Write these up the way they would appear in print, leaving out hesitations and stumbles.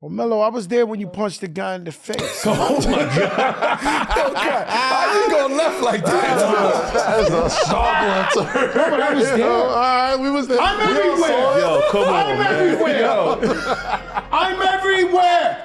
Well, Melo, I was there when you punched the guy in the face. Oh my God. How you go left like that? That's a sharp one. No, but I was there. All right, we was there. I'm everywhere. Yo, come on, I'm man. everywhere. Yo. I'm everywhere.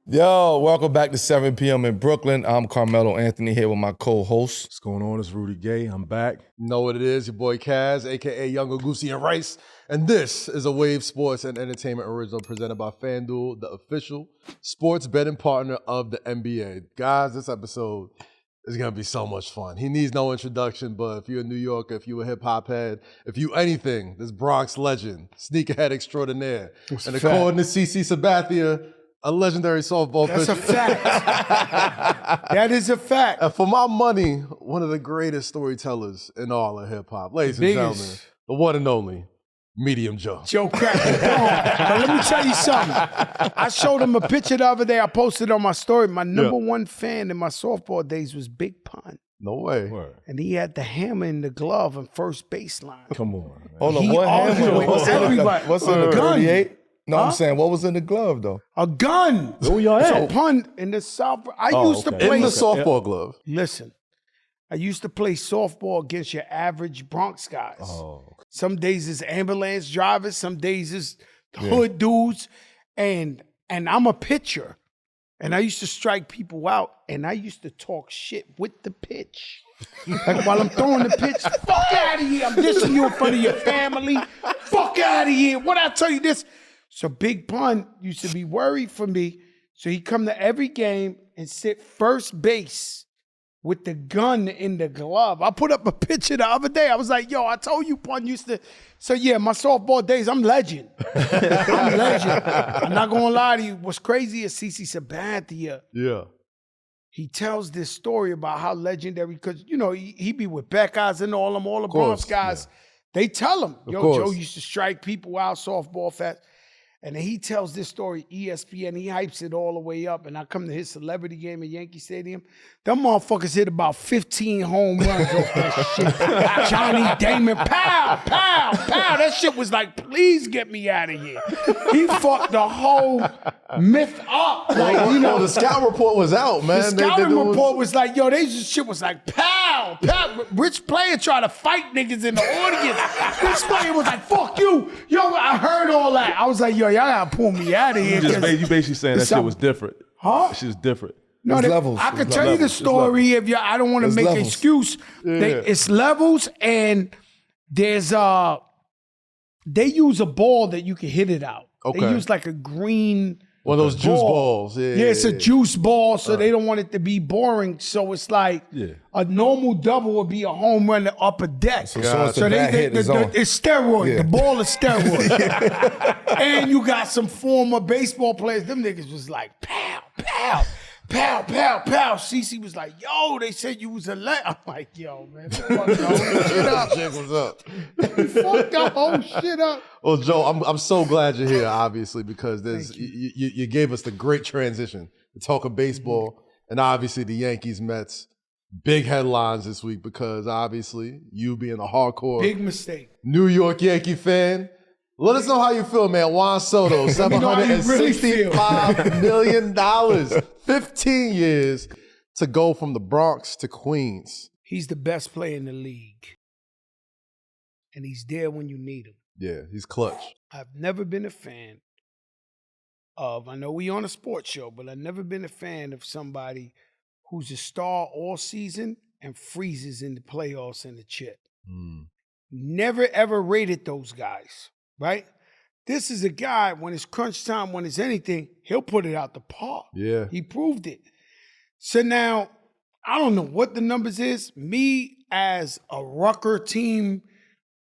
Yo, welcome back to 7 p.m. in Brooklyn. I'm Carmelo Anthony here with my co-host. What's going on? It's Rudy Gay. I'm back. You know what it is, your boy Kaz, a.k.a. Younger Goosey and Rice. And this is a Wave Sports and Entertainment original presented by FanDuel, the official sports betting partner of the NBA. Guys, this episode is going to be so much fun. He needs no introduction, but if you're a New Yorker, if you're a hip-hop head, if you anything, this Bronx legend, sneakerhead extraordinaire. And according to CC Sabathia, a legendary softball pitcher. That's a fact. That is a fact. And for my money, one of the greatest storytellers in all of hip-hop. Ladies and gentlemen, the one and only Medium Joe. Joe Cracker. But let me tell you something. I showed him a picture the other day. I posted on my story. My number one fan in my softball days was Big Pun. No way. And he had the hammer in the glove on first baseline. Come on, man. Hold on, He what argued hammer? with everybody. What's in the Gun. 38? No, Huh? I'm saying, what was in the glove, though? A gun. Where y'all So at? Pun in the South. I Oh, used to okay. play. In the softball glove. Listen, I used to play softball against your average Bronx guys. Oh, Some days it's ambulance drivers, some days it's hood dudes, and I'm a pitcher, and I used to strike people out, and I used to talk shit with the pitch. Like while I'm throwing the pitch, fuck out of here! I'm dissing you in front of your family. Fuck out of here! What I tell you this? So Big Pun used to be worried for me, so he come to every game and sit first base with the gun in the glove. I put up a picture the other day. I was like, yo, I told you Pun used to. So yeah, my softball days, I'm legend. I'm legend. I'm not gonna lie to you. What's crazy is CC Sabathia. Yeah. He tells this story about how legendary, because you know, he be with Beckers and all the Bronx guys. They tell him, yo, Joe used to strike people out, softball fast. And then he tells this story, ESPN, he hypes it all the way up. And I come to his celebrity game at Yankee Stadium. Them motherfuckers hit about 15 home runs off that shit. Johnny Damon, pow, pow, pow. That shit was like, please get me out of here. He fucked the whole myth up. Like, you know, the scout report was out, man. the scouting report was like, yo, shit was like, pow, pow. Rich player trying to fight niggas in the audience. Rich player was like, fuck you. Yo, I heard all that. I was like, yo, y'all gotta pull me out of here. you basically saying that shit was different. Huh? That shit was different. No, It's levels. I could It's tell you the levels. story if you. I don't want to It's make an levels. excuse. It's levels, and there's they use a ball that you can hit it out. They Okay. use like a green. one of those juice balls. Yeah, Yeah, it's a juice ball, so they don't want it to be boring. So it's like a normal double would be a home run to upper deck. So as soon as the bat hit, it's on. It's steroid. Yeah. The ball is steroid. And you got some former baseball players. Them niggas was like, pow, pow, pow, pow, pow. CC was like, yo, they said you was a I'm like, yo, man, fuck the whole shit up. What's up? Fuck the whole shit up. Well, Joe, I'm so glad you're here, obviously, because there's you gave us the great transition to talk of baseball and obviously the Yankees Mets. Big headlines this week because obviously you being a hardcore Big mistake. New York Yankee fan. Let us know how you feel, man. Juan Soto, $765 million, 15 years to go from the Bronx to Queens. He's the best player in the league. And he's there when you need him. Yeah, he's clutch. I've never been a fan of, I know we on a sports show, but I've never been a fan of somebody who's a star all season and freezes in the playoffs and the chip. Never ever rated those guys, right? This is a guy, when it's crunch time, when it's anything, he'll put it out the park. Yeah. He proved it. So now, I don't know what the numbers is. Me as a Rucker team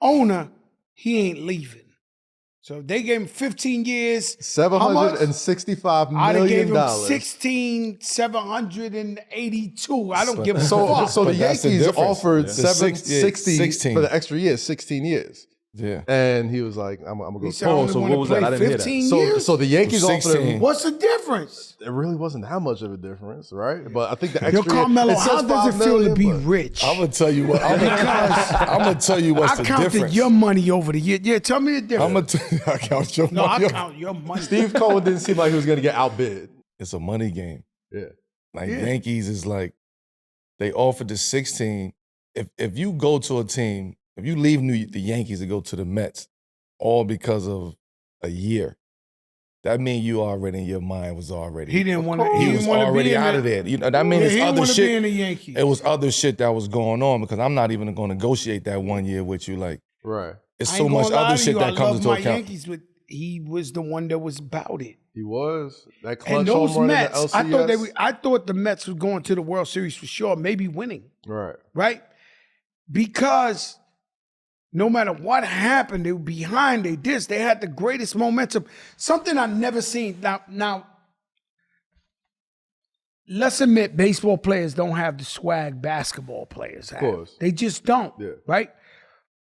owner, he ain't leaving. So if they gave him 15 years. $765 I'd have gave million. him 16,782. I don't give a fuck. So the But that's the Yankees difference. offered Yeah. 760 16. for the extra year, 16 years. Yeah. And he was like, I'm gonna go. He said, I only so wanna what was that? play I didn't hear that. 15 years? So the Yankees offered 16. him. What's the difference? It really wasn't that much of a difference, right? But I think the Yo, extra. Carmelo, says how does it $5 feel to million, be but- rich? I'm gonna tell you what. I'm gonna tell you what's I the counted difference. your money over the year. Yeah, tell me the difference. I count your No, money. I count your money. Steve Cohen didn't seem like he was gonna get outbid. It's a money game. Yeah. Like Yeah. Yankees is like, they offered the 16. If you go to a team, if you leave the Yankees to go to the Mets, all because of a year, that means you already in your mind was already. He didn't want to. He He was didn't want to already be in out of there. You know that means Yeah, it's he didn't other want to be shit. in the Yankees. It was other shit that was going on because I'm not even going to negotiate that 1 year with you. Like Right. it's I so ain't much gonna lie other to shit you, that I comes love into my account. Yankees, but he was the one that was about it. He was that And clutch those home run Mets, in the I thought LCS. I thought the Mets was going to the World Series for sure, maybe winning, Right. right? Because no matter what happened, they were behind. They had the greatest momentum. Something I've never seen. Now, let's admit, baseball players don't have the swag basketball players have. Of course. They just don't, Yeah. right?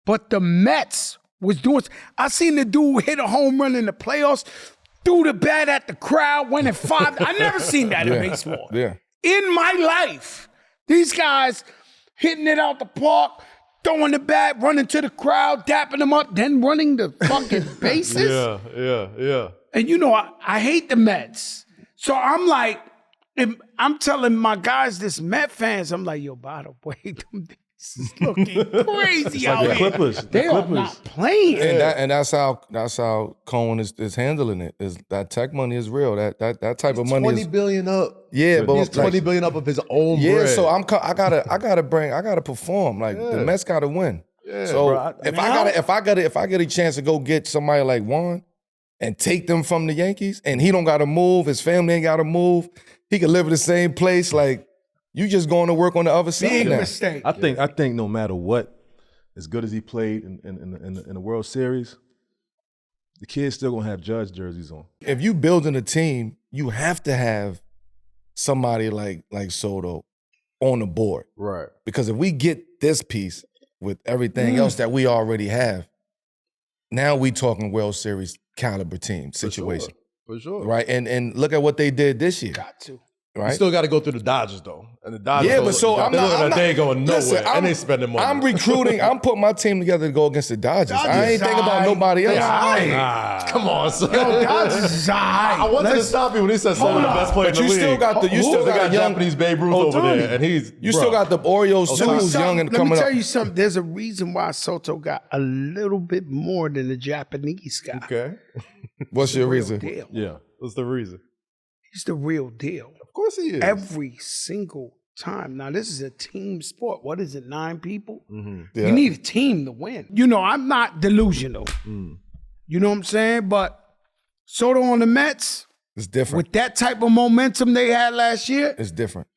But the Mets was doing. I seen the dude hit a home run in the playoffs, threw the bat at the crowd, went at 5. I never seen that in baseball. Yeah. In my life, these guys hitting it out the park, throwing the bat, running to the crowd, dapping them up, then running the fucking bases. Yeah. And you know, I hate the Mets. So I'm like, I'm telling my guys, this Met fans, I'm like, yo, by the way, them niggas is looking crazy out the here. Clippers. The They are Clippers. not playing. And that's how Cohen is handling it. Is that tech money is real. That type of money 20 is billion up. yeah, but He's 20 billion up of his own yeah. bread. So I gotta perform. Like the Mets gotta win. Yeah, so bro. if I get a chance to go get somebody like Juan and take them from the Yankees, and he don't gotta move, his family ain't gotta move, he can live in the same place. Like you just going to work on the other side Big now. mistake. I think no matter what, as good as he played in the World Series, the kid's still gonna have Judge jerseys on. If you building a team, you have to have somebody like Soto on the board. Right. Because if we get this piece with everything else that we already have, now we talking World Series caliber team situation. For sure. Right? And look at what they did this year. Got to. Right? You still got to go through the Dodgers though, and the Dodgers. Yeah, but so I'm not. They ain't going nowhere, Listen, and they spending money. I'm recruiting. I'm putting my team together to go against the Dodgers. I ain't thinking about Dodgers, nobody else. Come on, son. Yo, Dodgers is all right. I wanted to stop you when he said some of the best players But in you the still league. got the. You still They got got young. Japanese Babe Ruth over there, and he's. You still got the Orioles too, Let me who's young and let coming me tell up. you something. There's a reason why Soto got a little bit more than the Japanese guy. Okay. What's your Real reason? deal. Yeah. What's the reason? He's the real deal. Of course he is. Every single time. Now, this is a team sport. What is it, 9 people? Yeah. You need a team to win. You know, I'm not delusional. You know what I'm saying? But Soto on the Mets, It's different. with that type of momentum they had last year, It's different.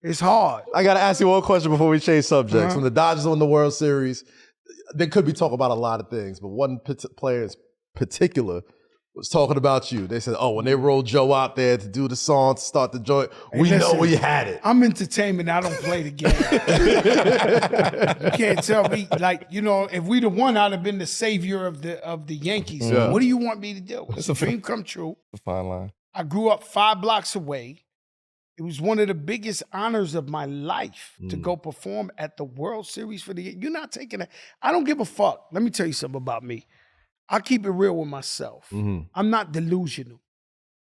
it's hard. I got to ask you one question before we change subjects. When the Dodgers won the World Series, they could be talking about a lot of things, but one player in particular was talking about you. They said, oh, when they rolled Joe out there to do the song, to start the joint, we listen, know we had it. I'm entertainment. I don't play the game. You can't tell me, like, you know, if we'd have won, I'd have been the savior of the Yankees. Yeah. What do you want me to do? It's a dream come true. The fine line. I grew up 5 blocks away. It was one of the biggest honors of my life to go perform at the World Series for the. You're not taking it. I don't give a fuck. Let me tell you something about me. I keep it real with myself. I'm not delusional.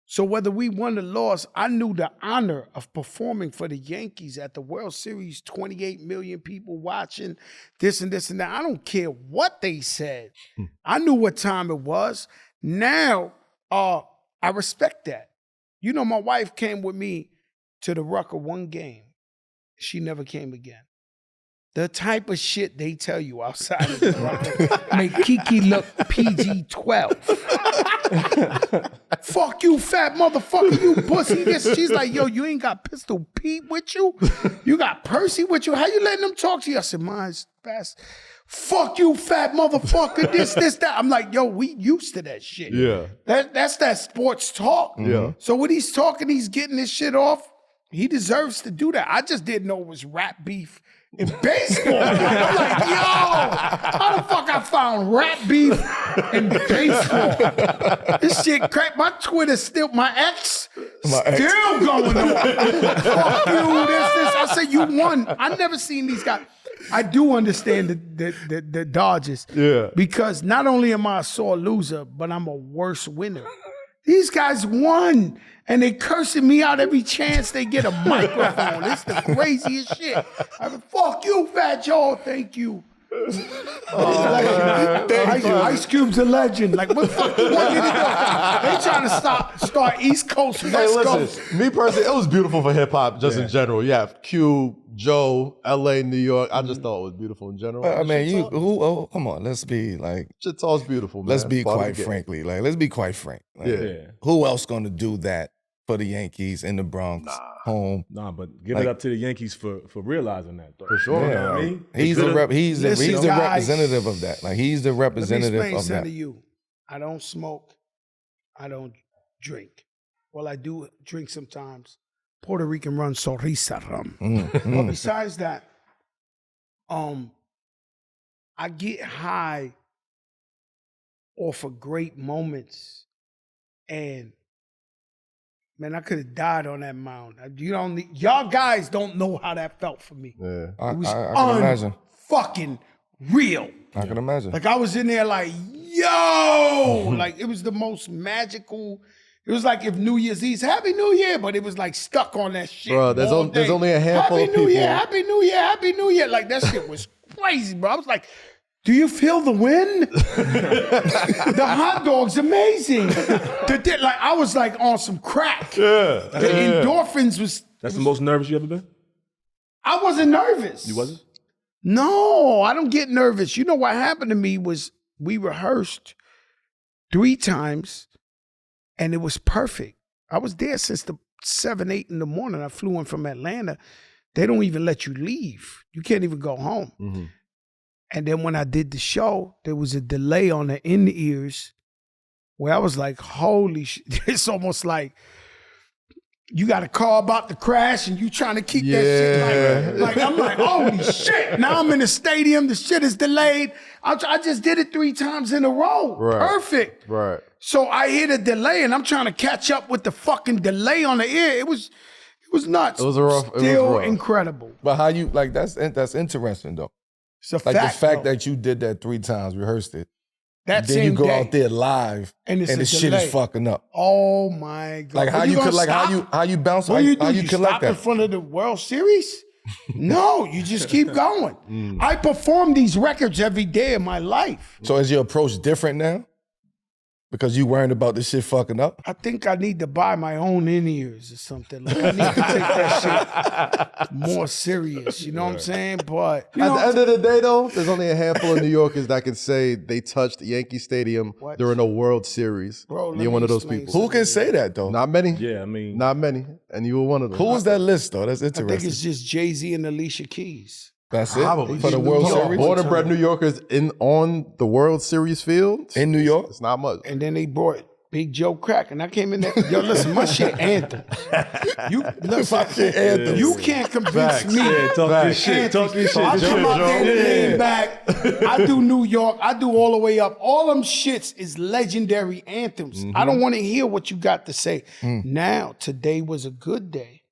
So whether we won or lost, I knew the honor of performing for the Yankees at the World Series, 28 million people watching, this and this and that. I don't care what they said. I knew what time it was. Now, I respect that. You know, my wife came with me to the Rucker one game. She never came again. The type of shit they tell you outside of the Rucker make Kiki look PG-12. Fuck you, fat motherfucker, you pussy. She's like, yo, you ain't got Pistol Pete with you? You got Percy with you? How you letting them talk to you? I said, mine's fast. Fuck you, fat motherfucker, this, that. I'm like, yo, we used to that shit. Yeah. That's that sports talk. Yeah. So when he's talking, he's getting this shit off. He deserves to do that. I just didn't know it was rap beef in baseball. I'm like, yo, how the fuck I found rap beef in baseball? This shit crack. My Twitter still, my ex still going on. Fuck you, this. I said, you won. I never seen these guys. I do understand the Dodgers. Yeah. Because not only am I a sore loser, but I'm a worse winner. These guys won, and they cursing me out every chance they get a microphone. It's the craziest shit. I mean, fuck you, Fat Joe. Thank you. Ice Cube's a legend. Like, what the fuck you want me to do? They trying to start East Coast, West Coast. Me personally, it was beautiful for hip hop just in general. You have Cube, Joe, LA, New York. I just thought it was beautiful in general. I mean, come on, let's be like, shit talk's beautiful, man. let's be Fun quite to get. frankly, like, let's be quite frank. Like, who else gonna do that for the Yankees in the Bronx, home? Nah, but give it up to the Yankees for realizing that, though. For sure. You know what I mean? He's the Listen, guys, representative of that. Like, he's the Let me representative explain of something that. to you. I don't smoke. I don't drink. Well, I do drink sometimes. Puerto Rican rum, Sorrisa rum. But besides that, I get high off of great moments, and man, I could have died on that mound. Y'all guys don't know how that felt for me. Yeah. I It was can imagine. fucking real. I can imagine. Like, I was in there like, yo, like, it was the most magical. It was like if New Year's Eve, Happy New Year, but it was like stuck on that shit. Bro, there's only a handful Happy of people. New Year, Happy New Year, Happy New Year. Like, that shit was crazy, bro. I was like, do you feel the wind? The hot dog's amazing. Like, I was like on some crack. Yeah. The endorphins was. That's the most nervous you ever been? I wasn't nervous. You wasn't? No, I don't get nervous. You know what happened to me was we rehearsed 3 times and it was perfect. I was there since the 7, 8 in the morning. I flew in from Atlanta. They don't even let you leave. You can't even go home. Mm-hmm. And then when I did the show, there was a delay on the in-ears where I was like, holy shit. It's almost like you got a call about the crash and you trying to keep that shit like I'm like, holy shit. Now I'm in the stadium. The shit is delayed. I just did it 3 times in a row. Right. Perfect. Right. So I hear the delay and I'm trying to catch up with the fucking delay on the ear. It was nuts. It was rough. It was Still rough. incredible. But how you, like, that's interesting, though. It's a Like, fact, the fact though. that you did that 3 times, rehearsed it, that then same you go day, out there live, and and the shit delay. is fucking up. Oh my god! Like, how What, you could, gonna like, stop? how you bounce, What do you do? how you You collect stop in that? front of the World Series? No, you just keep going. I perform these records every day of my life. So is your approach different now? Because you worrying about this shit fucking up? I think I need to buy my own in-ears or something. Like, I need to take that shit more serious. You know what I'm saying? But you know, At the end of the day, though, there's only a handful of New Yorkers that can say they touched Yankee Stadium What? during a World Series. Bro, let You're me one of those explain people. Who can say that, though? Not many. Yeah, I mean. Not many. And you were one of them. Who was that list, though? That's I think interesting. it's just Jay-Z and Alicia Keys. That's it? Probably. For the World New York. Series? Born and bred New Yorkers on the World Series field. In New York? It's not much. And then they brought Big Joe Crack, and I came in there. Yo, listen, my shit anthems. You listen, you can't convince me. Yeah, talk this shit. Talk this So I shit. come out there and Yeah. lean back. I do New York. I do all the way up. All them shits is legendary anthems. I don't want to hear what you got to say. Now, today was a good day.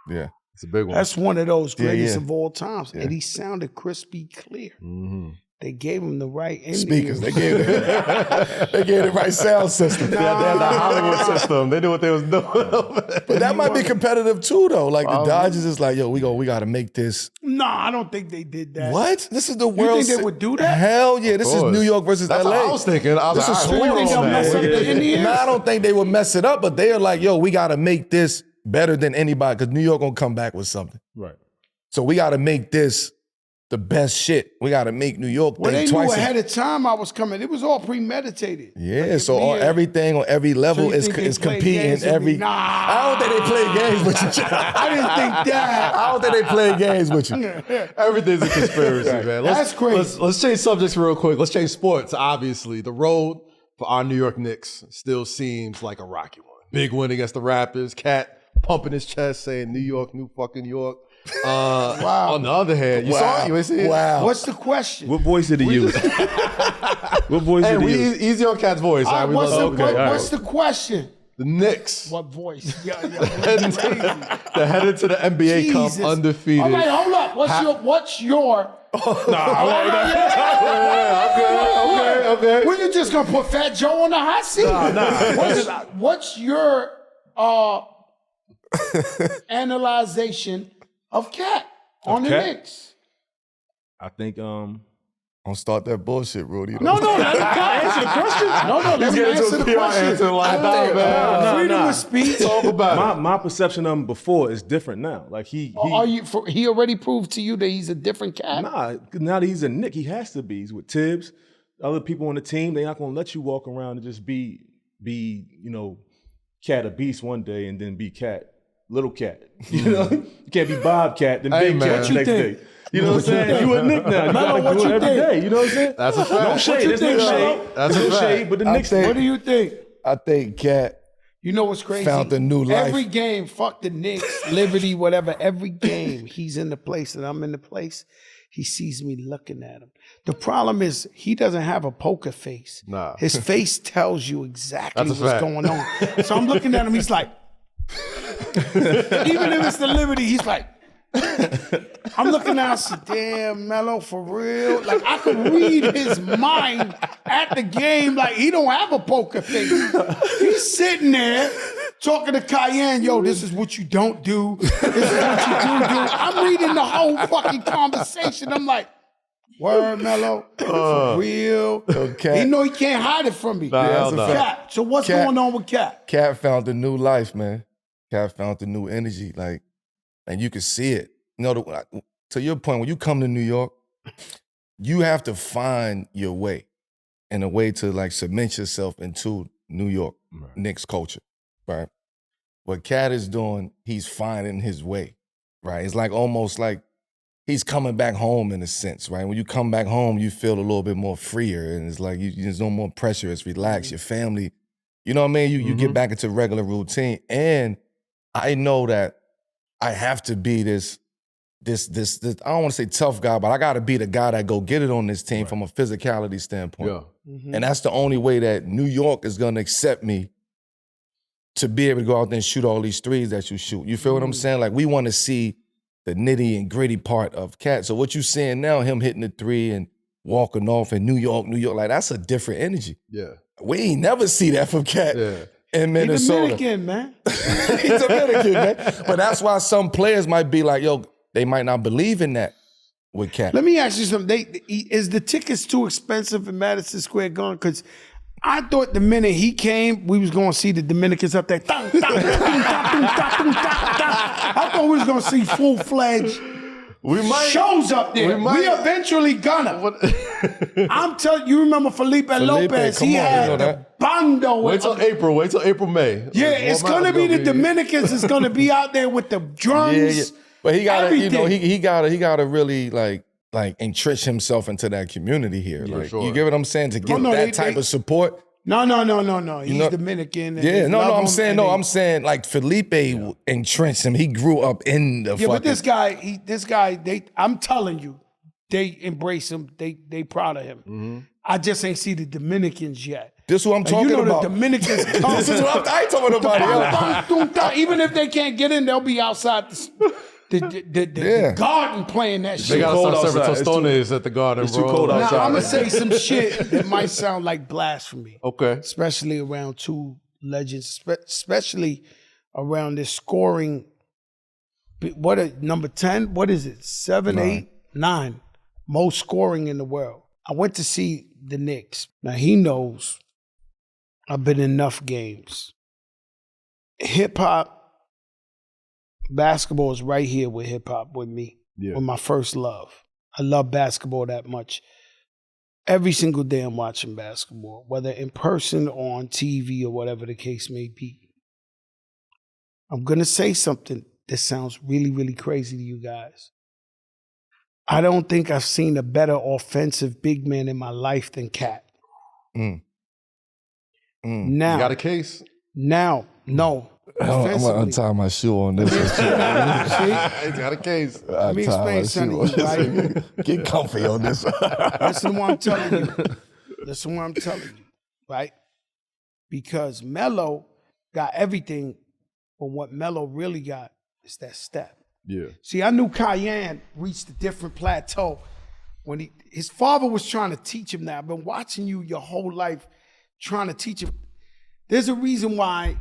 Yeah. It's a big one. That's one of those greatest yeah. of all times. Yeah. And he sounded crispy clear. Mm-hmm. They gave him the right Speakers. They in-ears. gave it. They gave the right sound system. They had the Hollywood system. They knew what they was doing. But that might be competitive too, though. Like, the Dodgers is like, yo, we got to make this. Nah, I don't think they did that. What? This is the You World think they would do that? Hell yeah. This is course. New York versus That's LA. what I was thinking. I was This like, is all right, You hold think on, they'll mess up man. the in-ears? No, I don't think they would mess it up, but they are like, yo, we got to make this better than anybody because New York going to come back with something. Right. So we got to make this the best shit. We got to make New York Well, they think knew twice. ahead of time I was coming. It was all premeditated. Yeah, Like, so if all, me- everything on every level you is think they played competing. games with me? Every Nah. I don't think they play games with you. I didn't think that. I don't think they play games with you. Everything's a conspiracy, man. That's crazy. Let's change subjects real quick. Let's change sports, obviously. The road for our New York Knicks still seems like a rocky one. Big win against the Raptors. Cat pumping his chest, saying New York, New fucking York. Wow. On the other hand, you saw it? You ain't see it? Wow. What's the question? What voice did he use? What voice Hey, did he we use? easy on Cat's voice. All right, We what's love the, it. what's the question? The Knicks. What voice? Yeah, They're headed to the NBA Cup Jesus. undefeated. All right, hold up. What's your? Okay. Well, you just gonna put Fat Joe on the hot seat? What's your analyzation of Cat on the Cat? Knicks? I think Don't start that bullshit, Rudy. No, let me answer the question. No, let me answer the question. Freedom of speech. Talk about it. my perception of him before is different now. Like he He already proved to you that he's a different Cat? now that he's a Knick, he has to be. He's with Tibbs, other people on the team. They're not gonna let you walk around and just be Cat a beast one day and then be Cat, little Cat. You know, you can't be Bobcat then Hey, big man. Cat What the you next think? day. You know what I'm saying? You a Knick now. You Melo, gotta what do you it every think? day. You know what I'm saying? That's a fact. No shade. There's no think, shade. Melo? That's There's a no fact. shade. But the Knicks. think- What do you think? I think Cat You know what's crazy? found a new life. Every game, fuck the Knicks, Liberty, whatever. Every game, he's in the place and I'm in the place. He sees me looking at him. The problem is he doesn't have a poker face. Nah. His face tells you exactly That's a what's fact. going on. So I'm looking at him. He's like, even if it's the Liberty, he's like. I'm looking at him, I said, damn, Melo, for real? Like, I could read his mind at the game. Like, he don't have a poker face. He's sitting there talking to Cayenne, yo, this is what you don't do. This is what you do. I'm reading the whole fucking conversation. I'm like, word, Melo, for real? Cat. He know he can't hide it from me. Hell no. Cat. So what's Cat. going on with Cat? Cat found a new life, man. Cat found a new energy, like, and you can see it. You know, to your point, when you come to New York, you have to find your way and a way to like cement yourself into New York Knicks culture, right? What Cat is doing, he's finding his way, right? It's like almost like he's coming back home in a sense, right? When you come back home, you feel a little bit more freer, and it's like there's no more pressure. It's relaxed. Your family, you know what I mean? You get back into regular routine, and I know that I have to be this. I don't want to say tough guy, but I got to be the guy that go get it on this team from a physicality standpoint. Yeah. And that's the only way that New York is going to accept me to be able to go out there and shoot all these threes that you shoot. You feel what I'm saying? Like, we want to see the nitty and gritty part of Cat. So what you seeing now, him hitting the three and walking off in New York, like, that's a different energy. Yeah. We ain't never see that from Cat in He's Minnesota. Dominican, man. He's Dominican, man. But that's why some players might be like, yo, they might not believe in that with Cat. Let me ask you something. Is the tickets too expensive in Madison Square Garden? Because I thought the minute he came, we was going to see the Dominicans up there. I thought we was going to see full-fledged shows up there. We eventually gonna. I'm telling you, remember Felipe Lopez? come He on, had you know the that. bando. Wait till April. Wait till April, May. Yeah, it's gonna be the Dominicans. It's gonna be out there with the drums. But he gotta, you know, everything. he gotta really like entrench himself into that community here. Like, sure. you get what I'm saying? To get no, that they- type they- of support. No. He's know- Dominican. and Yeah, they no, love I'm him, saying, and no, they- I'm saying like Felipe entrenched him. He grew up in the Yeah, fucking. but this guy, I'm telling you, they embrace him. They proud of him. I just ain't see the Dominicans yet. This is what I'm And talking you know about. the Dominicans come. This is what I ain't talking about. Yo. Even if they can't get in, they'll be outside the garden playing that They shit. gotta cold start serving outside. It's tostones at the garden, it's bro. too cold Now, outside. I'm gonna say some shit that might sound like blasphemy, Okay. especially around two legends, especially around this scoring. Number 10? What is it? 7, 8, 9. Most scoring in the world. I went to see the Knicks. Now he knows I've been in enough games. Hip hop, basketball is right here with hip hop with me. Yeah. With my first love. I love basketball that much. Every single day I'm watching basketball, whether in person or on TV or whatever the case may be. I'm going to say something that sounds really, really crazy to you guys. I don't think I've seen a better offensive big man in my life than Cat. Mm. Now, You got a case? no. I'm gonna Offensively. untie my shoe on this. See? He's got a case. Let me explain something to you, right? Get comfy on this. Listen to what I'm telling you. Listen to what I'm telling you, right? Because Melo got everything, but what Melo really got is that step. Yeah. See, I knew Cayenne reached a different plateau when his father was trying to teach him that. I've been watching you your whole life trying to teach him. There's a reason why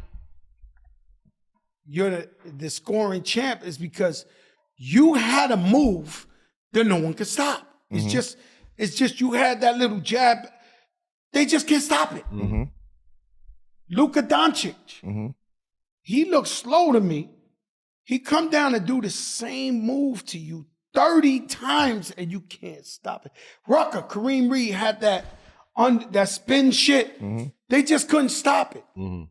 you're the scoring champ is because you had a move that no one could stop. It's just you had that little jab. They just can't stop it. Luka Doncic, he looks slow to me. He come down and do the same move to you 30 times and you can't stop it. Rucker, Kareem Reed had that spin shit. They just couldn't stop it.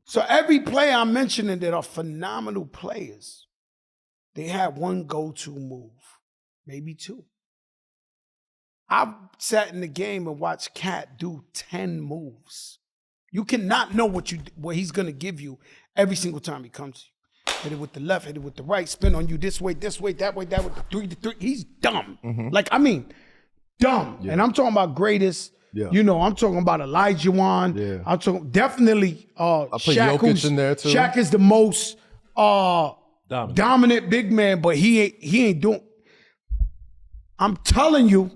So every player I'm mentioning that are phenomenal players, they had one go-to move, maybe two. I've sat in the game and watched Cat do 10 moves. You cannot know what he's gonna give you every single time he comes to you. Hit it with the left, hit it with the right, spin on you this way, that way, that with the 3-3. He's dumb. Like, I mean, dumb. Yeah. And I'm talking about greatest. Yeah. You know, I'm talking about Elijah Wan. Yeah. I'm talking definitely I put Jokic in there too. Shaq is the most dominant big man, but he ain't doing. I'm telling you,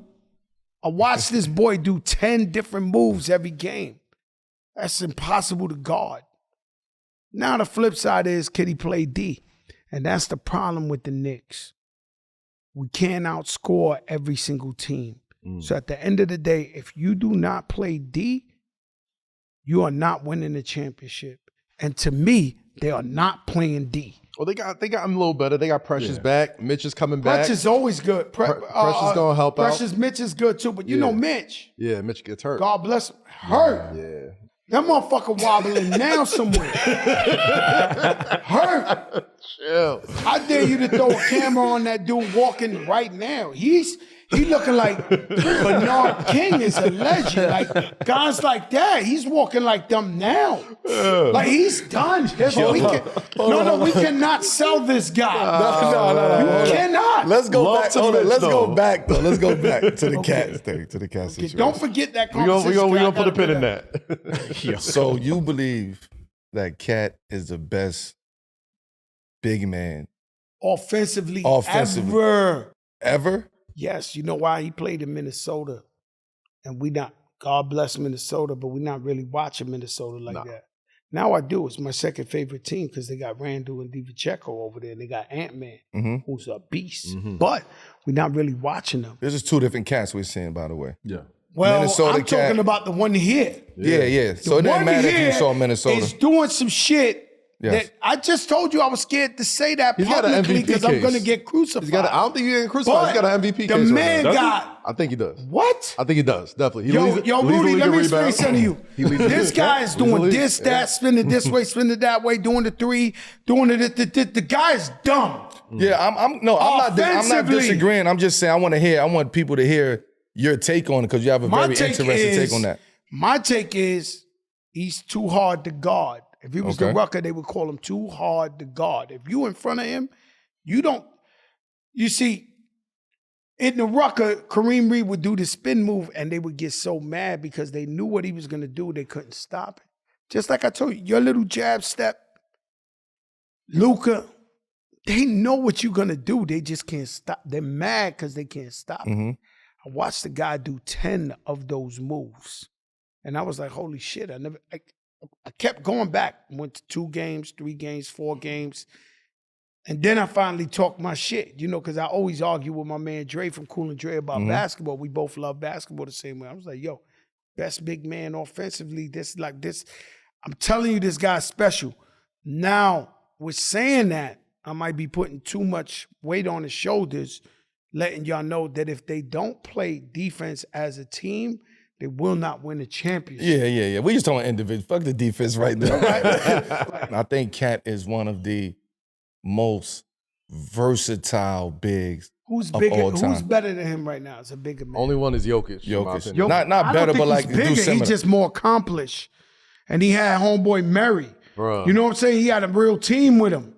I watched this boy do 10 different moves every game. That's impossible to guard. Now the flip side is, can he play D? And that's the problem with the Knicks. We can't outscore every single team. So at the end of the day, if you do not play D, you are not winning the championship. And to me, they are not playing D. Well, they got him a little better. They got Precious back. Mitch is coming back. Precious is always good. Precious gonna help out. Mitch is good too, but you know Mitch. Yeah, Mitch gets hurt. God bless him. Hurt. Yeah. That motherfucker wobbling now somewhere. Hurt. Chill. I dare you to throw a camera on that dude walking right now. He looking like Bernard King is a legend. Like guys like that, he's walking like them now. Like he's done. We cannot sell this guy. No. You cannot. Let's go back. Let's go back though. Let's go back to the Cats thing, to the Cats situation. Don't forget that conversation. We're gonna put a pin in that. So you believe that Cat is the best big man offensively ever? Yes, you know why? He played in Minnesota. And God bless Minnesota, but we're not really watching Minnesota like that. Now I do. It's my second favorite team because they got Randall and Divacheco over there. And they got Ant-Man, who's a beast. But we're not really watching them. There's just two different Cats we're seeing, by the way. Yeah. Well, Minnesota I'm talking about the one here. Yeah. So it doesn't matter if you saw Minnesota. He's doing some shit. That I just told you I was scared to say that publicly because I'm going to get crucified. I don't think you're getting crucified. He's got an MVP case. The man got... I think he does. What? I think he does, definitely. Rudy, let me explain something to you. This guy is doing this, that, spinning this way, spinning that way, doing the three, doing it. The guy is dumb. Yeah, I'm not disagreeing. I'm just saying I want people to hear your take on it because you have a very interesting take on that. My take is he's too hard to guard. If he was the Rucker, they would call him too hard to guard. If you in front of him, you see, in the Rucker, Kareem Reed would do the spin move and they would get so mad because they knew what he was going to do. They couldn't stop it. Just like I told you, your little jab step, Luka, they know what you're going to do. They just can't stop. They're mad because they can't stop it. I watched the guy do 10 of those moves. And I was like, holy shit, I kept going back, went to 2 games, 3 games, 4 games. And then I finally talked my shit, because I always argue with my man Dre from Cool and Dre about basketball. We both love basketball the same way. I was like, yo, best big man offensively, this. I'm telling you, this guy's special. Now, with saying that, I might be putting too much weight on his shoulders, letting y'all know that if they don't play defense as a team, they will not win a championship. Yeah. We just talking individual. Fuck the defense right now. I think Cat is one of the most versatile bigs of all time. Who's better than him right now? It's a bigger man. Only one is Jokic. Not better, but like bigger. He's just more accomplished. And he had homeboy Murray. Bruh. You know what I'm saying? He had a real team with him.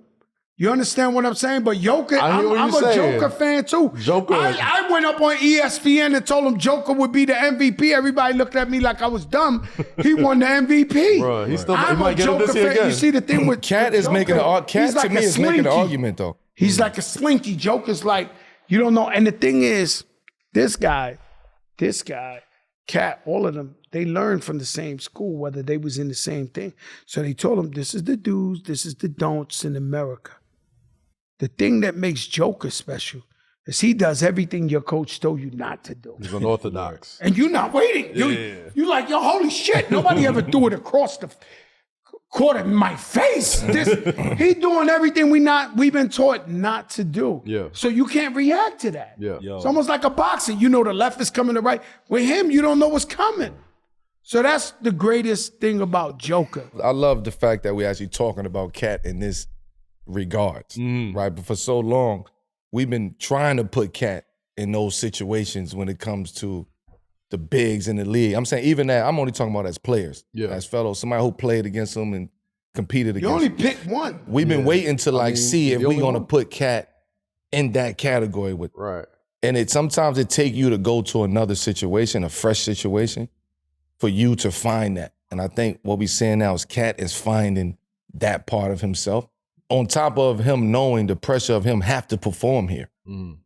You understand what I'm saying? But Joker, I hear what I'm a you're saying. Joker fan too. Joker. I went up on ESPN and told him Joker would be the MVP. Everybody looked at me like I was dumb. He won the MVP. Bro, he I'm might a get him Joker this year fan. again. You see the thing with Cat is Joker, making an Cat he's to like me a is making an slinky. argument though. He's like a slinky. Joker's like, you don't know. And the thing is, this guy, Cat, all of them, they learned from the same school, whether they was in the same thing. So they told him, this is the do's, this is the don'ts in America. The thing that makes Joker special is he does everything your coach told you not to do. He's unorthodox. And you're not waiting. You like, yo, holy shit, nobody ever threw it across the court in my face. He doing everything we've been taught not to do. Yeah. So you can't react to that. Yeah. It's almost like a boxer. You know the left is coming to right. With him, you don't know what's coming. So that's the greatest thing about Joker. I love the fact that we're actually talking about Cat in this regards, right? But for so long, we've been trying to put Cat in those situations when it comes to the bigs in the league. I'm saying even that, I'm only talking about as players, as fellows, somebody who played against them and competed You against only them. picked one. We've been waiting to see if the we're only gonna one. put Cat in that category with. Right. And sometimes it take you to go to another situation, a fresh situation, for you to find that. And I think what we're seeing now is Cat is finding that part of himself. On top of him knowing the pressure of him have to perform here.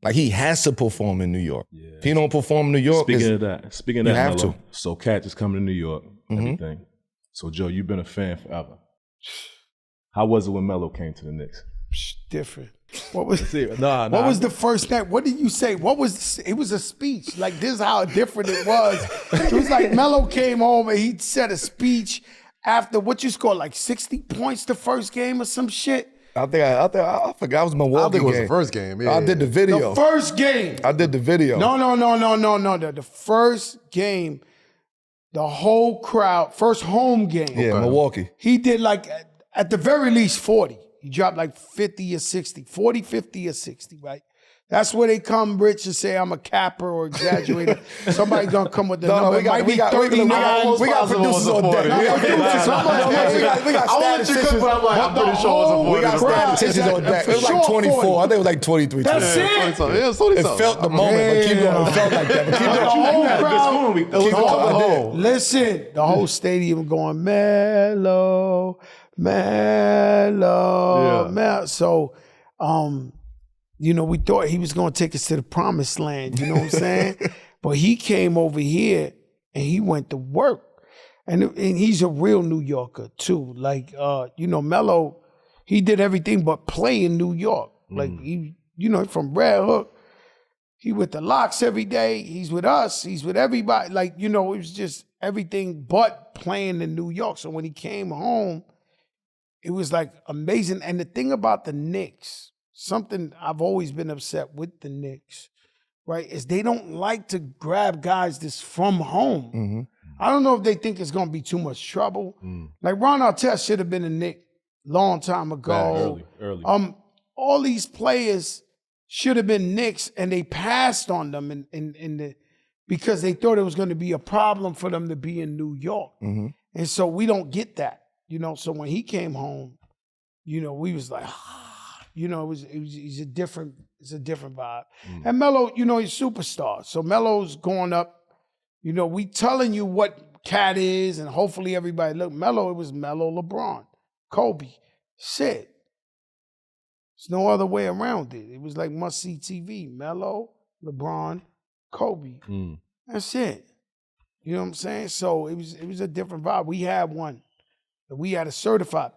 Like he has to perform in New York. Yeah. If he don't perform in New York, Speaking of that, you have Melo, to. so Cat is coming to New York, everything. So Joe, you've been a fan forever. How was it when Melo came to the Knicks? Different. What was Nah, what was the first name? What did you say? What was it? Was a speech. Like this is how different it was. It was like Melo came home and he said a speech after what you scored, like 60 points the first game or some shit. I forgot it was Milwaukee I think it was game. the first game. Yeah. I did the video. The first game. I did the video. No. The first game, the whole crowd, first home game. Yeah, Milwaukee. He did like at the very least 40. He dropped like 50 or 60, 40, 50 or 60, right? That's where they come rich and say I'm a capper or exaggerator. Somebody's gonna come with the number. we got producers on deck. We got statisticians. I'm pretty sure it was a 40. We got statisticians on deck. It was like 24. I think it was like 23. That's it. Yeah, it's 40 It felt the moment, but keep going. It felt like that. But keep going. The whole crowd, I did. listen, the whole stadium going, Melo. So, we thought he was going to take us to the promised land, you know what I'm saying? But he came over here and he went to work. And he's a real New Yorker too. Like, Melo, he did everything but play in New York. Like, he, from Red Hook, he with the Locks every day. He's with us. He's with everybody. Like, it was just everything but playing in New York. So when he came home, it was like amazing. And the thing about the Knicks, something I've always been upset with the Knicks, right, is they don't like to grab guys that's from home. I don't know if they think it's going to be too much trouble. Like Ron Artest should have been a Knick long time ago. Early. All these players should have been Knicks, and they passed on them because they thought it was going to be a problem for them to be in New York. And so we don't get that, So when he came home, we was like, he's a different vibe. And Melo, he's a superstar. So Melo's going up. We telling you what Cat is, and hopefully everybody look. Melo, it was Melo, LeBron, Kobe, shit. There's no other way around it. It was like must-see TV. Melo, LeBron, Kobe. That's it. You know what I'm saying? So it was a different vibe. We had one. We had a certified,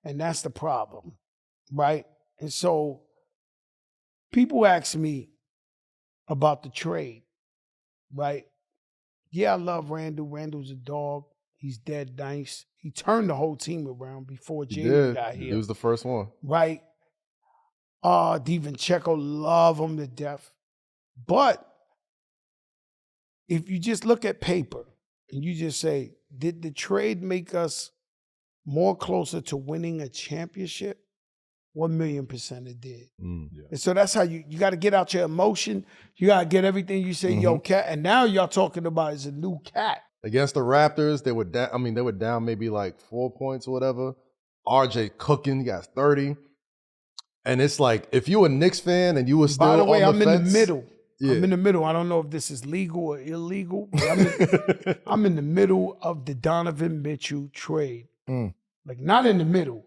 and that's the problem, right? And so people ask me about the trade, right? Yeah, I love Randall. Randall's a dog. He's dead nice. He turned the whole team around before Jalen got here. He was the first one. Right? DiVincenzo, love him to death. But if you just look at paper and you just say, did the trade make us more closer to winning a championship? 1,000,000% it did. And so that's how you got to get out your emotion. You got to get everything you say, yo, Cat. And now y'all talking about is a new Cat. Against the Raptors, they were down. They were down maybe like 4 points or whatever. RJ cooking. He got 30. And it's like, if you a Knicks fan and you were still By the way, on the I'm in fence, the middle. Yeah. I'm in the middle. I don't know if this is legal or illegal, but I'm in the middle of the Donovan Mitchell trade. Like, not in the middle.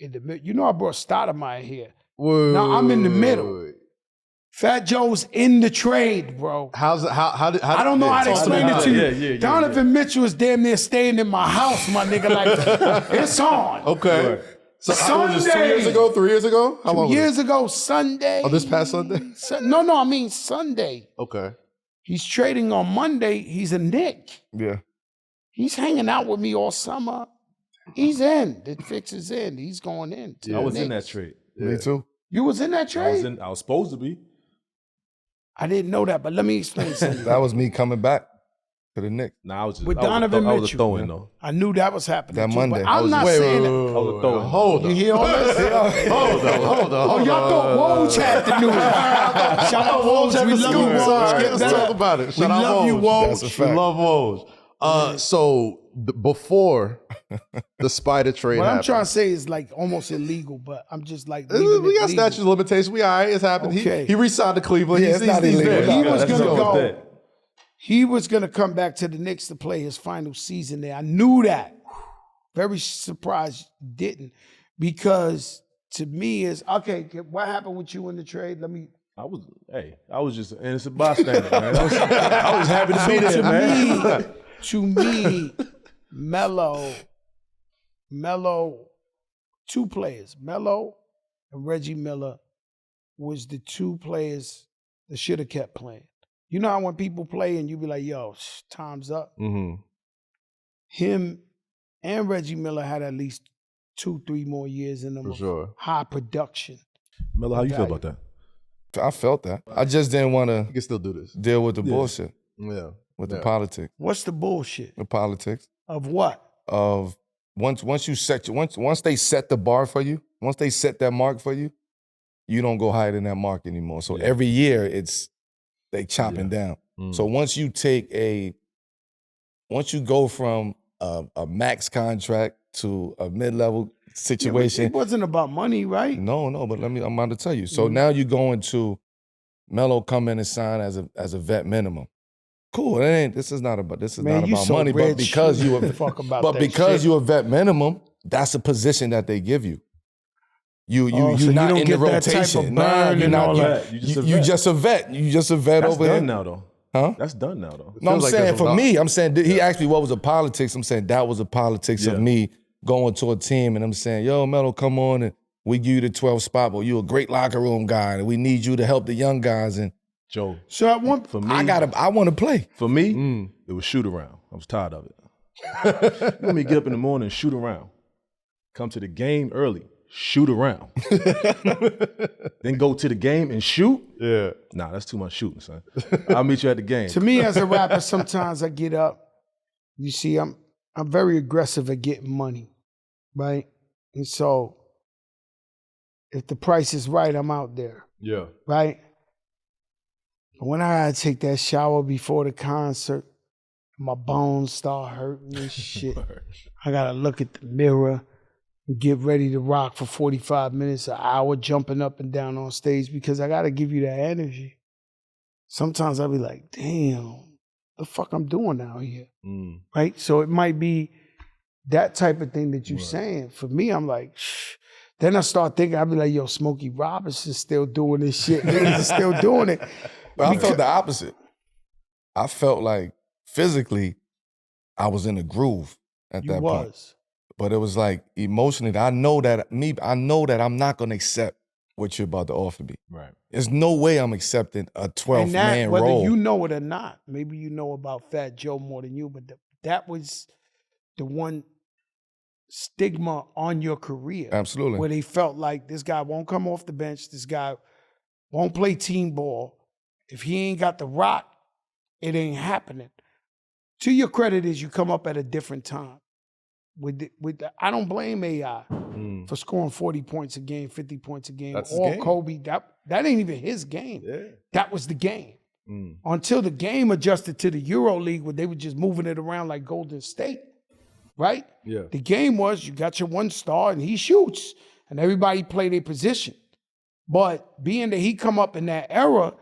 In the middle. You know I brought Stoudemire here. Now I'm in the middle. Fat Joe's in the trade, bro. How I don't know how to explain it to you. Donovan Mitchell is damn near staying in my house, my nigga. Like, it's on. Okay. Right. So Sunday. was this 2 years ago, 3 years ago? How long 2 was years ago, Sunday. Oh, this past Sunday? No, I mean Sunday. Okay. He's trading on Monday. He's a Knick. Yeah. He's hanging out with me all summer. He's in. The fix is in. He's going in. I was in that trade. Me too. You was in that trade? I was supposed to be. I didn't know that, but let me explain something. That was me coming back to the Knicks. Nah, I was just With I was Donovan I was a Mitchell. throw-in though. I knew that was happening. That too, Monday. But I'm not Wait, saying wait, that. wait, I was a throw-in. Hold You on. hear all this? Hold on. Oh, y'all thought Woj had the news. Shout out Woj. We love you, Woj. Let's talk about it. We Shout out love you, Woj. That's a Woj. fact. We love Woj. So before the Spider trade What I'm happened, trying to say is like almost illegal, but I'm just like we leaving got it legal. statute of limitations. We all right. It's happened. Okay. He re-signed to Cleveland. Yeah, it's not illegal. there. He was Let's gonna go with go. that. He was gonna come back to the Knicks to play his final season there. I knew that. Very surprised he didn't, because to me is okay. What happened with you in the trade? Let me. I was just an innocent bystander, man. I was happy to be there, man. To me, Melo, two players, Melo and Reggie Miller, was the two players that should have kept playing. You know how when people play and you be like, yo, time's up? Mm-hmm. Him and Reggie Miller had at least 2-3 more years in them For of sure. high production. Melo, how you feel about that? I felt that. I just didn't want You to can still do this. deal with the bullshit, Yeah. with Yeah. the politics. What's the bullshit? The politics Of what? of once they set the bar for you, once they set that mark for you, you don't go higher than that mark anymore. So every year they chopping down. So once you go from a max contract to a mid-level situation. It wasn't about money, right? No, but I'm about to tell you. So now you're going to Melo come in and sign as a vet minimum. Cool. This is not about you so money, rich, but because you you don't fuck about but that because shit. you're a vet minimum, that's a position that they give you. So You're you not don't in the get that type of rotation. burn you're and not. all You, that. you just a vet. You just a vet That's over done here. now, though. Huh? That's done now, though. No, I'm feels like saying there's for a- me, I'm saying he asked me what was the politics. I'm saying that was a politics of me going to a team, and I'm saying, yo, Melo, come on, and we give you the 12th spot, but you're a great locker room guy, and we need you to help the young guys. And Joe, So at one for me, I want to play. For me, it was shoot around. I was tired of it. Let me get up in the morning and shoot around. Come to the game early, shoot around. Then go to the game and shoot? Yeah. Nah, that's too much shooting, son. I'll meet you at the game. To me, as a rapper, sometimes I get up. You see, I'm very aggressive at getting money, right? And so, if the price is right, I'm out there, Yeah. right? But when I gotta take that shower before the concert, my bones start hurting and shit. I gotta look at the mirror and get ready to rock for 45 minutes, an hour, jumping up and down on stage because I gotta give you that energy. Sometimes I'll be like, damn, the fuck I'm doing out here, right? So it might be that type of thing that you're saying. For me, I'm like, shh. Then I start thinking, I'll be like, yo, Smokey Robinson's still doing this shit. Niggas are still doing it. But I felt the opposite. I felt like physically, I was in a groove at that point. But it was like emotionally, I know that I'm not gonna accept what you're about to offer me. Right. There's no way I'm accepting a 12th man whether role. you know it or not, maybe you know about Fat Joe more than you, but that was the one stigma on your career. Absolutely. Where they felt like this guy won't come off the bench, this guy won't play team ball. If he ain't got the rock, it ain't happening. To your credit is you come up at a different time. I don't blame AI for scoring 40 points a game, 50 points a game. That's his Or game. Kobe, that ain't even his game. Yeah. That was the game. Until the game adjusted to the Euro League where they were just moving it around like Golden State. right? Yeah. The game was you got your one star and he shoots and everybody play their position. But being that he come up in that era,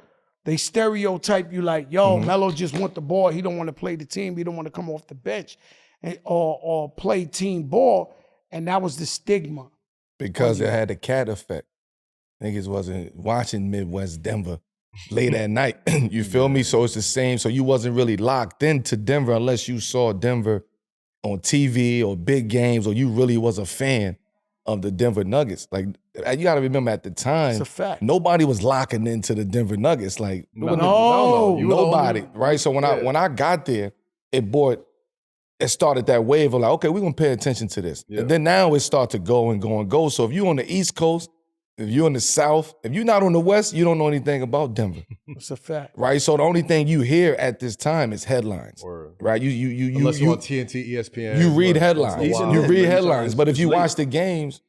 they stereotype you like, yo, Melo just want the ball. He don't want to play the team. He don't want to come off the bench or play team ball. And that was the stigma. Because it had the cat effect. Niggas wasn't watching Midwest Denver late at night. You feel me? So it's the same. So you wasn't really locked into Denver unless you saw Denver on TV or big games or you really was a fan of the Denver Nuggets. Like, you gotta remember at the time, It's a fact. nobody was locking into the Denver Nuggets. Like, No. You were the nobody, only- right? So when I got there, it started that wave of like, okay, we're gonna pay attention to this. Yeah. And then now it started to go and go and go. So if you're on the East Coast, if you're in the South, if you're not on the West, you don't know anything about Denver, It's a fact. right? So the only thing you hear at this time is headlines, Word. right? Unless you're on TNT, ESPN. you read but headlines. once in a while, You read it's headlines. But if you late. watch the games,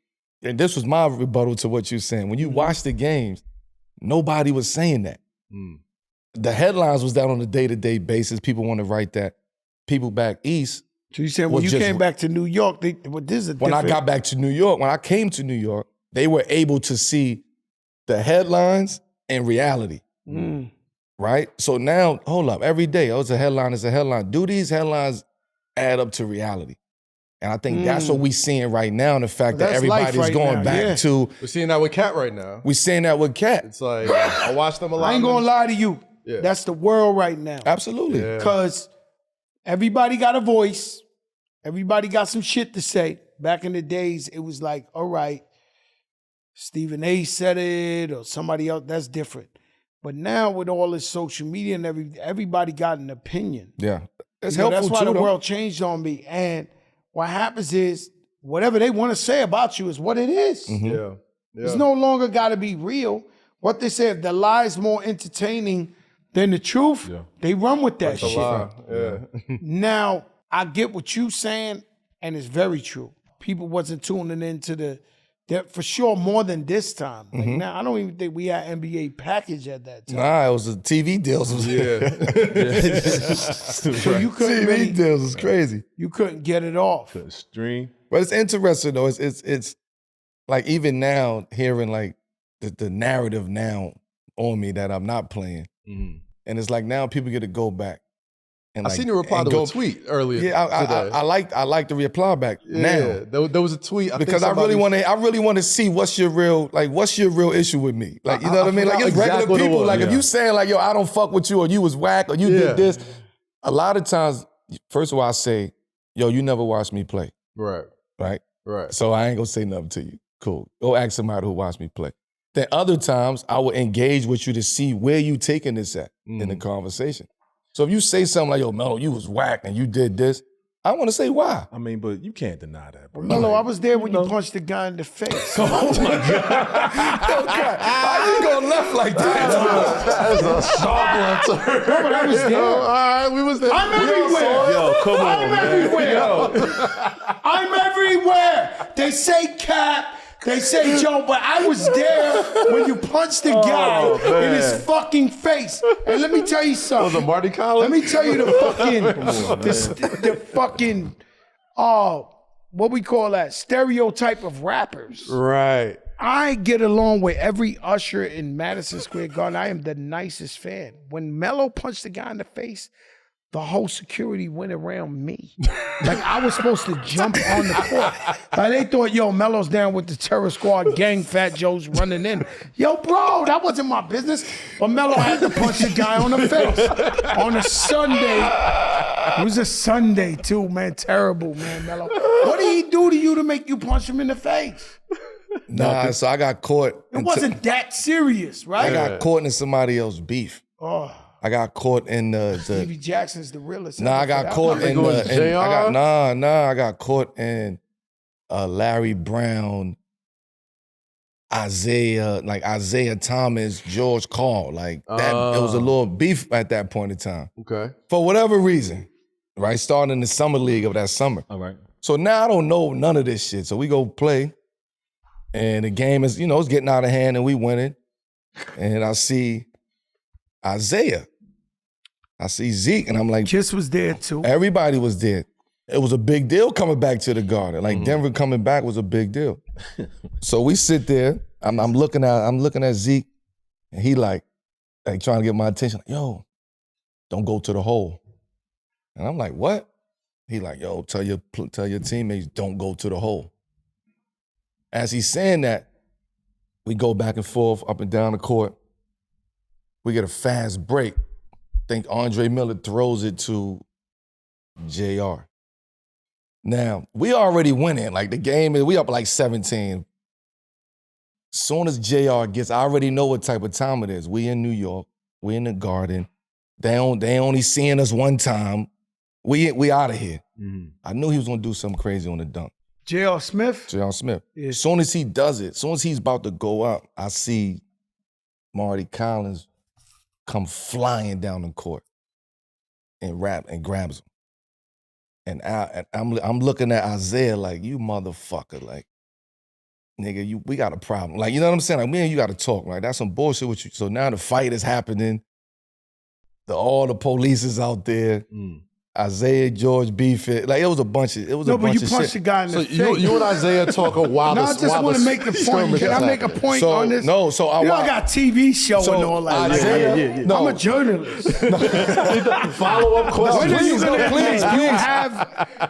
and this was my rebuttal to what you're saying, when you watch the games, nobody was saying that. Mm. The headlines was that on a day-to-day basis. People want to write that. People back east, So you said when Well, you just- came back to New York, this is a when I different- got back to New York, when I came to New York, they were able to see the headlines and reality, Mm. right? So now, hold up, every day, it's a headline, it's a headline. Do these headlines add up to reality? And I think that's what we seeing right now, and the fact that That's life everybody's right going now, back yeah. to, We're seeing that with Cat right now. we seeing that with Cat. It's like, I watch them a lot. I ain't gonna lie to you. Yeah. That's the world right now. Absolutely. Yeah. Because everybody got a voice. Everybody got some shit to say. Back in the days, it was like, all right, Stephen A said it or somebody else, that's different. But now with all this social media and everybody got an opinion. Yeah. It's You know, helpful that's why too, the though. world changed on me. And what happens is whatever they want to say about you is what it is. Mm-hmm. Yeah. It's no longer got to be real. What they say, if the lie's more entertaining than the truth, they run with that It's a shit. lie. Yeah. Now, I get what you saying, and it's very true. People wasn't tuning into that for sure more than this time. Like now, I don't even think we had NBA package at that time. Nah, it was the TV deals. Yeah. So you couldn't TV really, deals is crazy. you couldn't get it off. The stream. But it's interesting though. It's like even now hearing like the narrative now on me that I'm not playing, and it's like now people get to go back. And I like, seen you reply and to go- a tweet earlier Yeah, today. I like the reply back Yeah, now there was a tweet. because I really want to see what's your real issue with me. Like, you know what I mean? Like, it's forgot regular exactly what it people. was, Like, if yeah. you saying like, yo, I don't fuck with you, or you was whack, or you Yeah. did this. A lot of times, first of all, I say, yo, you never watched me play, Right. right? Right. So I ain't gonna say nothing to you. Cool. Go ask somebody who watched me play. Then other times I will engage with you to see where you taking this at in the conversation. So if you say something like, yo, Melo, you was whack and you did this, I want to say why. I mean, but you can't deny that, bro. Melo, I was there when you punched the guy in the face. Oh my God. How you go left like that? That's a sharp one, sir. But I was there. All right, we was there. I'm everywhere. Yo, come on, I'm man. everywhere. I'm everywhere. They say Cap. They say Joe, but I was there when you punched the guy in his fucking face. And let me tell you Was something. it Marty Collins? Let me tell you the fucking what we call that stereotype of rappers. Right. I get along with every usher in Madison Square Garden. I am the nicest fan. When Melo punched the guy in the face, the whole security went around me. Like I was supposed to jump on the court. Like they thought, yo, Melo's down with the terror squad, gang Fat Joe's running in. Yo, bro, that wasn't my business. But Melo had to punch the guy on the face. On a Sunday. It was a Sunday too, man. Terrible, man, Melo. What did he do to you to make you punch him in the face? Nah, so I got caught. It wasn't that serious, I right? got caught in somebody else's beef. Oh, I got caught in the Stevie Jackson's the realest. Nah, I got caught in going the. to in- I JR? got I got caught in Larry Brown, Isaiah Thomas, George Carl. Like that, it was a little beef at that point in time. Okay. For whatever reason, right? Starting in the summer league of that summer. All right. So now I don't know none of this shit. So we go play, and the game is, it's getting out of hand, and we winning. And I see Isaiah. I see Zeke, and I'm like, Kiss was there too. everybody was there. it was a big deal coming back to the Garden. Like Denver coming back was a big deal. So we sit there. I'm looking at Zeke, and he like trying to get my attention. Like, yo, don't go to the hole. And I'm like, what? He like, yo, tell your teammates don't go to the hole. As he's saying that, we go back and forth up and down the court. We get a fast break. I think Andre Miller throws it to JR. Now, we already winning. Like the game, we up like 17. Soon as JR gets, I already know what type of time it is. We in New York. We in the Garden. They only seeing us one time. We out of here. I knew he was gonna do something crazy on the dunk. J.R. Smith? J.R. Smith. Yeah. As soon as he does it, as soon as he's about to go up, I see Marty Collins come flying down the court and grabs him. And I'm looking at Isaiah like, you motherfucker, like, nigga, we got a problem. Like, you know what I'm saying? Like, me and you got to talk. Like, that's some bullshit with you. So now the fight is happening. All the police is out there. Isaiah, George beefing. Like, it was a bunch of shit. No, but you punched the guy in the face. You and Isaiah talk a while. No, I just want to make the point. Can I make a point on this? No, so I got TV show and all that. Isaiah, I'm a journalist. Follow-up question. When are you gonna please?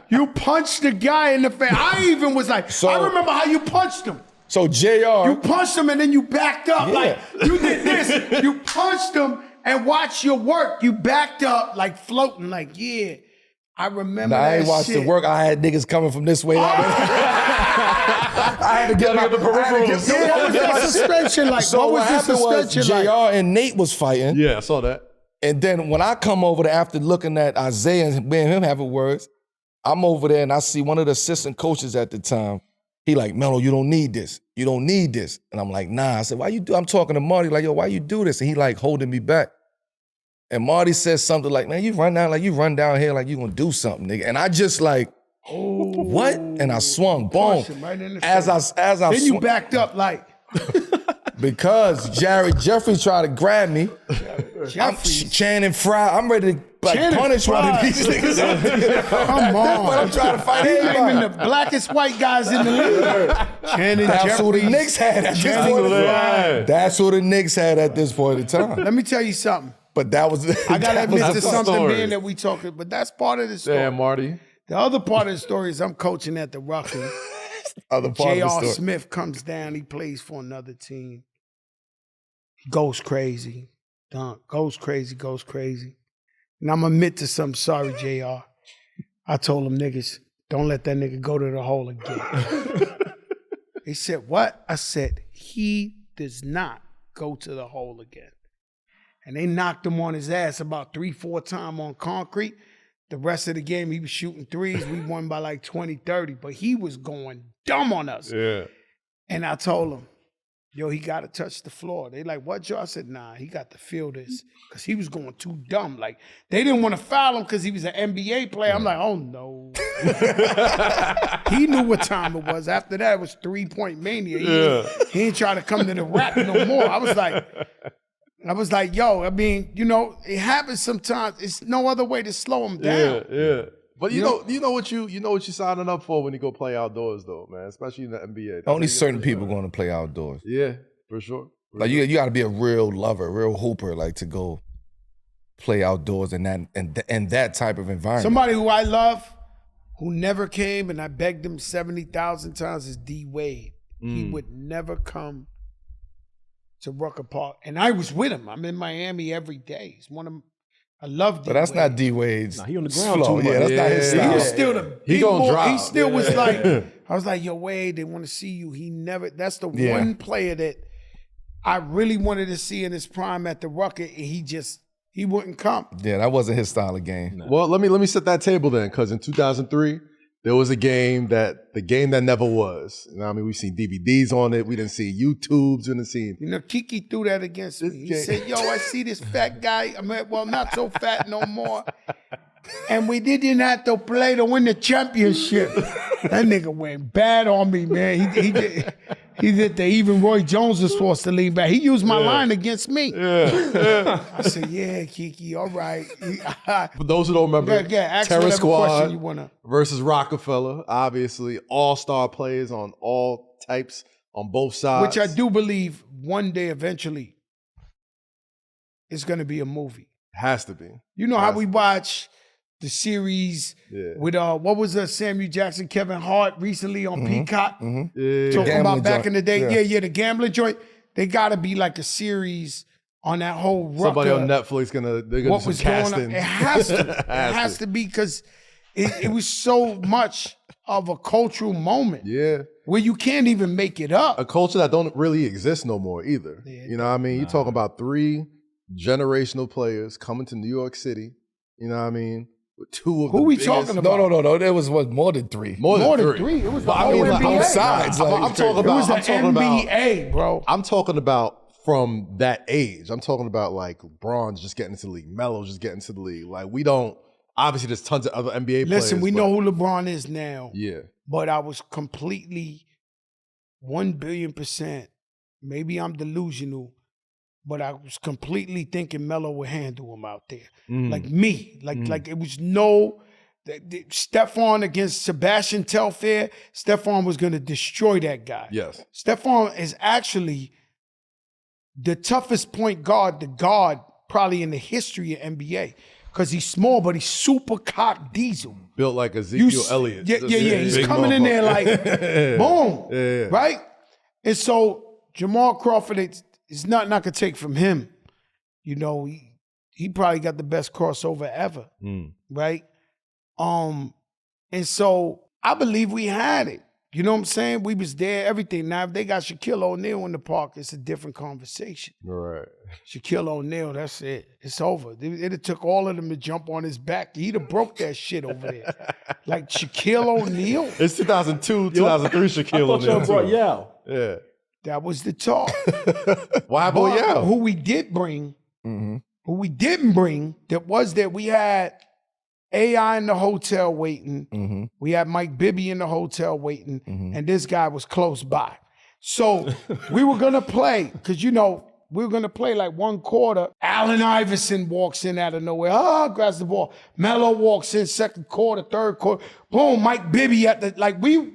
You punched the guy in the face. I even was like, I remember how you punched him. So JR, you punched him and then you backed up. Like, you did this. You punched him and watched your work. You backed up like floating. Like, yeah, I remember that I ain't watched the work. I had niggas coming from this way. I had to get the peripherals. What was that suspension like? So what was this suspension like? JR and Nate was fighting. Yeah, I saw that. And then when I come over there after looking at Isaiah and me and him having words, I'm over there and I see one of the assistant coaches at the time. He like, Melo, you don't need this. You don't need this. And I'm like, nah. I said, why you do? I'm talking to Marty like, yo, why you do this? And he like holding me back. And Marty says something like, man, you run down here like you gonna do something, nigga. And I just like, what? And I swung, boom. Right in the As I then you backed up like. Because Jared Jeffrey tried to grab me. I'm Channing Frye. I'm ready to punish one of these niggas out there. Come on. But I'm trying to fight everybody. Naming the blackest white guys in the league. Channing That's who the Knicks had at this point in time. That's who the Knicks had at this point in time. Let me tell you something. But that was I gotta admit to something, story. man, that we talking, but that's part of the story. Damn, Marty. The other part of the story is I'm coaching at the Rucker. J.R. Smith comes down, he plays for another team. He goes crazy. Goes crazy. And I'm admit to something, sorry, JR. I told them niggas, don't let that nigga go to the hole again. They said, what? I said, he does not go to the hole again. And they knocked him on his ass about 3-4 times on concrete. The rest of the game, he was shooting threes. We won by like 20-30, but he was going dumb on us. Yeah. And I told him, yo, he got to touch the floor. They like, what, Joe? I said, nah, he got to feel this because he was going too dumb. Like, they didn't want to foul him because he was an NBA player. I'm like, oh, no. He knew what time it was. After that, it was 3-point mania. He ain't trying to come to the rack no more. I was like, yo, I mean, you know, it happens sometimes. It's no other way to slow him down. Yeah. But you know what you're signing up for when you go play outdoors, though, man. Especially in the NBA. Only certain people going to play outdoors. Yeah, for sure. Like you got to be a real lover, a real hooper, like to go play outdoors in that type of environment. Somebody who I love, who never came, and I begged him 70,000 times, is D Wade. He would never come to Rucker Park, and I was with him. I'm in Miami every day. He's one of them. I love D. But that's not D Wade's. Nah, he on the ground flow. too much. Yeah, that's not his style. He was still the He big gonna boy. drop. He still was like, I was like, yo, Wade, they want to see you. He never, that's the one player that I really wanted to see in his prime at the Rucker, and he wouldn't come. Yeah, that wasn't his style of game. No. Well, let me set that table then, because in 2003, there was the game that never was. You know what I mean? We've seen DVDs on it. We didn't see YouTubes. We didn't see. You know, Kiki threw that against me. He said, yo, I see this fat guy. I mean, well, not so fat no more. And we didn't have to play to win the championship. That nigga went bad on me, man. He did the even Roy Jones was forced to lean back. He used my line against me. Yeah. I said, yeah, Kiki, all right. For those who don't remember, ask Terror whatever question Squad you wanna. versus Rockefeller, obviously all-star players on all types, on both sides. Which I do believe one day eventually it's going to be a movie. Has to be. You know how we watch the series with what was Samuel Jackson, Kevin Hart recently on Peacock? Yeah. Talking about back joint. in the day. Yeah, the gambling joint. They got to be like a series on that whole Rucker. Somebody on Netflix they're gonna What do was some going casting. on? It has to. It has to be because it was so much of a cultural moment Yeah. where you can't even make it up. A culture that don't really exist no more either. You know what I mean? You're talking about 3 generational players coming to New York City. You know what I mean? With 2 of Who the we biggest- talking about? No. There was more than 3. More More than than 3. three. It was the But I whole mean, like, NBA. both sides. Like, I'm talking It about. was the I'm talking about. NBA, bro. I'm talking about from that age. I'm talking about like LeBron's just getting into the league, Melo just getting into the league. Like we don't. Obviously, there's tons of other NBA players. Listen, we but- know who LeBron is now, Yeah. but I was completely 1,000,000,000%. Maybe I'm delusional, but I was completely thinking Melo would handle him out there. Like me. Like it was no Stephon against Sebastian Telfair. Stephon was going to destroy that guy. Yes. Stephon is actually the toughest point guard, the guard probably in the history of NBA. Because he's small, but he's super cock diesel. Built like Ezekiel Elliott. Yeah. He's Big coming in there like, boom. Yeah. Right? And so Jamal Crawford, it's nothing I could take from him. You know, he probably got the best crossover ever. Right? And so I believe we had it. You know what I'm saying? We was there, everything. Now, if they got Shaquille O'Neal in the park, it's a different conversation. Right. Shaquille O'Neal, that's it. It's over. It took all of them to jump on his back. He'd have broke that shit over there. Like Shaquille O'Neal, It's 2002, 2003 Shaquille O'Neal. brought too. Yao. Yeah. that was the talk. What happened with But Yao? who we did bring, who we didn't bring, that we had AI in the hotel waiting. We had Mike Bibby in the hotel waiting, and this guy was close by. So we were gonna play, because we were gonna play like one quarter. Allen Iverson walks in out of nowhere, grabs the ball. Melo walks in second quarter, third quarter. Boom, Mike Bibby at the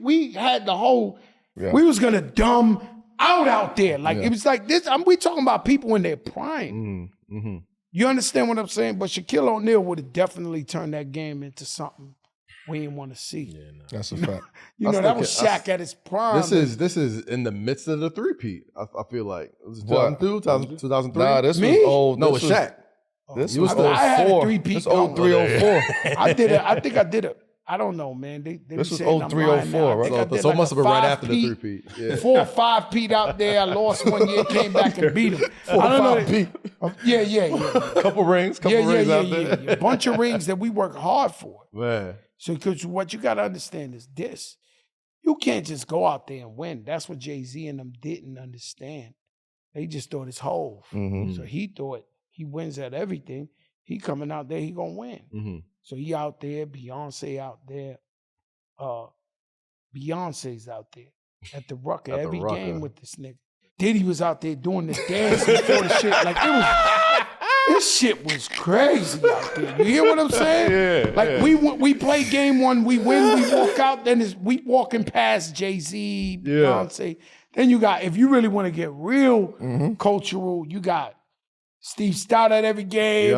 we had the whole. We was gonna dumb out there. Like it was like this. We talking about people in their prime. You understand what I'm saying? But Shaquille O'Neal would have definitely turned that game into something we didn't want to see. That's a fact. That was Shaq at his prime. This is in the midst of the three-peat, I feel like. It was 2002, 2003? Nah, this Me? was old. No, this it's was, Shaq. This You was was- I had a 04. three-peat This going. 0304. I think I did it. I don't know, man. They This be was saying I'm 03, lying now. 04, I think right? I did So it like must a have been right after the 5-peat, three-peat. Yeah. 4 or 5-peat out there. I lost one year, came back and beat him. I don't know. Yeah. Couple rings out there. Yeah. A bunch of rings that we work hard for. Man. So, because what you got to understand is this. You can't just go out there and win. That's what Jay-Z and them didn't understand. They just thought it's Hove. So he thought he wins at everything. He coming out there, he gonna win. So he out there, Beyonce out there. Beyonce's out there at the Rucker At the every Rucker. game with this nigga. Diddy was out there doing the dance before the shit. Like this shit was crazy out there. You hear what I'm saying? We play game one, we win, we walk out, then we walking past Jay-Z, Beyonce. Then you got, if you really want to get real cultural, you got Steve Stout at every game,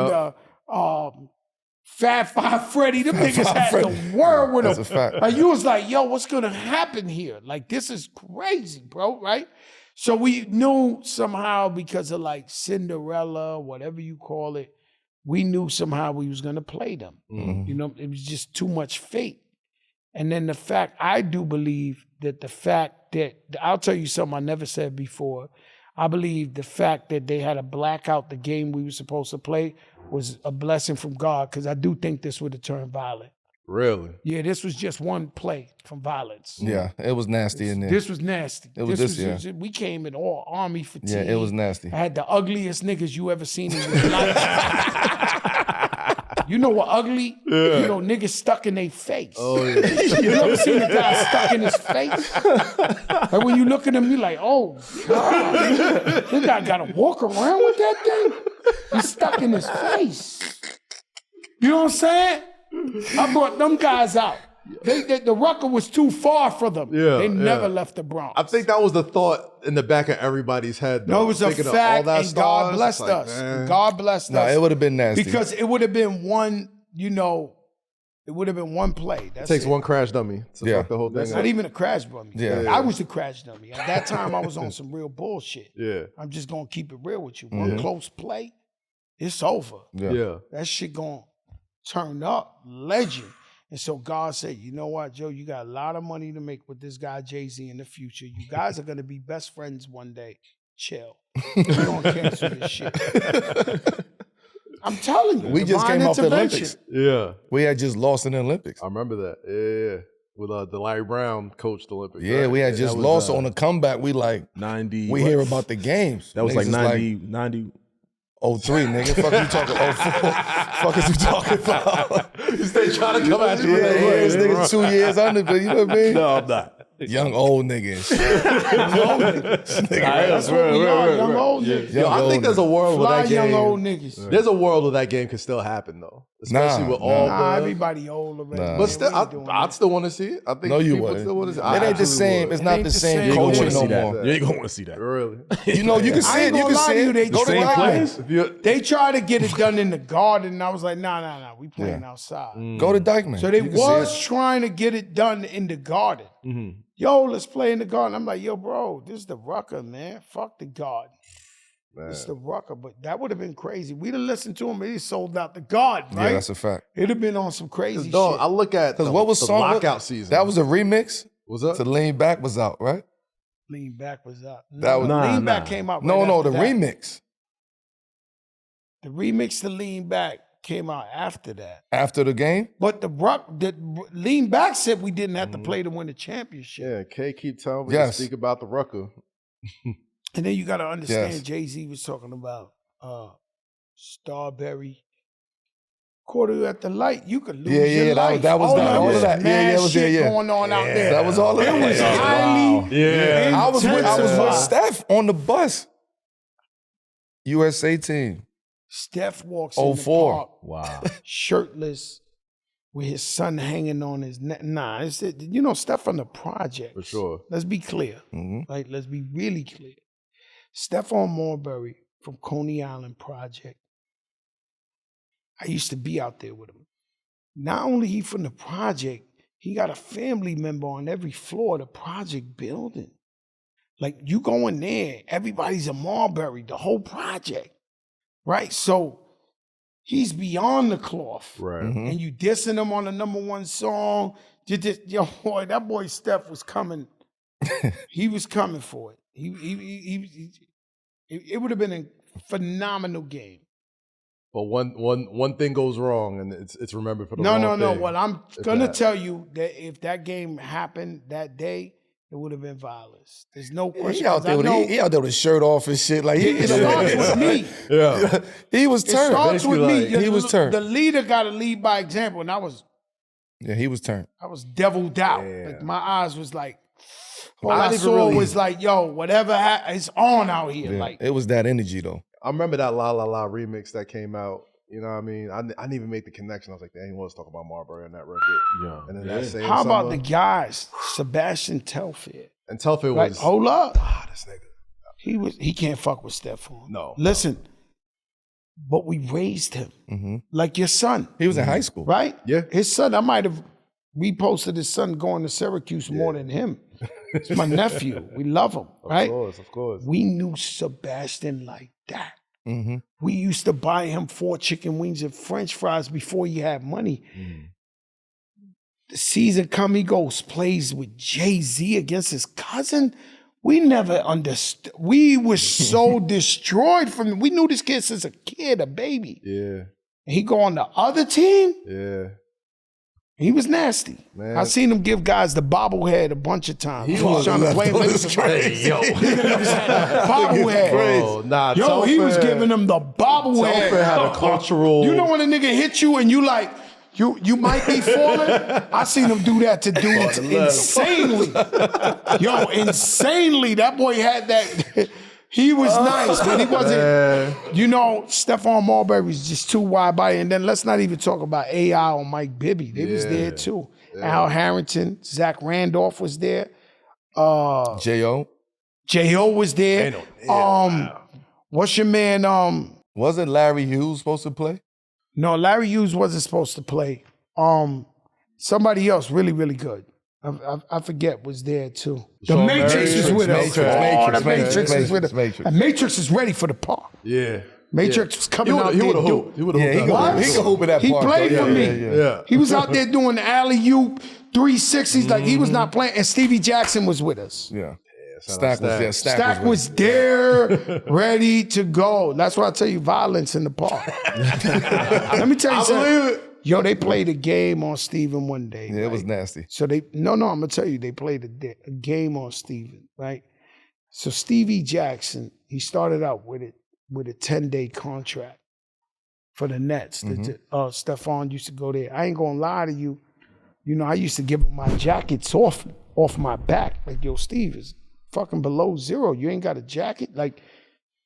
Fat Five Freddy, them niggas had the world with That's a them. fact. Like you was like, yo, what's gonna happen here? Like this is crazy, bro, right? So we knew somehow because of like Cinderella, whatever you call it, we knew somehow we was gonna play them. You know, it was just too much fate. And then the fact, I do believe that the fact that, I'll tell you something I never said before. I believe the fact that they had to black out the game we were supposed to play was a blessing from God, because I do think this would have turned violent. Really? Yeah, this was just one play from violence. Yeah, it was nasty in there. This was nasty. It was this, We came in all army fatigue. Yeah, it was nasty. I had the ugliest niggas you ever seen in your life. You know what ugly? You know, niggas stuck in their face. Oh, yeah. You ever seen a guy stuck in his face? Like when you look at him, you like, oh, God. This guy got to walk around with that thing? He's stuck in his face. You know what I'm saying? I brought them guys out. The Rucker was too far for them. Yeah, they never left the Bronx. I think that was the thought in the back of everybody's head. Though. No, it was a Thinking of fact, all that and stars, God blessed it's like, us. man. God blessed No, us. it would have been nasty. Because it would have been one, you know, it would have been one play. That's It takes it. one crash dummy to Yeah. fuck the whole thing That's up. not even a crash dummy. Yeah. I was the crash dummy. At that time, I was on some real bullshit. Yeah. I'm just gonna keep it real with you. One close play, it's over. Yeah. That shit gonna turn up, legend. And so God said, you know what, Joe, you got a lot of money to make with this guy Jay-Z in the future. You guys are gonna be best friends one day. Chill. We're gonna cancel this shit. I'm telling you. We just divine came off the intervention. Olympics. Yeah. We had just lost in the Olympics. I remember that. Yeah. With the Larry Brown coached Olympics. Yeah, right? we had that just was, lost on a comeback. We like 90. we hear about the games. That was Niggas like is 90. 03, nigga. Fuck you talking 04. Fuck is you talking about? They trying to come at you Yeah, with that. this nigga 2 years under, but you know what I mean? No, I'm not. Young old nigga and shit. That's what we are, young old niggas. Yo, I think there's a world where Fly that young game. old niggas. There's a world where that game could still happen though, especially Nah, with all Nah, the. everybody old already. Nah. man. But still, We ain't doing I'd that. still want to see it. I think No, you people wouldn't. still want to see it. It ain't the absolutely same. would. It's not ain't the the same same. You ain't gonna culture want to no see that. more. You ain't gonna want to see that. Really? You know, you can I see ain't it. You gonna can lie see to you, it. they Go to Same tried. place. If you They tried to get it done in the garden, and I was like, nah, we playing outside. Go to Dykeman. So they You can see was it. trying to get it done in the garden. Mm-hmm. Yo, let's play in the garden. I'm like, yo, bro, this is the Rucker, man. Fuck the garden. It's the Rucker. But that would have been crazy. We'd have listened to him, and he sold out the garden, Yeah, right? that's a fact. It'd have been on some crazy Dog, shit. I look at Because what was the song? lockout season. That was a remix. was that? To Lean Back was out, right? Lean Back was up. That was- Lean Nah, Back nah. came out. No, right no, after the that. remix The remix to Lean Back came out after that. after the game. But the Lean Back said we didn't have to play to win the championship. Yeah, Kay keep telling me Yes. to speak about the Rucker. And then you got to understand, Yes. Jay-Z was talking about Starberry. Quarter at the light, you could lose Yeah, your yeah, life. that was that. All of that. Mad Yeah, it was shit there, yeah. going on out there. That was all of It that. was Yeah. highly Yeah. I was with intensified. Steph on the bus. USA team. Steph walks in the 04. park Wow. shirtless with his son hanging on his neck. Nah, you know, Steph from the project. For sure. Let's be clear. Mhm. Like, let's be really clear. Stephon Marbury from Coney Island Project. I used to be out there with him. Not only he from the project, he got a family member on every floor of the project building. Like, you go in there, everybody's a Marbury, the whole project, right? So he's beyond the cloth. Right. Mhm. And you dissing him on the #1 song. Yo, boy, that boy Steph was coming. He was coming for it. It would have been a phenomenal game. But one thing goes wrong, and it's remembered for the No. wrong thing. What I'm If gonna that- tell you that if that game happened that day, it would have been violence. There's no question. He out there with he out there with his shirt off and shit. Like It starts with me. Yeah. He was It turned. starts with Basically, me. like, he was turned. The leader got to lead by example, and I was He was turned. deviled out. Yeah. Like my eyes was like, all I I didn't saw really- was like, yo, whatever it's on out here. Yeah. Like, It was that energy though. I remember that La La La remix that came out. You know what I mean? I didn't even make the connection. I was like, dang, he wants to talk about Marbury on that record. Yeah. And then that same how about the summer- guys, Sebastian Telfair? And Telfair Like, was hold up. this nigga. He can't fuck with Stephon. No. Listen, but we raised him Mhm. like your son, He was in high school. right? Yeah. His son, I might have reposted his son going to Syracuse more than him. It's my nephew. We love him, right? Of course. We knew Sebastian like that. Mhm. We used to buy him 4 chicken wings and French fries before he had money. The season come, he goes, plays with Jay-Z against his cousin. We never understood. We were so destroyed from, we knew this kid since a kid, a baby. Yeah. And he go on the other team? Yeah. He was nasty. Man. I seen him give guys the bobblehead a bunch of times. He was trying to play him. crazy. Yo, bobblehead. Bro, nah, Yo, he was Telfair- giving him the bobblehead. Telfair had a cultural. You know when a nigga hit you and you like, you might be falling? I seen him do that to dudes insanely. Yo, insanely. That boy had that. He was nice, but he wasn't. You know, Stephon Marbury's just too wide body. And then let's not even talk about AI or Mike Bibby. They was there too. Al Harrington, Zach Randolph was there. J.O. J.O. was there. What's your man? Wasn't Larry Hughes supposed to play? No, Larry Hughes wasn't supposed to play. Somebody else really, really good. I forget was there too. The Shawn Matrix Marion? is with us. Matrix, The Matrix is with us. Matrix. And Matrix is ready for the park. Yeah. Matrix was coming out He there. would have hooped. He would have hooped. Yeah, he could hoop at that He park. played though. for me. Yeah. He was out there doing the alley-oop, 360s, like he was not playing. And Stevie Jackson was with us. Yeah. Stack was- Stack was there, ready to go. That's why I tell you, violence in the park. Let me tell you something. Yo, they played a game on Steven one day. Yeah, it was nasty. So I'm gonna tell you, they played a game on Steven, right? So Stevie Jackson, he started out with a 10-day contract for the Nets. Stephon used to go there. I ain't gonna lie to you. You know, I used to give him my jackets off my back. Like, yo, Steve is fucking below zero. You ain't got a jacket? Like,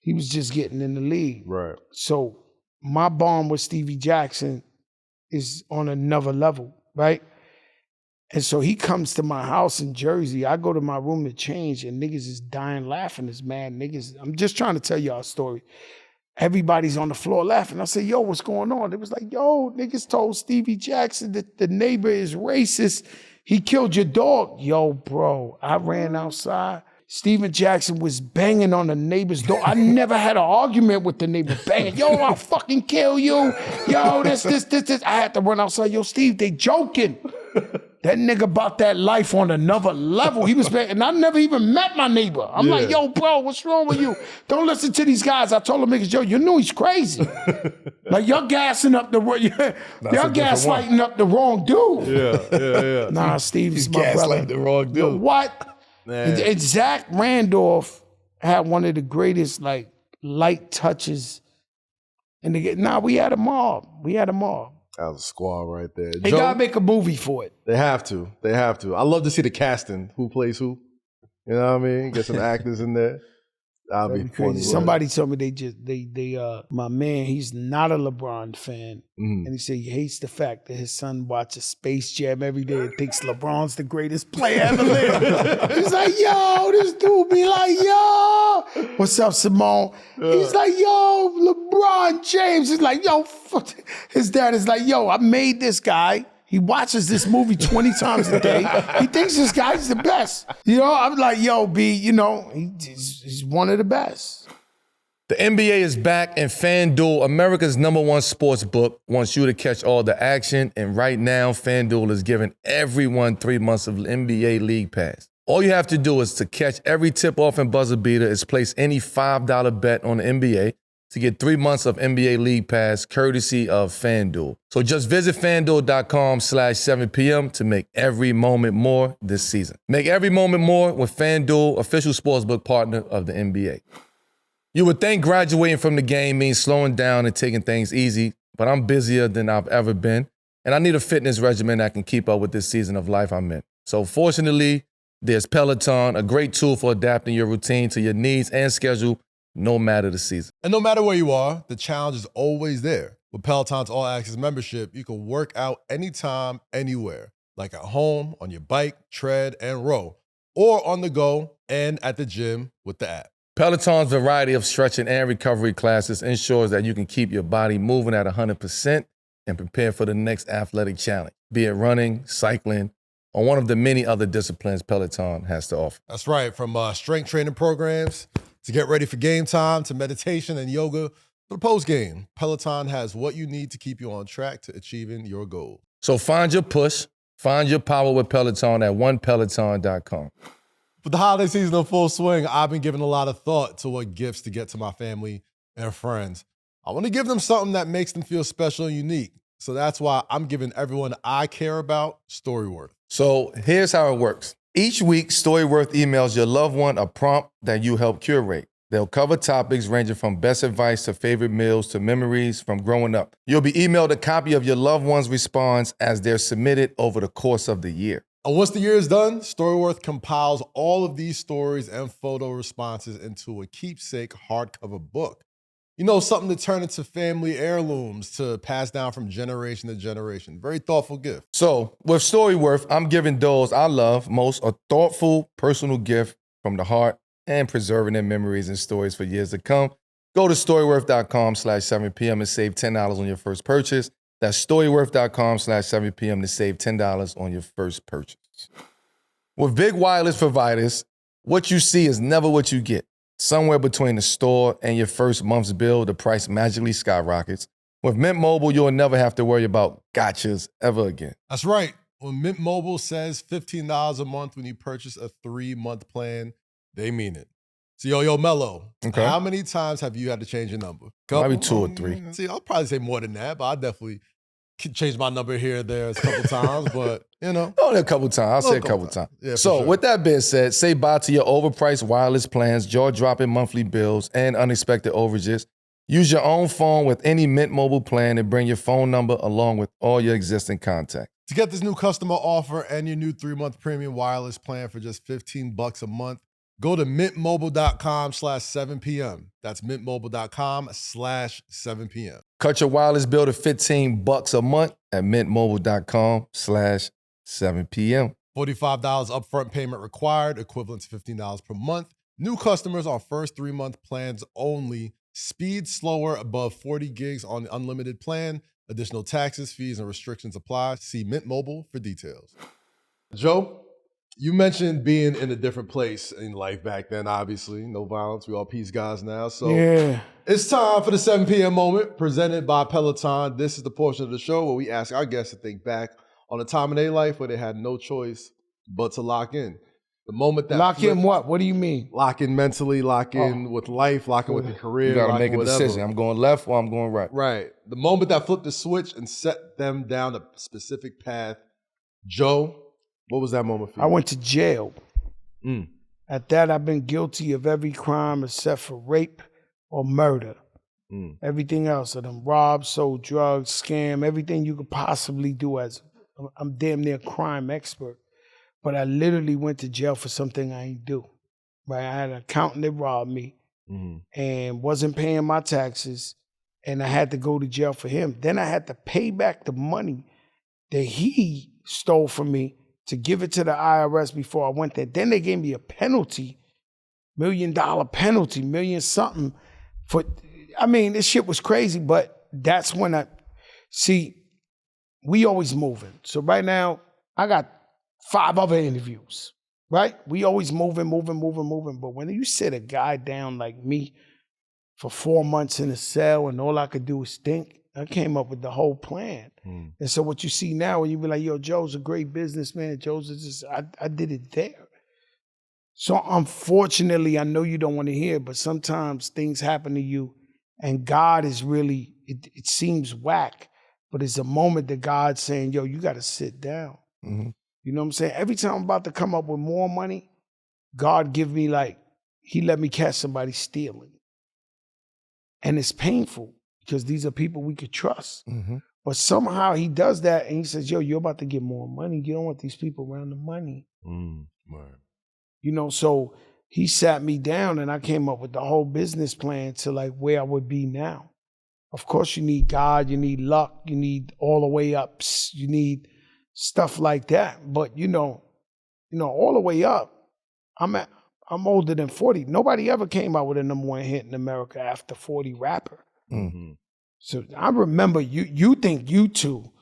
he was just getting in the league. Right. So my bond with Stevie Jackson is on another level, right? And so he comes to my house in Jersey. I go to my room to change, and niggas is dying laughing. It's mad niggas. I'm just trying to tell y'all a story. Everybody's on the floor laughing. I say, yo, what's going on? It was like, yo, niggas told Stevie Jackson that the neighbor is racist. He killed your dog. Yo, bro, I ran outside. Steven Jackson was banging on the neighbor's door. I never had an argument with the neighbor banging. Yo, I'll fucking kill you. Yo, this. I had to run outside. Yo, Steve, they joking. That nigga bought that life on another level. He was banging, and I never even met my neighbor. I'm like, yo, bro, what's wrong with you? Don't listen to these guys. I told them niggas, yo, you know he's crazy. Like, y'all gassing up the y'all gaslighting up the wrong dude. Yeah. Nah, Steve is my Gaslighting brother. the wrong dude. Yo, what? Man. And Zach Randolph had one of the greatest like light touches. And we had them all. That was a squad right there. They Joe, gotta make a movie for it. They have to. I love to see the casting. Who plays who? You know what I mean? Get some actors in there. That'd be Crazy. funny. Somebody told me my man, he's not a LeBron fan. And he said he hates the fact that his son watches Space Jam every day and thinks LeBron's the greatest player ever lived. He's like, yo, this dude be like, yo, what's up, Simone? He's like, yo, LeBron James. He's like, yo, his dad is like, yo, I made this guy. He watches this movie 20 times a day. He thinks this guy's the best. You know, I'm like, yo, B, you know, he's one of the best. The NBA is back, and FanDuel, America's #1 sports book, wants you to catch all the action. And right now, FanDuel is giving everyone 3 months of NBA League Pass. All you have to do is to catch every tip-off and buzzer beater is place any $5 bet on the NBA to get 3 months of NBA League Pass courtesy of FanDuel. So just visit FanDuel.com/7PM to make every moment more this season. Make every moment more with FanDuel, official sportsbook partner of the NBA. You would think graduating from the game means slowing down and taking things easy, but I'm busier than I've ever been, and I need a fitness regimen that can keep up with this season of life I'm in. So fortunately, there's Peloton, a great tool for adapting your routine to your needs and schedule, no matter the season. And no matter where you are, the challenge is always there. With Peloton's All Access membership, you can work out anytime, anywhere, like at home, on your bike, tread, and row, or on the go and at the gym with the app. Peloton's variety of stretching and recovery classes ensures that you can keep your body moving at 100% and prepare for the next athletic challenge, be it running, cycling, or one of the many other disciplines Peloton has to offer. That's right, from strength training programs to get ready for game time to meditation and yoga for the post game. Peloton has what you need to keep you on track to achieving your goal. So find your push, find your power with Peloton at onepeloton.com. With the holiday season in full swing, I've been giving a lot of thought to what gifts to get to my family and friends. I want to give them something that makes them feel special and unique. So that's why I'm giving everyone I care about Storyworth. So here's how it works. Each week, Storyworth emails your loved one a prompt that you help curate. They'll cover topics ranging from best advice to favorite meals to memories from growing up. You'll be emailed a copy of your loved one's response as they're submitted over the course of the year. And once the year is done, Storyworth compiles all of these stories and photo responses into a keepsake hardcover book. You know, something to turn into family heirlooms to pass down from generation to generation. Very thoughtful gift. So with Storyworth, I'm giving those I love most a thoughtful, personal gift from the heart and preserving their memories and stories for years to come. Go to storyworth.com/7pm and save $10 on your first purchase. That's storyworth.com/7pm to save $10 on your first purchase. With big wireless providers, what you see is never what you get. Somewhere between the store and your first month's bill, the price magically skyrockets. With Mint Mobile, you'll never have to worry about gotchas ever again. That's right. When Mint Mobile says $15 a month when you purchase a 3-month plan, they mean it. So, yo, Melo, Okay. How many times have you had to change your number? Maybe 2 or 3. See, I'll probably say more than that, but I definitely change my number here and there a couple times, but, you know. Only a couple times. I'll say a couple times. Yeah, so sure. with that being said, say bye to your overpriced wireless plans, jaw-dropping monthly bills, and unexpected overages. Use your own phone with any Mint Mobile plan and bring your phone number along with all your existing contacts. To get this new customer offer and your new 3-month premium wireless plan for just $15 a month, go to mintmobile.com/7pm. That's mintmobile.com/7pm. Cut your wireless bill to $15 a month at mintmobile.com/7pm. $45 upfront payment required, equivalent to $15 per month. New customers on first 3-month plans only. Speed slower above 40 gigs on the unlimited plan. Additional taxes, fees, and restrictions apply. See Mint Mobile for details. Joe, you mentioned being in a different place in life back then, obviously. No violence. We all peace guys now. So Yeah. it's time for the 7 p.m. moment presented by Peloton. This is the portion of the show where we ask our guests to think back on a time in their life where they had no choice but to lock in. The moment that Lock in what? What do you mean? Lock in mentally, lock in with life, lock in with your career. You gotta lock make in a whatever. decision. I'm going left or I'm going right. Right. The moment that flipped the switch and set them down a specific path. Joe, what was that moment for you? I went to jail. Mm. At that, I've been guilty of every crime except for rape or murder. Mm. Everything else, of them rob, sold drugs, scam, everything you could possibly do I'm damn near a crime expert. But I literally went to jail for something I ain't do. Right? I had an accountant that robbed me and wasn't paying my taxes, and I had to go to jail for him. Then I had to pay back the money that he stole from me to give it to the IRS before I went there. Then they gave me a penalty, $1 million penalty, million something for, I mean, this shit was crazy, but that's when we always moving. So right now, I got 5 other interviews, right? We always moving. But when you sit a guy down like me for 4 months in a cell and all I could do is think, I came up with the whole plan. And so what you see now, when you be like, yo, Joe's a great businessman. Joe's just, I did it there. So unfortunately, I know you don't want to hear, but sometimes things happen to you and God is really, it seems whack, but it's a moment that God's saying, yo, you got to sit down. Mm-hmm. You know what I'm saying? Every time I'm about to come up with more money, God give me he let me catch somebody stealing. And it's painful because these are people we could trust. Mm-hmm. But somehow he does that and he says, yo, you're about to get more money. You don't want these people around the money. Right. You know, so he sat me down and I came up with the whole business plan to where I would be now. Of course, you need God, you need luck, you need all the way ups, you need stuff like that. But you know, all the way up, I'm older than 40. Nobody ever came out with a #1 hit in America after 40 rapper. Mm-hmm. So I remember you think U2.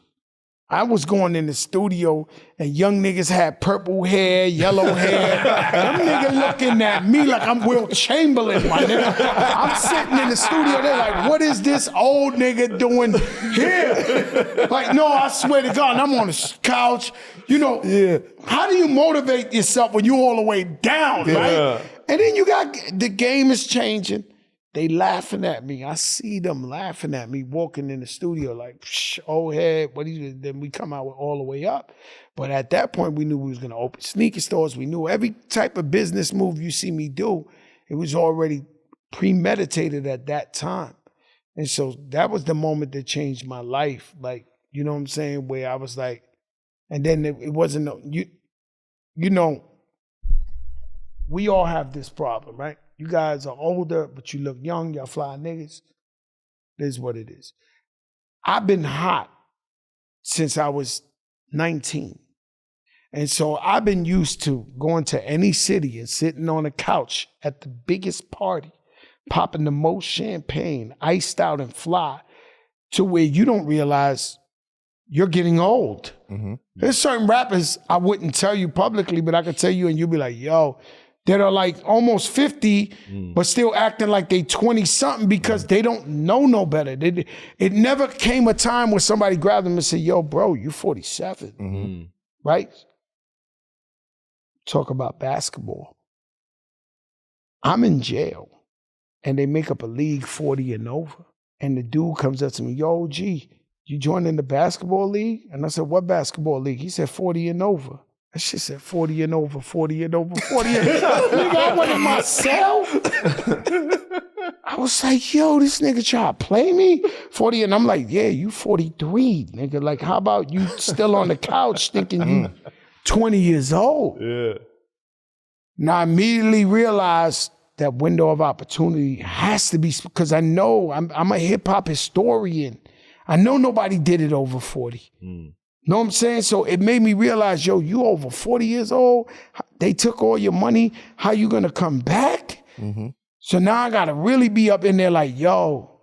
I was going in the studio and young niggas had purple hair, yellow hair. Them niggas looking at me like I'm Will Chamberlain, my nigga. I'm sitting in the studio, they're like, what is this old nigga doing here? Like, no, I swear to God, I'm on the couch. You know, how do you motivate yourself when you all the way down, right? And then you got, the game is changing. they laughing at me. I see them laughing at me walking in the studio like, psh, old head, what you? Then we come out with All the Way Up. But at that point, we knew we was gonna open sneaker stores. We knew every type of business move you see me do, it was already premeditated at that time. And so that was the moment that changed my life. Like, you know what I'm saying? Where I was like, and then it wasn't, you know, we all have this problem, right? You guys are older, but you look young, y'all fly niggas. It is what it is. I've been hot since I was 19. And so I've been used to going to any city and sitting on a couch at the biggest party, popping the most champagne, iced out and fly, to where you don't realize you're getting old. Mm-hmm. There's certain rappers I wouldn't tell you publicly, but I could tell you and you'll be like, yo, that are like almost 50, but still acting like they 20-something because they don't know no better. It never came a time where somebody grabbed them and said, yo, bro, you 47, right? Talk about basketball. I'm in jail and they make up a league 40 and over. And the dude comes up to me, yo, G, you joining the basketball league? And I said, what basketball league? He said, 40 and over. That shit said 40 and over, 40 and over, 40 and over. Nigga, I went in my cell. I was like, yo, this nigga try to play me? 40, and I'm like, yeah, you 43, nigga. Like, how about you still on the couch thinking you 20 years old? Yeah. Now, I immediately realized that window of opportunity has to be, because I know I'm a hip hop historian. I know nobody did it over 40. Know what I'm saying? So it made me realize, yo, you over 40 years old. They took all your money. How you gonna come back? So now I gotta really be up in there like, yo,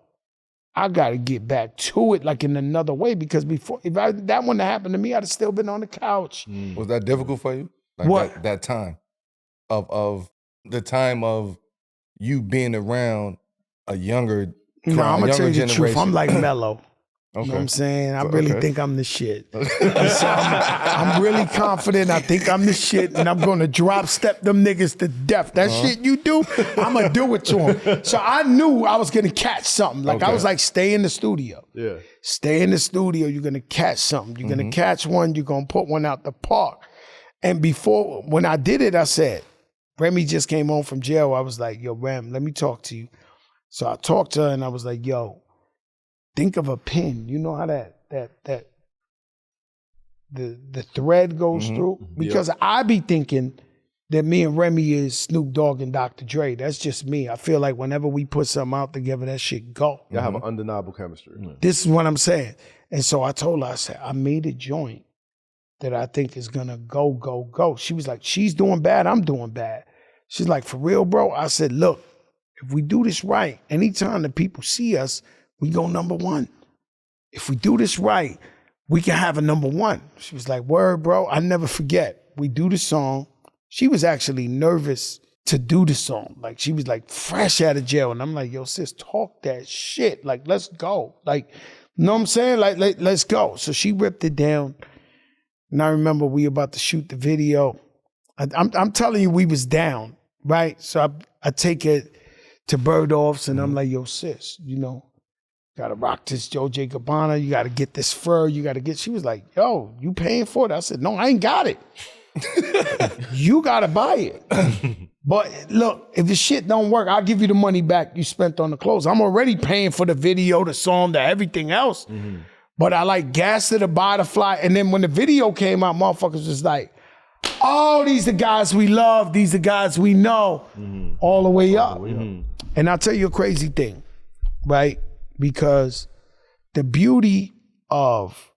I gotta get back to it like in another way, because before, if that wouldn't have happened to me, I'd have still been on the couch. Was that difficult for you? Like What? That time of the time of you being around a younger No, I'm gonna tell you the truth. generation. I'm like Melo. Okay. You know what I'm saying? I really Okay. think I'm the shit. So I'm really confident. I think I'm the shit, and I'm gonna drop step them niggas to death. That shit you do, I'm gonna do it to them. So I knew I was gonna catch something. Like I Okay. was like, stay in the studio. Yeah. Stay in the studio. You're gonna catch something. You're gonna catch one. You're gonna put one out the park. And before, when I did it, I said, Remy just came home from jail. I was like, yo, Rem, let me talk to you. So I talked to her, and I was like, yo, think of a pin. You know how the thread goes through? Because I be thinking that me and Remy is Snoop Dogg and Dr. Dre. That's just me. I feel like whenever we put something out together, that shit go. Y'all have an undeniable chemistry. This is what I'm saying. And so I told her, I said, I made a joint that I think is gonna go, go, go. She was like, she's doing bad, I'm doing bad. She's like, for real, bro? I said, look, if we do this right, anytime the people see us, we go number one. If we do this right, we can have a number one. She was like, word, bro, I never forget. We do the song. She was actually nervous to do the song. Like, she was like fresh out of jail. And I'm like, yo, sis, talk that shit. Like, let's go. Like, you know what I'm saying? Like, let's go. So she ripped it down. And I remember we about to shoot the video. I'm telling you, we was down, right? So I take it to Birdoff's and I'm like, yo, sis, you know, gotta rock this Joe J. Gabbana. You gotta get this fur. You gotta get, she was like, yo, you paying for it? I said, no, I ain't got it. You gotta buy it. But look, if the shit don't work, I'll give you the money back you spent on the clothes. I'm already paying for the video, the song, the everything else. But I like gassed it to buy the fly. And then when the video came out, motherfuckers was like, oh, these the guys we love. These the guys we know. All the way up. And I'll tell you a crazy thing, right? Because the beauty of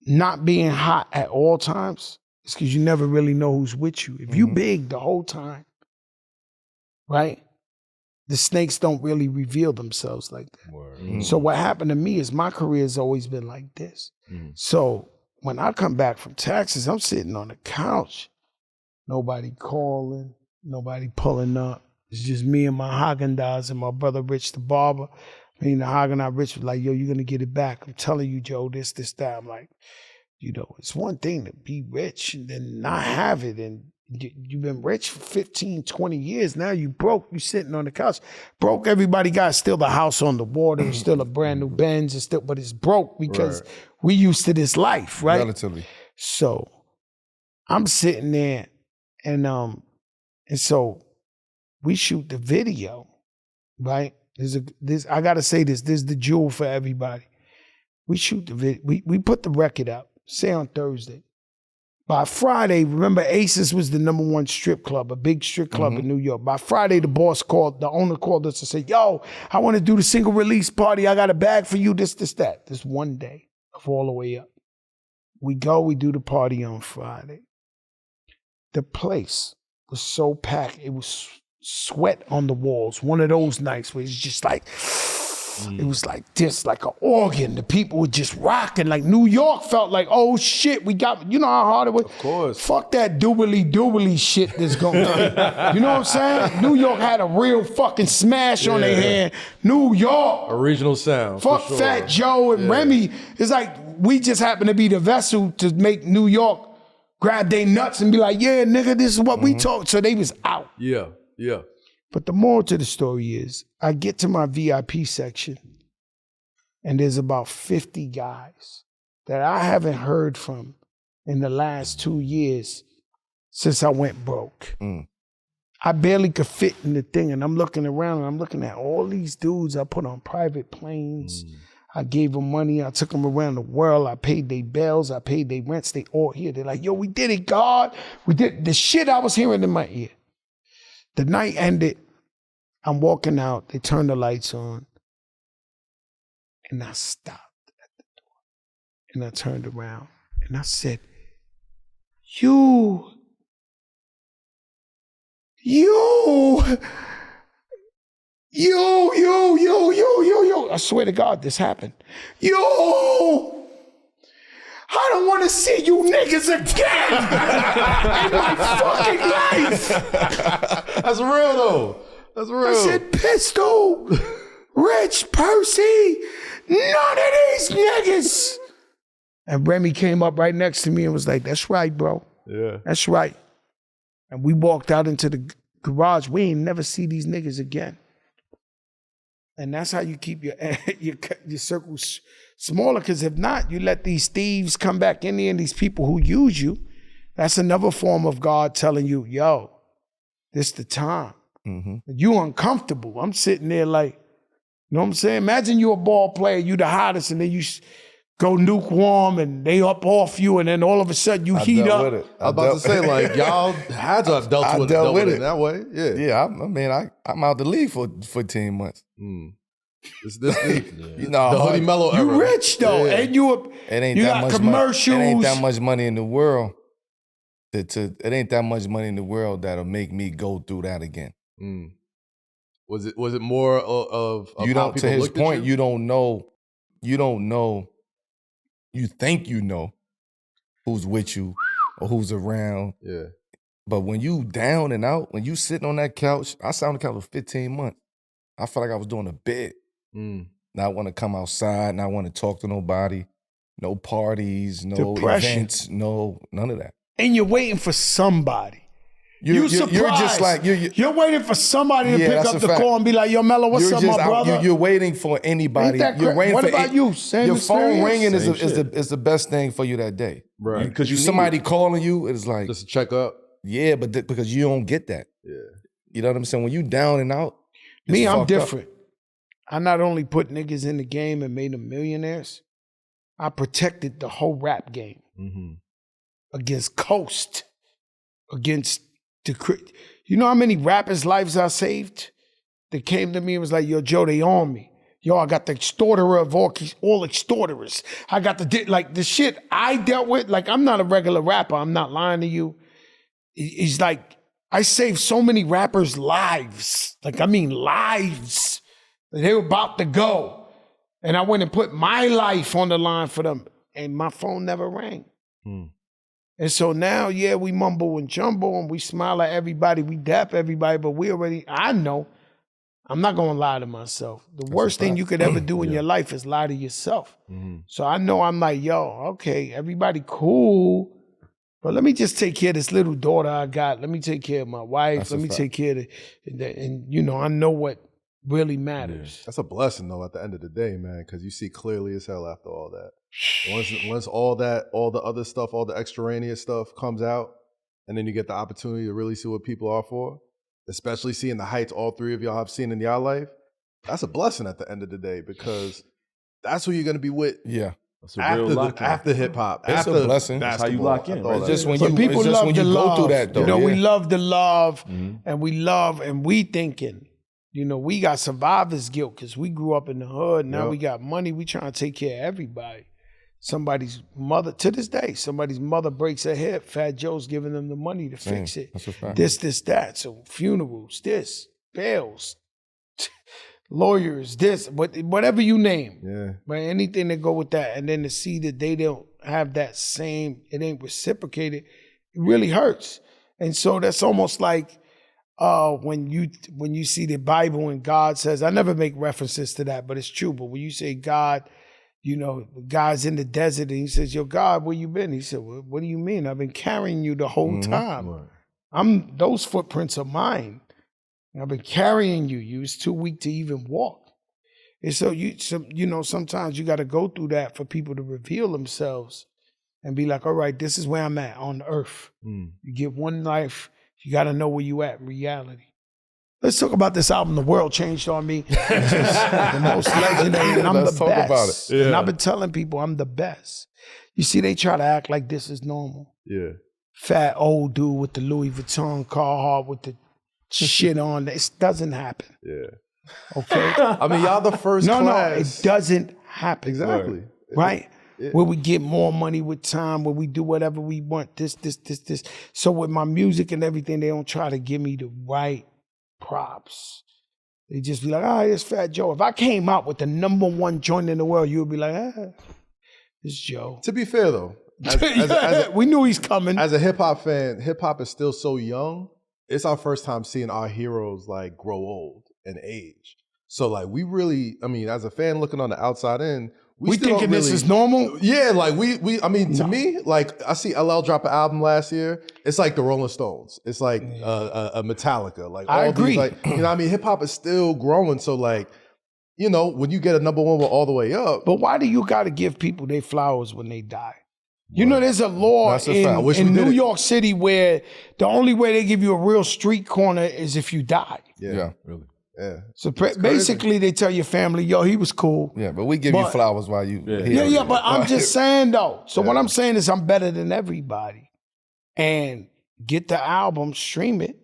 not being hot at all times is because you never really know who's with you. If you big the whole time, right? The snakes don't really reveal themselves like that. So what happened to me is my career has always been like this. So when I come back from taxes, I'm sitting on the couch. Nobody calling, nobody pulling up. It's just me and my Haagen-Dazs and my brother Rich the barber. I mean, the Haagen-Dazs Rich was like, yo, you're going to get it back. I'm telling you, Joe, this, that. I'm like, You know, it's one thing to be rich and then not have it. And you've been rich for 15, 20 years. Now you broke. You sitting on the couch. Broke, everybody got still the house on the water. It's still a brand new Benz. It's still, but it's broke because we used to this life, right? Relatively. So I'm sitting there and so we shoot the video, right? I gotta say this is the jewel for everybody. We shoot the video, we put the record out, say on Thursday. By Friday, remember Aces was the #1 strip club, a big strip club in New York. By Friday, the owner called us and said, yo, I want to do the single release party. I got a bag for you, this, that. This one day of all the way up. We do the party on Friday. The place was so packed, it was sweat on the walls. One of those nights where it's just like, it was like this, like an organ. The people were just rocking. Like New York felt like, oh shit, we got, you know how hard it was? Of course. Fuck that doobly shit that's going on. You know what I'm saying? New York had a real fucking smash on their hand. New York. A regional sound. Fuck for sure. Fat Joe and Remy. It's like we just happen to be the vessel to make New York grab their nuts and be like, yeah, nigga, this is what we talk. So they was out. Yeah. But the moral to the story is, I get to my VIP section, and there's about 50 guys that I haven't heard from in the last 2 years since I went broke. I barely could fit in the thing, and I'm looking around, and I'm looking at all these dudes I put on private planes. I gave them money. I took them around the world. I paid their bills. I paid their rents. They all here. They're like, yo, we did it, God. We did the shit I was hearing in my ear. The night ended. I'm walking out. They turned the lights on. And I stopped at the door. And I turned around. And I said, You. I swear to God, this happened. I don't want to see you niggas again in my fucking life. That's real though. That's real. I said, Pistol, Rich, Percy, none of these niggas. And Remy came up right next to me and was like, that's right, bro. Yeah. That's right. And we walked out into the garage. We ain't never see these niggas again. And that's how you keep your circles smaller, because if not, you let these thieves come back in there and these people who use you. That's another form of God telling you, yo, this the time. You uncomfortable. I'm sitting there like, you know what I'm saying? Imagine you a ball player, you the hottest, and then you go lukewarm and they up off you, and then all of a sudden you heat up. With it. I was about to say, like, y'all had to have dealt with it in that way. Yeah. Yeah, I mean, I'm out the league for 10 months. This You know, the Hoodie Melo era. You rich though, and you got commercials. It ain't that much money in the world. It ain't that much money in the world that'll make me go through that again. Was it more of you how don't, people to his looked at point, you don't know. You think you know who's with you or who's around. Yeah. But when you down and out, when you sitting on that couch, I sat on the couch for 15 months. I felt like I was doing a bid. Not want to come outside, not want to talk to nobody, no parties, no events, no, none of that. And you're waiting for somebody. You're surprised. You're just like, you're waiting for somebody to pick up the call and be like, yo, Melo, what's up, my brother? You're waiting for anybody. You're waiting what for about you? Same your experience? phone ringing is the best thing for you that day. Right. Because somebody calling you, it's like, just to check up. Yeah, but because you don't get that. Yeah. You know what I'm saying? When you down and out, me, I'm different. I not only put niggas in the game and made them millionaires, I protected the whole rap game against Coast, against you know how many rappers' lives I saved? They came to me and was like, yo, Joe, they on me. Yo, I got the extorter of all extorters. I got the shit I dealt with. Like, I'm not a regular rapper. I'm not lying to you. It's like, I saved so many rappers' lives. Like, I mean, lives. They were about to go. And I went and put my life on the line for them. And my phone never rang. And so now, yeah, we mumble and jumble and we smile at everybody. We dap everybody. But I know I'm not gonna lie to myself. The worst thing you could ever do in your life is lie to yourself. So I know I'm like, yo, okay, everybody cool, but let me just take care of this little daughter I got. Let me take care of my wife. Let me take care of and you know, I know what really matters. That's a blessing though at the end of the day, man, because you see clearly as hell after all that. Once all the other stuff, all the extraneous stuff comes out, and then you get the opportunity to really see what people are for, especially seeing the heights all three of y'all have seen in y'all life, that's a blessing at the end of the day, because that's who you're going to be with. Yeah. That's a real lock-in. After hip hop. It's a blessing. That's how you lock in. It's just when But you, people it's just love when the you love. go through that though. You know, we yeah. love the love, and we thinking, you know, we got survivor's guilt because we grew up in the hood. Now we got money. We trying to take care of everybody. Somebody's mother, to this day, somebody's mother breaks her hip. Fat Joe's giving them the money to fix it. That's a fact. This, that. So funerals, this, bills, lawyers, this, whatever you name. Yeah. Right? Anything that go with that. And then to see that they don't have that same, it ain't reciprocated, it really hurts. And so that's almost like when you see the Bible and God says, I never make references to that, but it's true. But when you say God, you know, God's in the desert and he says, yo, God, where you been? He said, well, what do you mean? I've been carrying you the whole time. Right. Those footprints are mine. I've been carrying you. You was too weak to even walk. And so you know, sometimes you got to go through that for people to reveal themselves and be like, all right, this is where I'm at on earth. You get one life. You got to know where you at in reality. Let's talk about this album, The World Changed on Me. It's just the most legendary, and I'm Let's the talk best. about it. And I've been telling people I'm the best. You see, they try to act like this is normal. Yeah. Fat old dude with the Louis Vuitton Carhartt with the shit on. It doesn't happen. Yeah. Okay? I mean, y'all the first class. No, it doesn't happen. Exactly. Right? Where we get more money with time, where we do whatever we want, this. So with my music and everything, they don't try to give me the right props. They just be like, it's Fat Joe. If I came out with the #1 joint in the world, you would be like, it's Joe. To be fair though, we knew he's coming. As a hip hop fan, hip hop is still so young. It's our first time seeing our heroes like grow old and age. So like we really, I mean, as a fan looking on the outside in, we still thinking this is normal? Yeah, like I mean, to me, like I see LL drop an album last year. It's like the Rolling Stones. It's like a Metallica. Like I all agree. These, like, you know what I mean? Hip hop is still growing. So like, you know, when you get a #1 with All the Way Up. But why do you got to give people their flowers when they die? You know, there's a law in New York City where the only way they give you a real street corner is if you die. Yeah. Really. Yeah. So basically, they tell your family, yo, he was cool. Yeah, but we give you flowers while you here. Yeah, but I'm just saying, though. So what I'm saying is I'm better than everybody. And get the album, stream it,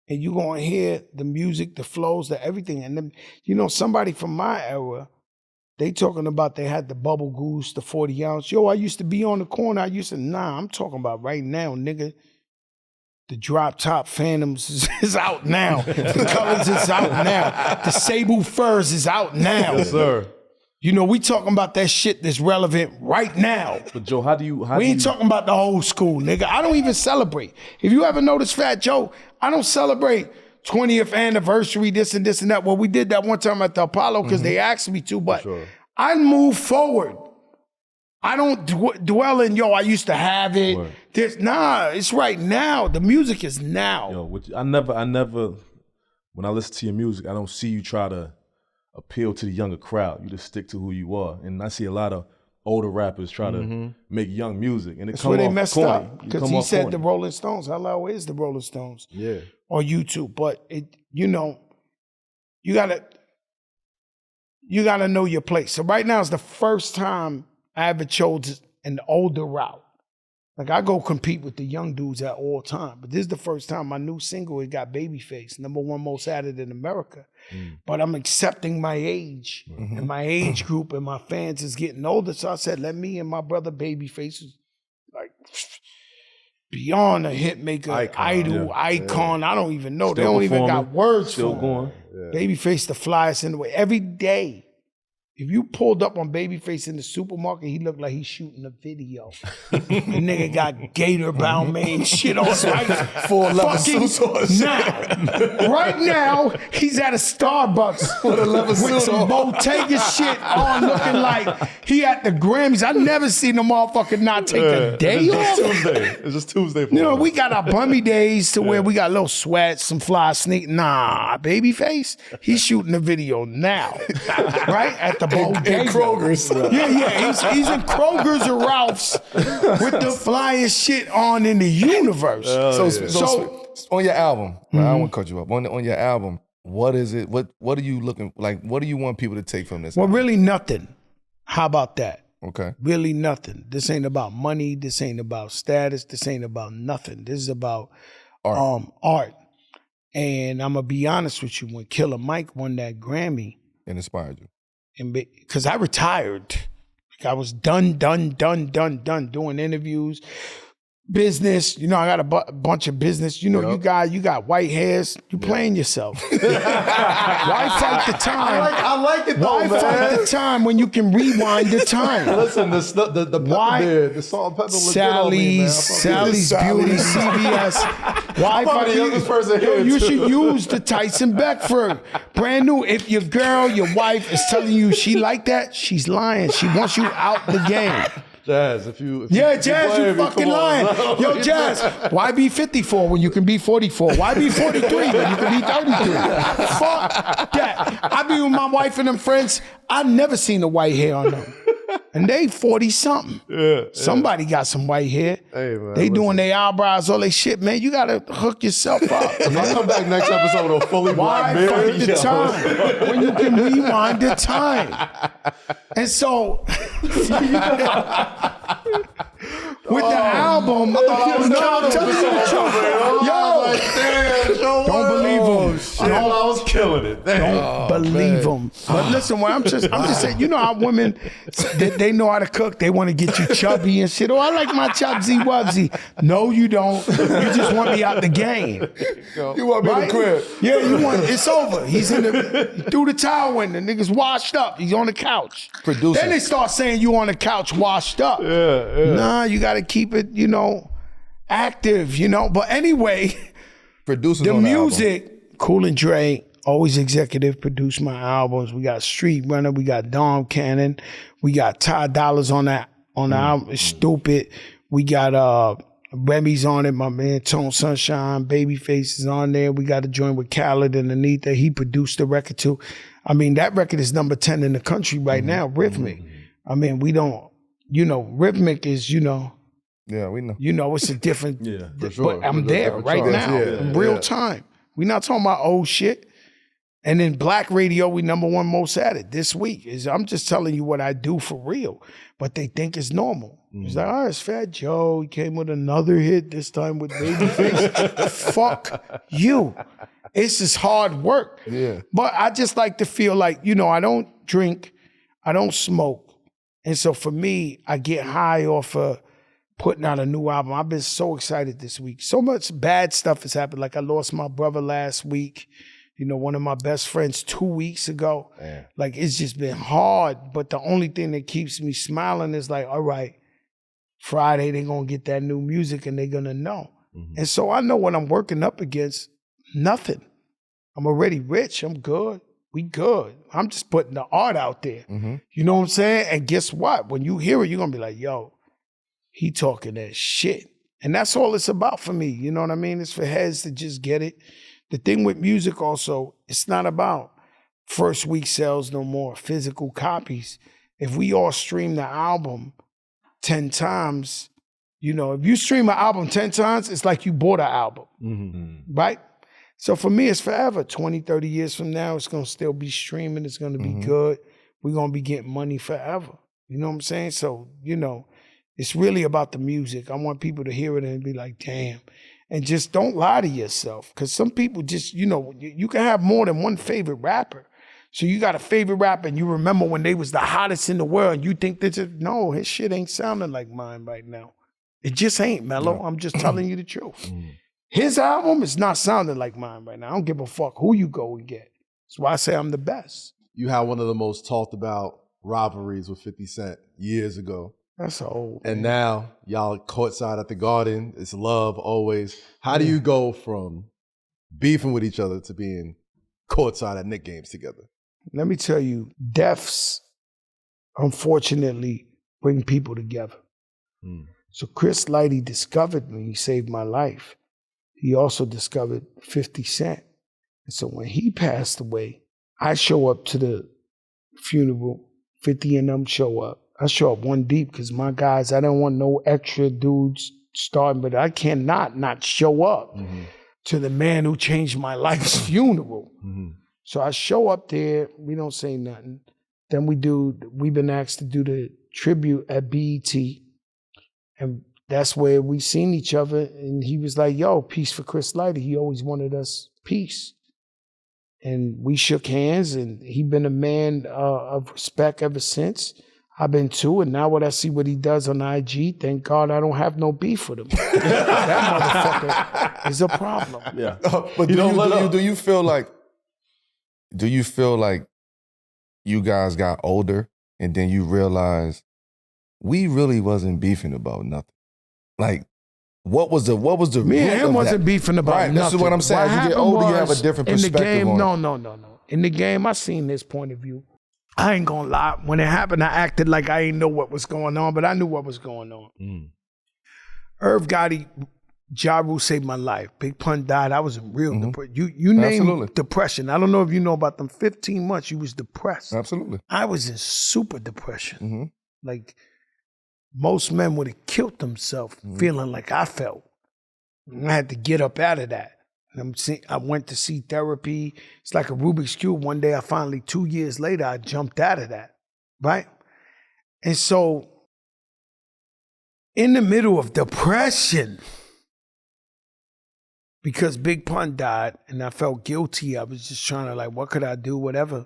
and you're going to hear the music, the flows, the everything. And then, you know, somebody from my era, they talking about they had the Bubble Goose, the 40 ounce. Yo, I used to be on the corner. Nah, I'm talking about right now, nigga. The Drop Top Phantoms is out now. The Colors is out now. The Sable Furs is out now. Yes, sir. You know, we talking about that shit that's relevant right now. But Joe, we ain't talking about the old school, nigga. I don't even celebrate. If you ever notice Fat Joe, I don't celebrate 20th anniversary, this and that. Well, we did that one time at the Apollo because they asked me to, but I move forward. I don't dwell in, I used to have it. Right. It's right now. The music is now. Yo, I never, when I listen to your music, I don't see you try to appeal to the younger crowd. You just stick to who you are. And I see a lot of older rappers try to make young music. And That's where they messed corny. up. Because he said the Rolling Stones. Hello is the Rolling Stones. Yeah. On YouTube. But, you gotta know your place. So right now is the first time I ever chose an older route. Like I go compete with the young dudes at all time, but this is the first time my new single it got Babyface, #1 most added in America. But I'm accepting my age and my age group and my fans is getting older. So I said, let me and my brother Babyface is like beyond a hit maker, idol, icon. I don't even know. Still they don't even got words still for going. him. Babyface the flyest in the way every day. If you pulled up on Babyface in the supermarket, he looked like he's shooting a video. The nigga got gator Balmain shit on, like Full leather suits on. now. Right now, he's at a Starbucks with some Bottega shit on, looking like he at the Grammys. I never seen a motherfucker not take a day off. It's just Tuesday. For You know, us. we got our bummy days to where we got little sweats, some fly sneak. Nah, Babyface, he's shooting a video now, right at the bodega. In Kroger's. Yeah, he's in Kroger's or Ralph's with the flyest shit on in the universe. So on your album, I don't want to cut you up. On your album, what is it? What are you looking like? What do you want people to take from this? Well, album? really nothing. How about that? Okay. Really nothing. This ain't about money. This ain't about status. This ain't about nothing. This is about art. And I'm gonna be honest with you. When Killer Mike won that Grammy, It inspired you. and because I retired, like I was done doing interviews, business. You know, I got a bunch of business. You know, you got white hairs. You playing yourself. Why fight the time? I like it though, Why fight the time when you can rewind the time? Listen, the Why- pepper beard, the salt and pepper look good on me, man. Sally's Beauty, CVS. Why probably the youngest person here, You too. should use the Tyson Beckford. Brand new. If your girl, your wife is telling you she like that, she's lying. She wants you out the game. Jazz, if you Jazz, play you me, fucking come on, lying. bro. Yo, Jazz, why be 54 when you can be 44? Why be 43 when you can be 33? Fuck that. I be with my wife and them friends. I never seen the white hair on them. And they 40-something. Yeah, Somebody got some white hair. Hey, man, they doing their eyebrows, all they shit, man. You gotta hook yourself up. If I come back next episode with a fully Why black fight beard, the time when you can rewind the time? And so, with the album, I'm telling you the truth. Yo, don't believe him. I was killing it. Don't believe them. But listen, when I'm just saying, you know how women, they know how to cook. They want to get you chubby and shit. Oh, I like my chubsy wubsy. No, you don't. You just want me out the game. You want me in the crib? Yeah, you want. It's over. He's in the. He threw the towel in. The nigga's washed up. He's on the couch. Producer. Then they start saying you on the couch washed up. Nah, you got to keep it, you know, active. You know. But anyway, Producers the on the album. music, Cool and Dre, always executive produce my albums. We got Street Runner, we got Dom Cannon, we got Ty Dollars on the album. It's stupid. We got Remy's on it, my man Tone Sunshine, Babyface is on there. We got a joint with Khaled underneath that. He produced the record too. I mean, that record is number 10 in the country right now, Rhythmic. I mean, we don't, you know, Rhythmic is, you know, Yeah, we know. you know, it's a different, Yeah, for sure. but I'm there Different right charts, now yeah, in real yeah. time. We're not talking about old shit. And in Black radio, we number one most at it this week. I'm just telling you what I do for real, but they think it's normal. It's like, oh, it's Fat Joe. He came with another hit, this time with Babyface. Fuck you. It's just hard work. Yeah. But I just like to feel like, you know, I don't drink, I don't smoke. And so for me, I get high off of putting out a new album. I've been so excited this week. So much bad stuff has happened. Like I lost my brother last week. You know, one of my best friends 2 weeks ago. Man. Like it's just been hard. But the only thing that keeps me smiling is like, all right, Friday they're gonna get that new music and they're gonna know. And so I know what I'm working up against. Nothing. I'm already rich. I'm good. We good. I'm just putting the art out there. You know what I'm saying? And guess what? When you hear it, you're gonna be like, yo, he talking that shit. And that's all it's about for me. You know what I mean? It's for heads to just get it. The thing with music also, it's not about first week sales no more, physical copies. If we all stream the album 10 times, you know, if you stream an album 10 times, it's like you bought an album, right? So for me, it's forever. 20, 30 years from now, it's going to still be streaming. It's going to be good. We're going to be getting money forever. You know what I'm saying? So, you know, it's really about the music. I want people to hear it and be like, damn. And just don't lie to yourself. Because some people just, you know, you can have more than one favorite rapper. So you got a favorite rapper and you remember when they was the hottest in the world and you think that, no, his shit ain't sounding like mine right now. It just ain't, Melo. I'm just telling you the truth. His album is not sounding like mine right now. I don't give a fuck who you go and get. That's why I say I'm the best. You have one of the most talked about rivalries with 50 Cent years ago. That's old. And now y'all courtside at the Garden. It's love always. How do you go from beefing with each other to being courtside at Knicks games together? Let me tell you, deaths, unfortunately, bring people together. So Chris Lighty discovered me. He saved my life. He also discovered 50 Cent. And so when he passed away, I show up to the funeral, 50 and them show up. I show up one deep because my guys, I don't want no extra dudes starting, but I cannot not show up to the man who changed my life's funeral. So I show up there, we don't say nothing. Then we've been asked to do the tribute at BET. And that's where we seen each other. And he was like, yo, peace for Chris Lighty. He always wanted us peace. And we shook hands, and he been a man of respect ever since. I've been too, and now when I see what he does on IG, thank God I don't have no beef with him. That motherfucker is a problem. Yeah. But do you feel like you guys got older and then you realize we really wasn't beefing about nothing? Like, what was the Me root and him of wasn't that? beefing about right, nothing. This is what I'm saying. As you get older, you have a different perspective in the game, on it. No. In the game, I seen this point of view. I ain't gonna lie. When it happened, I acted like I ain't know what was going on, but I knew what was going on. Irv Gotti, Ja Rule saved my life. Big Pun died. I was in real depression. You named depression. I don't know if you know about them 15 months you was depressed. Absolutely. I was in super depression. Like most men would have killed themselves feeling like I felt. And I had to get up out of that. And I went to see therapy. It's like a Rubik's Cube. One day I finally, 2 years later, I jumped out of that, right? And so in the middle of depression, because Big Pun died and I felt guilty, I was just trying to like, what could I do, whatever.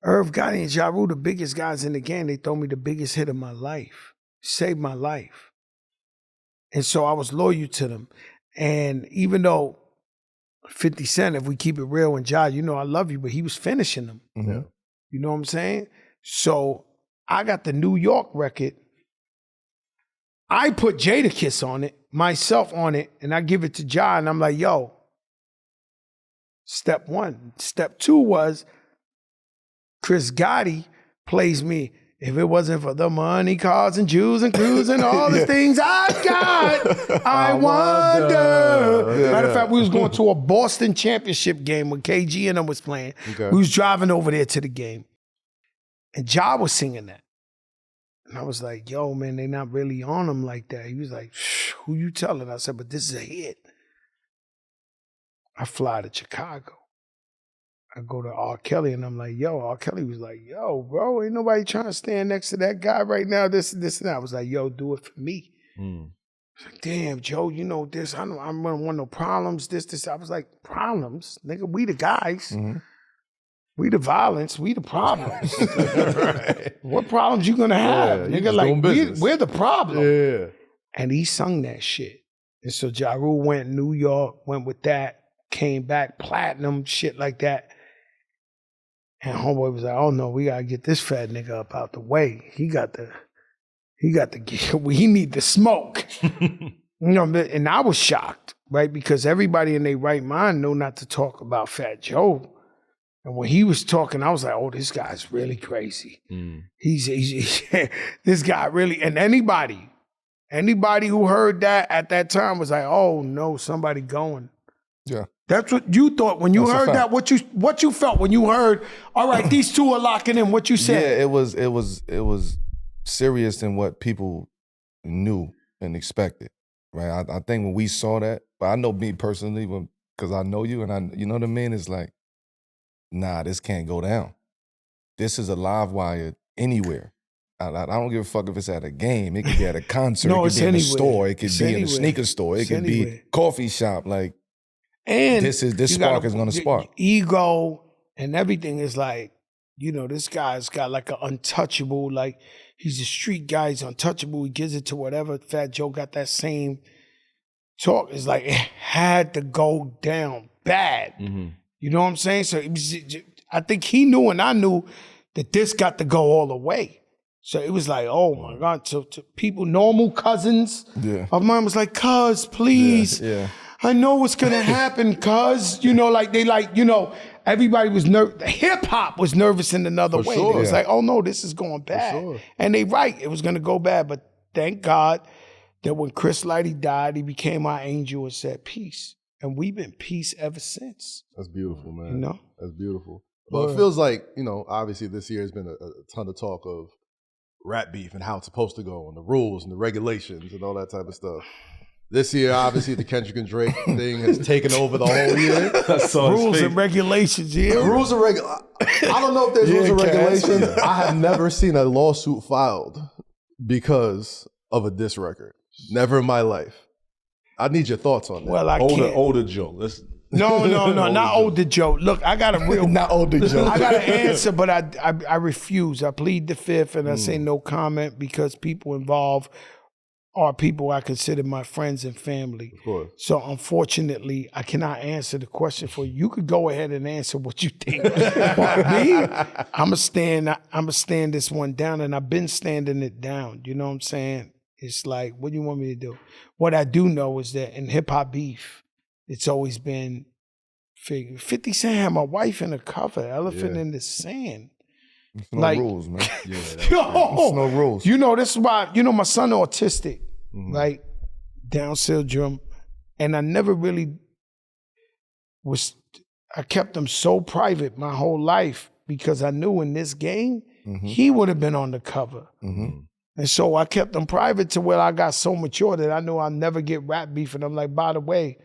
Irv Gotti and Ja Rule, the biggest guys in the game, they throw me the biggest hit of my life, saved my life. And so I was loyal to them. And even though 50 Cent, if we keep it real, and Ja, you know I love you, but he was finishing them. You know what I'm saying? So I got the New York record. I put Jadakiss on it, myself on it, and I give it to Ja, and I'm like, yo, step one. Step two was Chris Gotti plays me. If it wasn't for the money, cars, and Jews, and crews, and all the things I got, I wonder. Matter of fact, we was going to a Boston championship game when KG and them was playing. We was driving over there to the game. And Ja was singing that. And I was like, yo, man, they not really on him like that. He was like, who you telling? I said, but this is a hit. I fly to Chicago. I go to R. Kelly and I'm like, yo, R. Kelly was like, yo, bro, ain't nobody trying to stand next to that guy right now, this, and that. I was like, yo, do it for me. I was like, damn, Joe, you know this, I don't want no problems, this. I was like, problems? Nigga, we the guys. We the violence, we the problems. What problems you gonna have? Nigga, like, we're the problem. And he sung that shit. And so Ja Rule went New York, went with that, came back, platinum, shit like that. And homeboy was like, oh no, we gotta get this fat nigga up out the way. He need the smoke. You know, and I was shocked, right? Because everybody in their right mind know not to talk about Fat Joe. And when he was talking, I was like, oh, this guy's really crazy. He's this guy really, and anybody who heard that at that time was like, oh no, somebody going. Yeah. That's what you thought when you heard that. What you felt when you heard, all right, these two are locking in. What you said? Yeah, it was serious than what people knew and expected, right? I think when we saw that, but I know me personally, because I know you, and you know what I mean. It's like, nah, this can't go down. This is a live wire anywhere. I don't give a fuck if it's at a game. It could be at a concert. No, it could be in a store. It could be anywhere. in a sneaker store. It could be coffee shop. Like, and this spark is going to spark. Ego and everything is like, you know, this guy's got like an untouchable, like he's a street guy. He's untouchable. He gives it to whatever. Fat Joe got that same talk. It's like it had to go down bad. You know what I'm saying? So it was, I think he knew and I knew that this got to go all the way. So it was like, oh my God. So to people, normal cousins of mine was like, cuz, please. Yeah. I know what's gonna happen, cuz. You know, like they like, you know, everybody was hip hop was nervous in another way. sure. It was like, oh no, this is going bad. sure. And they right, it was gonna go bad. But thank God that when Chris Lighty died, he became our angel and said peace. And we've been peace ever since. That's beautiful, man. You know? That's beautiful. But it feels like, you know, obviously this year has been a ton of talk of rap beef and how it's supposed to go and the rules and the regulations and all that type of stuff. This year, obviously, the Kendrick and Drake thing has taken over the whole year. Rules and regulations, yeah. Rules and regulations. I don't know if there's rules and regulations. I have never seen a lawsuit filed because of a diss record. Never in my life. I need your thoughts on that. Well, I can't. Older Joe. Let's. No, not older Joe. Look, I got a real Not older Joe. I got an answer, but I refuse. I plead the fifth, and I say no comment because people involved are people I consider my friends and family. Of course. So unfortunately, I cannot answer the question for you. You could go ahead and answer what you think. But me, I'ma stand this one down, and I've been standing it down. You know what I'm saying? It's like, what do you want me to do? What I do know is that in hip hop beef, it's always been 50 Cent had my wife in a cover, Elephant in the Sand. It's no Like- rules, man. Yo, It's no rules. you know, this is why, you know, my son autistic, right? Down syndrome. And I never really I kept him so private my whole life because I knew in this game, he would have been on the cover. And so I kept him private to where I got so mature that I knew I'd never get rap beef. And I'm like, by the way,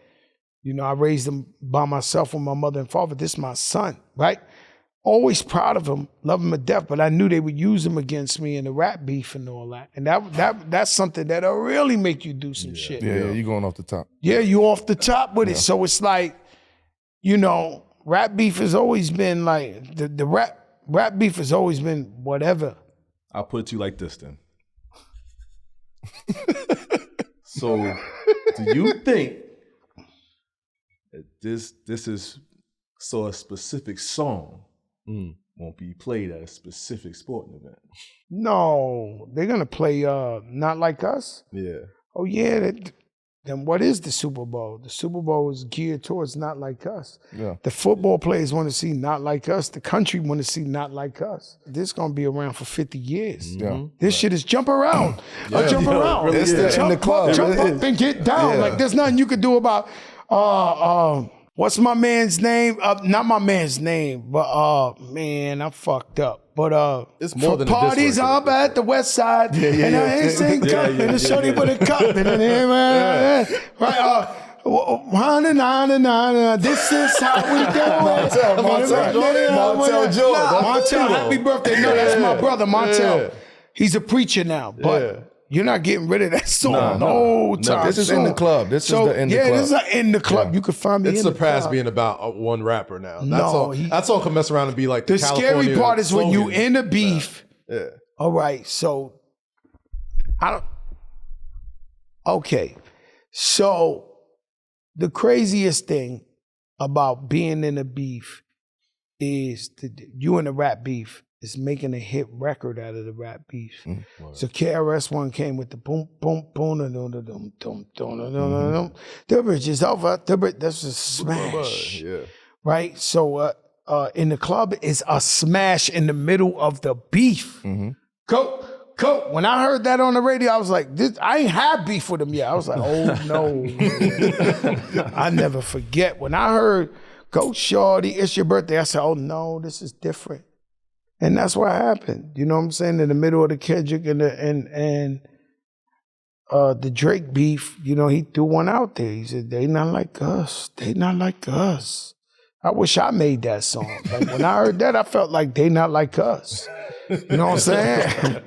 you know, I raised him by myself with my mother and father. This is my son, right? Always proud of him, love him to death, but I knew they would use him against me in the rap beef and all that. And that's something that'll really make you do some shit. Yeah, you going off the top. Yeah, you off the top with it. So it's like, you know, rap beef has always been like, the rap beef has always been whatever. I'll put it to you like this then. So, do you think that this is so a specific song won't be played at a specific sporting event? No, they're gonna play Not Like Us. Yeah. Oh yeah, then what is the Super Bowl? The Super Bowl is geared towards Not Like Us. Yeah. The football players want to see Not Like Us. The country want to see Not Like Us. This is gonna be around for 50 years. Yeah. This shit is jump around. Jump around. really It's is. in the club. Jump It up is. and get down. Yeah. Like there's nothing you could do about what's my man's name? Not my man's name, but man, I fucked up. But It's more than a diss parties record. up at the west side, and I ain't saying cup, and a shorty with a cup, and right, this is how we do it. Montel Jordan. Montel, happy birthday. No, that's my brother, Montel. He's a preacher now, but Yeah. you're not getting rid of that song. No time. This is in the club. This is the in the club. Yeah, this is in the club. You can find me It's in the surpassed club. being about one rapper now. That's No, all. he- That's all can mess around and be like The the scary California part is when you slogan. in a beef. Yeah. All right, so okay. So the craziest thing about being in a beef is you in a rap beef is making a hit record out of the rap beef. So KRS-One came with the boom, boom, boom, dum, dum, dum, dum, dum, dum, dum. The bridge is over. That's a smash. Yeah. Right? So in the club is a smash in the middle of the beef. Go. When I heard that on the radio, I was like, I ain't had beef with him yet. I was like, oh no. I never forget. When I heard, go shorty, it's your birthday, I said, oh no, this is different. And that's what happened. You know what I'm saying? In the middle of the Kendrick and the Drake beef, you know, he threw one out there. He said, they not like us. They not like us. I wish I made that song. Like when I heard that, I felt like they not like us. You know what I'm saying?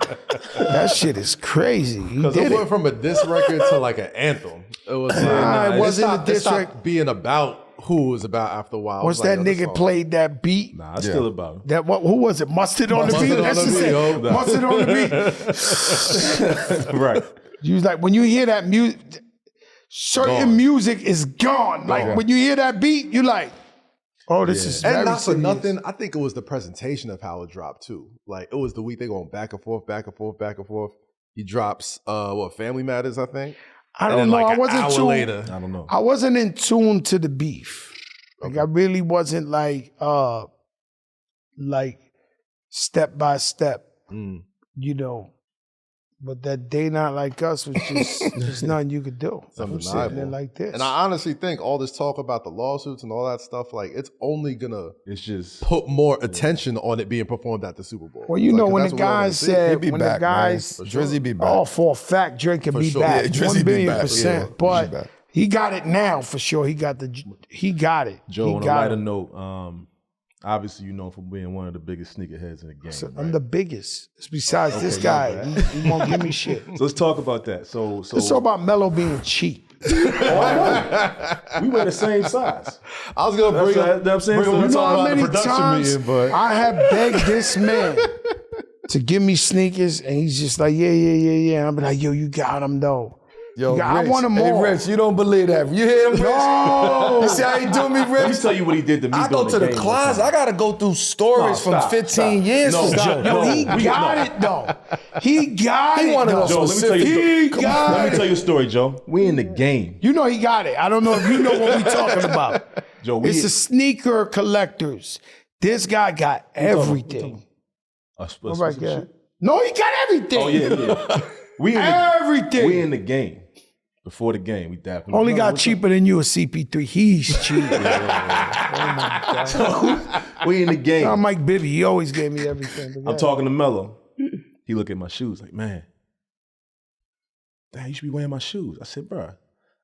That shit is crazy. He Because did it went it. from a diss record to like an anthem. It was Nah, it wasn't stopped- a diss it stopped record. being about who it was about after a while. It Once was like, that yo, this nigga song- played that beat, Nah, it's still about it. that who was it? Mustard on the Mustard beat? on That's the just beat, it. yo. Mustard on the beat. Right. You was like, when you hear that music, certain Gone. music is gone. Like when you hear that beat, you like, Oh, this is And very not for serious. nothing, I think it was the presentation of how it dropped too. Like it was the week they going back and forth, back and forth, back and forth. He drops Family Matters, I think. I And don't then, know. like, I an wasn't hour too. later. I don't know. I wasn't in tune to the beef. Like I really wasn't like step by step. You know. But that They Not Like Us was just there's nothing you could do. It's I'm sitting there undeniable. like this. And I honestly think all this talk about the lawsuits and all that stuff, like it's only gonna It's just put more attention on it being performed at the Super Bowl. well, you Like, know 'cause when the that's what we wanna guys see. said He'll be when back, the guys man. Drizzy be back. oh for a fact Drake can For be sure. back. Yeah, Drizzy 1 be billion back. percent. Yeah, But Drizzy back. he got it now for sure. He got it. Joe, he on a got lighter it. note, obviously you know for being one of the biggest sneakerheads in the game. So right? I'm the biggest. Besides this my guy, bad. he won't give me shit. So let's talk about that. So It's all about Melo being cheap. we wear the same size. I was gonna bring up. I'm saying. bring So up You know how about the many production times meeting, but I have begged this man to give me sneakers, and he's just like, yeah. And I'm like, yo, you got them though. Yo, I Rich, want 'em hey, all. Rich, you don't believe that. You hear him, Rich? No. You see how he do me, Let me Rich? tell you what he did to me. I go during to the game closet. one I time. got to go through stories from stop, 15 stop. years No, from Joe, now. Yo, he No, got it though. He got He it. one of though. those Joe, let me tell you. He Come on, got let me it. tell you a story, Joe. We in the game, You know he got it. I don't know if you know what we're talking about. Joe. It's the sneaker collectors. This guy got everything. All right, yeah. No, he got everything. Oh yeah. We in Everything. We in the game. Before the game, we dapped him. Only No, got what's cheaper than you a CP3. He's cheap. up? We in the game. Now, Mike Bibby, he always gave me everything. But I'm yeah. talking to Melo. He look at my shoes like, man, Dad, you should be wearing my shoes. I said, bro,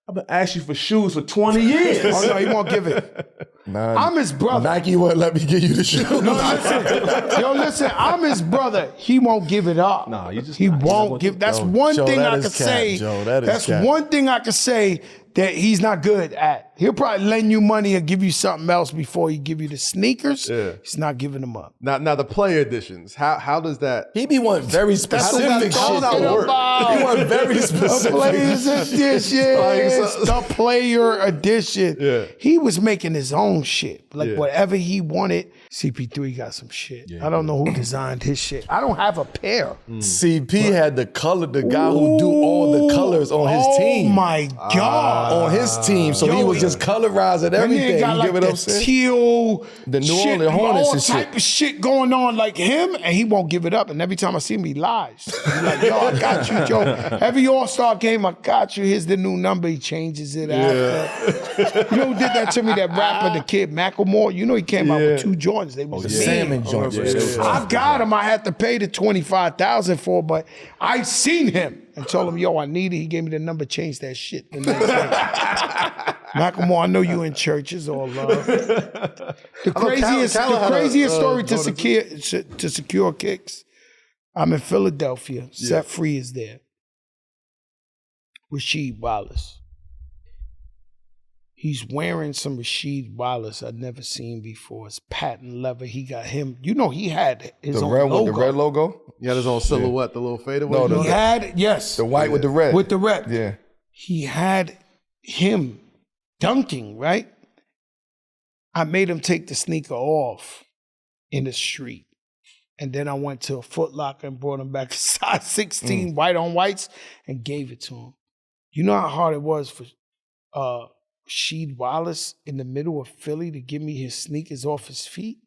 I've been asking you for shoes for 20 years. Oh no, he won't give it. Nah, I'm his brother. Nike wouldn't let me give you the shoe. No, listen. Yo, listen, I'm his brother. He won't give it up. Nah, you just He nah, he's not won't gonna give. do- That's Joe, one Joe, thing that I is could cap, say. Joe, that is That's cap. one thing I could say that he's not good at. He'll probably lend you money or give you something else before he give you the sneakers. Yeah. He's not giving them up. now the player editions. How does that? He be wanting very specific how shit. does that though. work? He want very The specific. players edition. The player edition. Yeah. He was making his own shit. Like Yeah. whatever he wanted. CP3 got some shit. I don't know who designed his shit. I don't have a pair. CP had the color, the guy who do all the colors on his team. Oh my God. On his team. So he Yo, was just colorizing That everything. nigga got You like get what the I'm saying? teal, The New shit, Orleans Hornets all and shit. type of shit going on like him, and he won't give it up. And every time I see him, he lies. He's like, yo, I got you, Joe. Every All-Star game, I got you. Here's the new number. He changes it after. You know who did that to me? That rapper, the kid Macklemore. You know he came out with two Jordans. They was mean. Salmon joints. I got him. I had to pay the $25,000 for, but I seen him and told him, yo, I need it. He gave me the number, changed that shit the next day. Macklemore, I know you in church. It's all love. The craziest, Cal had a, craziest story notice. to secure kicks. I'm in Philadelphia. Set Free is there. Rasheed Wallace. He's wearing some Rasheed Wallace I'd never seen before. It's patent leather. He got him. You know, he had his The own red logo. with the red logo? He had his own silhouette, the little fadeaway. No, joint? He had, yes. The white with the red. With the red. Yeah. He had him dunking, right? I made him take the sneaker off in the street. And then I went to a Foot Locker and brought him back a size 16 white on whites and gave it to him. You know how hard it was for Rasheed Wallace in the middle of Philly to give me his sneakers off his feet?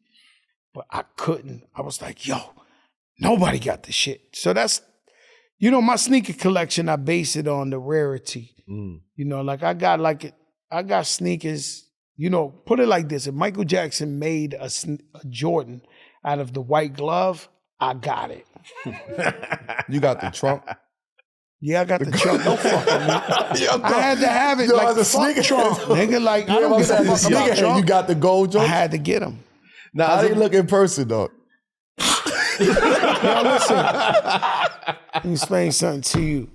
But I couldn't. I was like, yo, nobody got the shit. So that's, you know, my sneaker collection, I base it on the rarity. You know, like I got sneakers, you know, put it like this. If Michael Jackson made a Jordan out of the white glove, I got it. You got the trunk. Yeah, I got the trunk. Don't fuck with me. Yo, I had to have it Yo, like as a the fuck sneaker- trunk, nigga. Like, I don't give a fuck about You trunk. got the gold I joint? had to get them. Now, How as they a- look in person, though? Yo, listen. Let me explain something to you.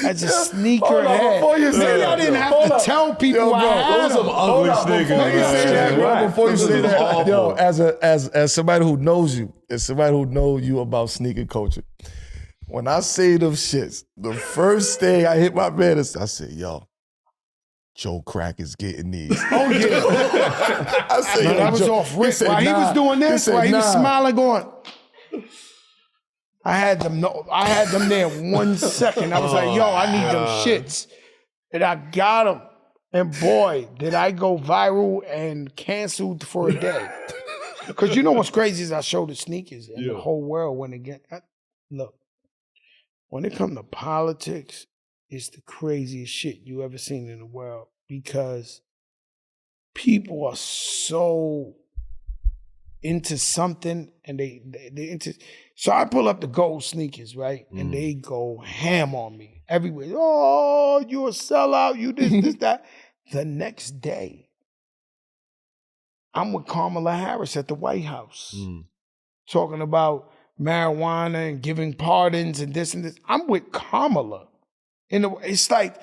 As a sneakerhead, before you say maybe that, I didn't have hold to up. tell people Yo, I bro, had those them. some ugly sneakers, Before you say man. that, bro, Right. before you This say is that, awful. yo, as somebody who knows you, as somebody who knows you about sneaker culture, when I say them shits, the first thing I hit my man is I say, yo, Joe Crack is getting these. Oh yeah. I said, No, yo, that was Joe- off rip. said, While he nah. was doing this, said, while he was nah. smiling, going. I had them there 1 second. I was like, yo, I need them shits. And I got them. And boy, did I go viral and canceled for a day. Because you know what's crazy is I showed the sneakers and the whole world went again. Look, when it comes to politics, it's the craziest shit you ever seen in the world because people are so into something and they into. So I pull up the gold sneakers, right? And they go ham on me everywhere. Oh, you a sellout, you this, that. The next day, I'm with Kamala Harris at the White House talking about marijuana and giving pardons and this and this. I'm with Kamala. It's like,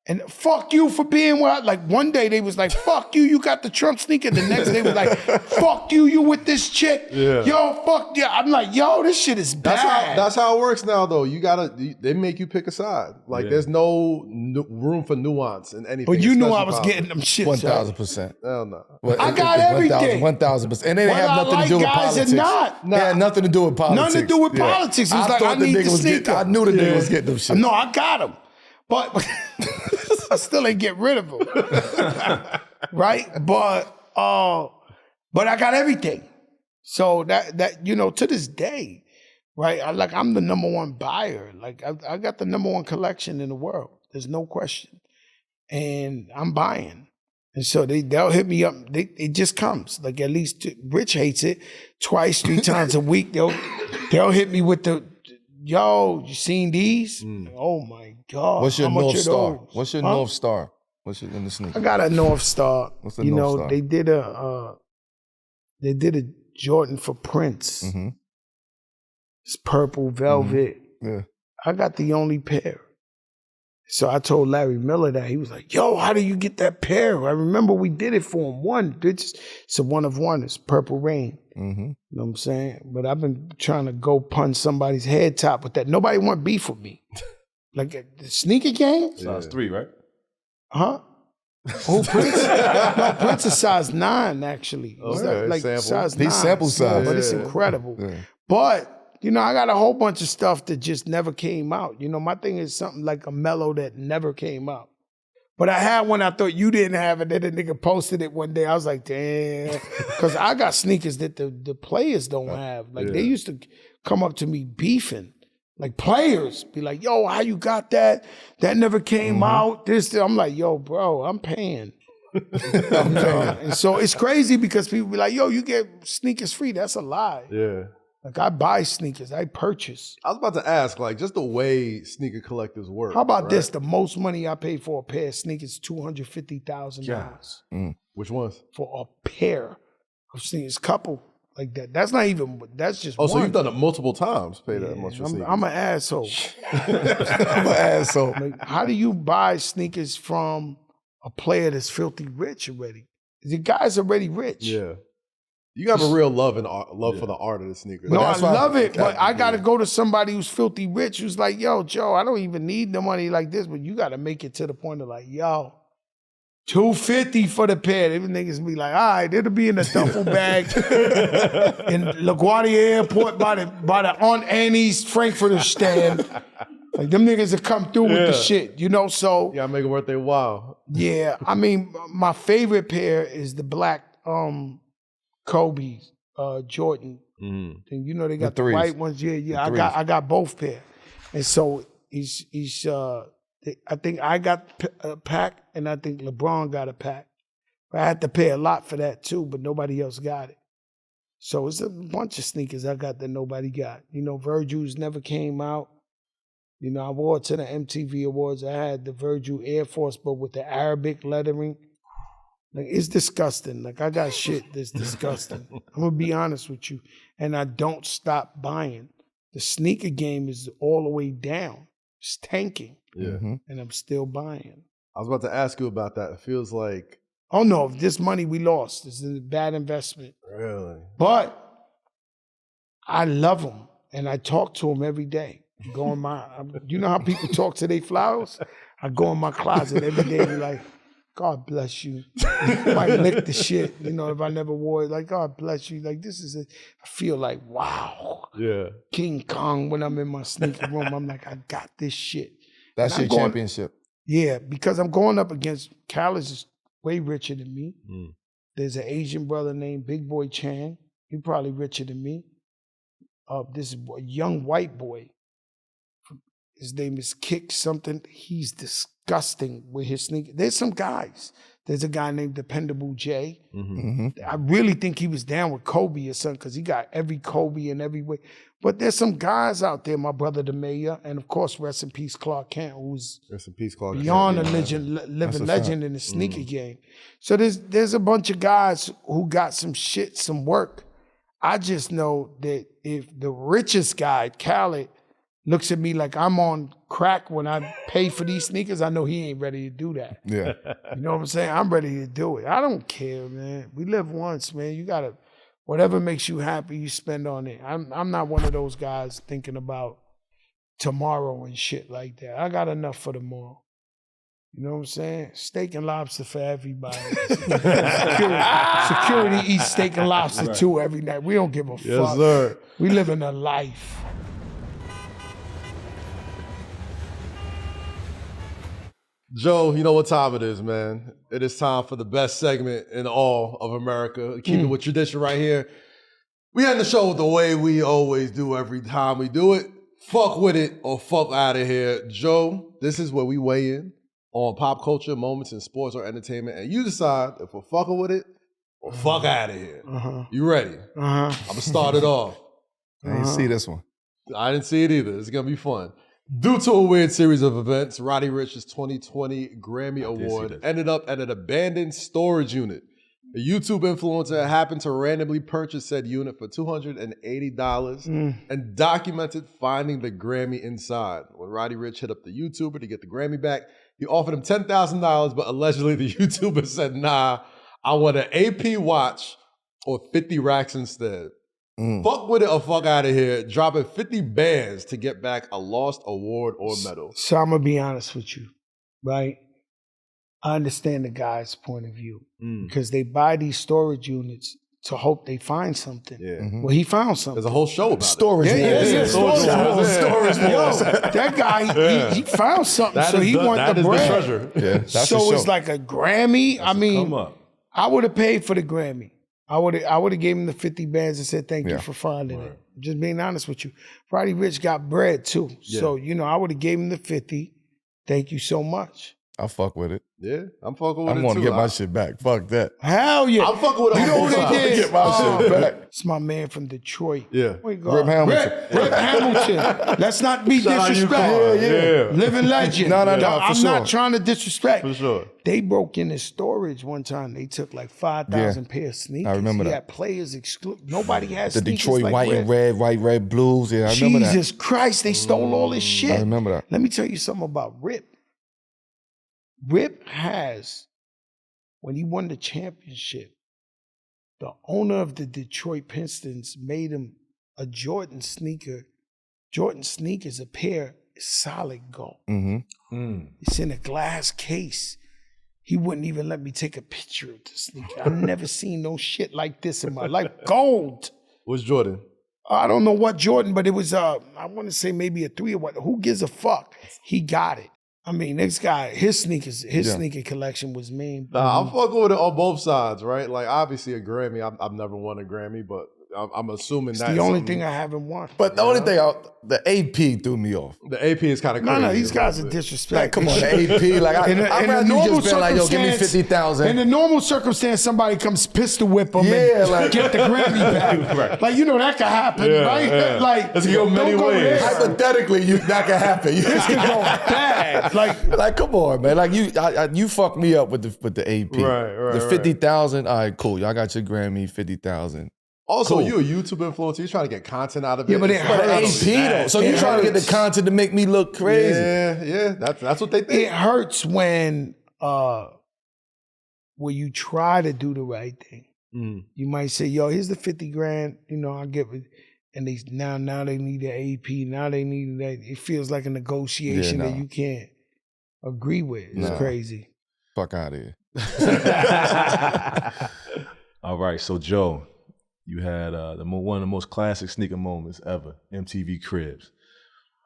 and fuck you for being what? Like one day they was like, fuck you, you got the Trump sneaker. The next day was like, fuck you, you with this chick. Yeah. Yo, fuck yeah. I'm like, yo, this shit is bad. That's how it works now, though. They make you pick a side. Like there's no room for nuance in anything. But you knew I was getting them shit. 1,000%. Hell no. Well, I got everything. 1,000%. And they didn't Whether have nothing I to do like with guys politics. or not. They had nothing to do with politics. Nothing to do with politics. It was like, I need the sneaker. I knew the nigga was getting them shit. No, I got them. But I still ain't get rid of them. Right? But I got everything. So that you know, to this day, right? I'm the number one buyer. Like I got the number one collection in the world. There's no question. And I'm buying. And so they'll hit me up. It just comes. Like at least Rich hates it. Twice, 3 times a week. They'll hit me with the, yo, you seen these? Oh my God. What's your how much North are Star? those? What's your Huh? North Star? What's your in the sneaker? I got a North Star. What's the North Star? They did a Jordan for Prince. Mm-hmm. It's purple velvet. Yeah. I got the only pair. So I told Larry Miller that. He was like, yo, how do you get that pair? I remember we did it for him. It's a 1 of 1. It's Purple Rain. Mm-hmm. You know what I'm saying? But I've been trying to go punch somebody's head top with that. Nobody want beef with me. Like the sneaker game? Size 3, right? Huh? Oh, Prince? No, Prince is size 9, actually. It's Okay, like sample. size 9. He's sample small, size. but it's Yeah. incredible. Yeah. But, you know, I got a whole bunch of stuff that just never came out. You know, my thing is something like a Melo that never came out. But I had one I thought you didn't have, and then the nigga posted it one day. I was like, damn. Because I got sneakers that the players don't have. Like, they used to come up to me beefing. Like, players be like, yo, how you got that? That never came out. I'm like, yo, bro, I'm paying. And so it's crazy because people be like, yo, you get sneakers free. That's a lie. Yeah. Like, I buy sneakers. I purchase. I was about to ask, like, just the way sneaker collectors work. How about right? this? The most money I paid for a pair of sneakers, $250,000 Which ones? for a pair of sneakers. Couple like that. That's not even. That's just. Oh, one. so you've done it multiple times. Pay that much for sneakers. I'm an asshole. I'm an asshole. Like, how do you buy sneakers from a player that's filthy rich already? The guy's already rich. Yeah. You have a real love for the art of the sneaker. No, I that's why- love it, but I got to go to somebody who's filthy rich who's like, yo, Joe, I don't even need the money like this, but you got to make it to the point of like, yo, $250 for the pair. Them niggas be like, all right, it'll be in a duffel bag in LaGuardia Airport by the Aunt Annie's Frankfurter stand. Like, them niggas will come through with the shit, you know? So, Yeah, make it worth their while. yeah, I mean, my favorite pair is the black Kobe, Jordan. And you know they got the threes. white ones. Yeah. I got both pair. And so I think I got a pack, and I think LeBron got a pack. But I had to pay a lot for that too, but nobody else got it. So it's a bunch of sneakers I got that nobody got. You know, Virgil's never came out. You know, I wore it to the MTV Awards. I had the Virgil Air Force, but with the Arabic lettering. Like, it's disgusting. Like, I got shit that's disgusting. I'm going to be honest with you. And I don't stop buying. The sneaker game is all the way down. It's tanking. Yeah. And I'm still buying. I was about to ask you about that. It feels like. Oh, no. This money we lost is a bad investment. Really? But I love them. And I talk to them every day. Go in you know how people talk to their flowers? I go in my closet every day and be like, God bless you. I might lick the shit, you know, if I never wore it. Like, God bless you. Like, this is I feel like, wow. Yeah. King Kong when I'm in my sneaker room. I'm like, I got this shit. That's your championship. Yeah, because I'm going up against Cal is way richer than me. There's an Asian brother named Big Boy Chang. He's probably richer than me. This is a young white boy. His name is Kick something. He's disgusting with his sneakers. There's some guys. There's a guy named Dependable J. I really think he was down with Kobe or something because he got every Kobe in every way. But there's some guys out there, my brother the mayor, and of course, rest in peace, Clark Kent, who's Rest in peace, Clark beyond Kent. a living legend in the sneaker game. So there's a bunch of guys who got some shit, some work. I just know that if the richest guy, Khaled, looks at me like I'm on crack when I pay for these sneakers, I know he ain't ready to do that. Yeah. You know what I'm saying? I'm ready to do it. I don't care, man. We live once, man. You gotta, whatever makes you happy, you spend on it. I'm not one of those guys thinking about tomorrow and shit like that. I got enough for tomorrow. You know what I'm saying? Steak and lobster for everybody. Security eats steak and lobster too every night. We don't give a fuck. Yes, sir. We living a life. Joe, you know what time it is, man. It is time for the best segment in all of America. Keep it with tradition right here. We end the show the way we always do every time we do it. Fuck with it or fuck out of here. Joe, this is where we weigh in on pop culture, moments in sports or entertainment, and you decide if we're fucking with it or fuck out of here. You ready? I'm going to start it off. I didn't see this one. I didn't see it either. It's going to be fun. Due to a weird series of events, Roddy Ricch's 2020 Grammy Award ended up at an abandoned storage unit. A YouTube influencer happened to randomly purchase said unit for $280 and documented finding the Grammy inside. When Roddy Ricch hit up the YouTuber to get the Grammy back, he offered him $10,000, but allegedly the YouTuber said, nah, I want an AP watch or 50 racks instead. Fuck with it or fuck out of here. Dropping 50 bands to get back a lost award or medal. So I'm going to be honest with you, right? I understand the guy's point of view because they buy these storage units to hope they find something. Yeah. Well, he found something. There's a whole show about Storage Yeah, wars. yeah, storage wars. Yo, that guy, he found something, so he wanted the bread. treasure. Yeah, that's So for it's sure. like a Grammy. I mean, Come up. I would have paid for the Grammy. I would have gave him the 50 bands and said thank you for finding it. Just being honest with you. Roddy Ricch got bread too. So, you know, I would have gave him the 50. Thank you so much. I fuck with it. Yeah, I'm fucking with I'm it going too. to get my shit back. Fuck that. Hell yeah. I'm fucking with it. You know on who both they sides. did? Get my shit back. It's my man from Detroit. Yeah. Where you go? Rip Hamilton. Rip Hamilton. Let's not be disrespectful. Yeah. Living legend. No, for I'm sure. not trying to disrespect. For sure. They broke in his storage one time. They took like 5,000 pair of sneakers. I remember he that. had players exclude. Nobody has The sneakers Detroit like white Rip. and red, white, red blues. Yeah, I remember that. Jesus Christ, they stole all his shit. I remember that. Let me tell you something about Rip. Rip has, when he won the championship, the owner of the Detroit Pistons made him a Jordan sneaker. Jordan sneakers, a pair, solid gold. It's in a glass case. He wouldn't even let me take a picture of the sneaker. I've never seen no shit like this in my life. Gold. What's Jordan? I don't know what Jordan, but it was, I want to say maybe a 3 or what. Who gives a fuck? He got it. I mean, this guy, his sneaker collection was mean. Nah, I'm fucking with it on both sides, right? Like, obviously a Grammy. I've never won a Grammy, but I'm assuming It's that's the only thing I haven't won. But the only thing, the AP threw me off. The AP is kind of crazy. No, these guys are Like, disrespectful. come on, the AP. Like, I'd rather you just been like, yo, give me 50,000. In a normal circumstance, somebody comes pistol whip them Yeah, and like- get the Grammy back. Right. Like, you know, that could happen, right? yeah. Like, This could go many don't ways. there. Hypothetically, that could happen. This could go bad. Like, come on, man. Like, you fucked me up with the AP. Right, The 50,000. All right, cool. Y'all got your Grammy, 50,000. Also, Cool. you a YouTube influencer. You're trying to get content out of it. Yeah, but it It's But hurts. AP though. So you trying to get the content to make me look crazy. Yeah. That's what they It think. hurts when you try to do the right thing. You might say, yo, here's the 50 grand, you know, I'll give it. And they now they need the AP, now they need that. It feels like a negotiation Yeah, that nah. you can't agree with. It's Nah. crazy. Fuck out of here. All right, so Joe, you had one of the most classic sneaker moments ever, MTV Cribs.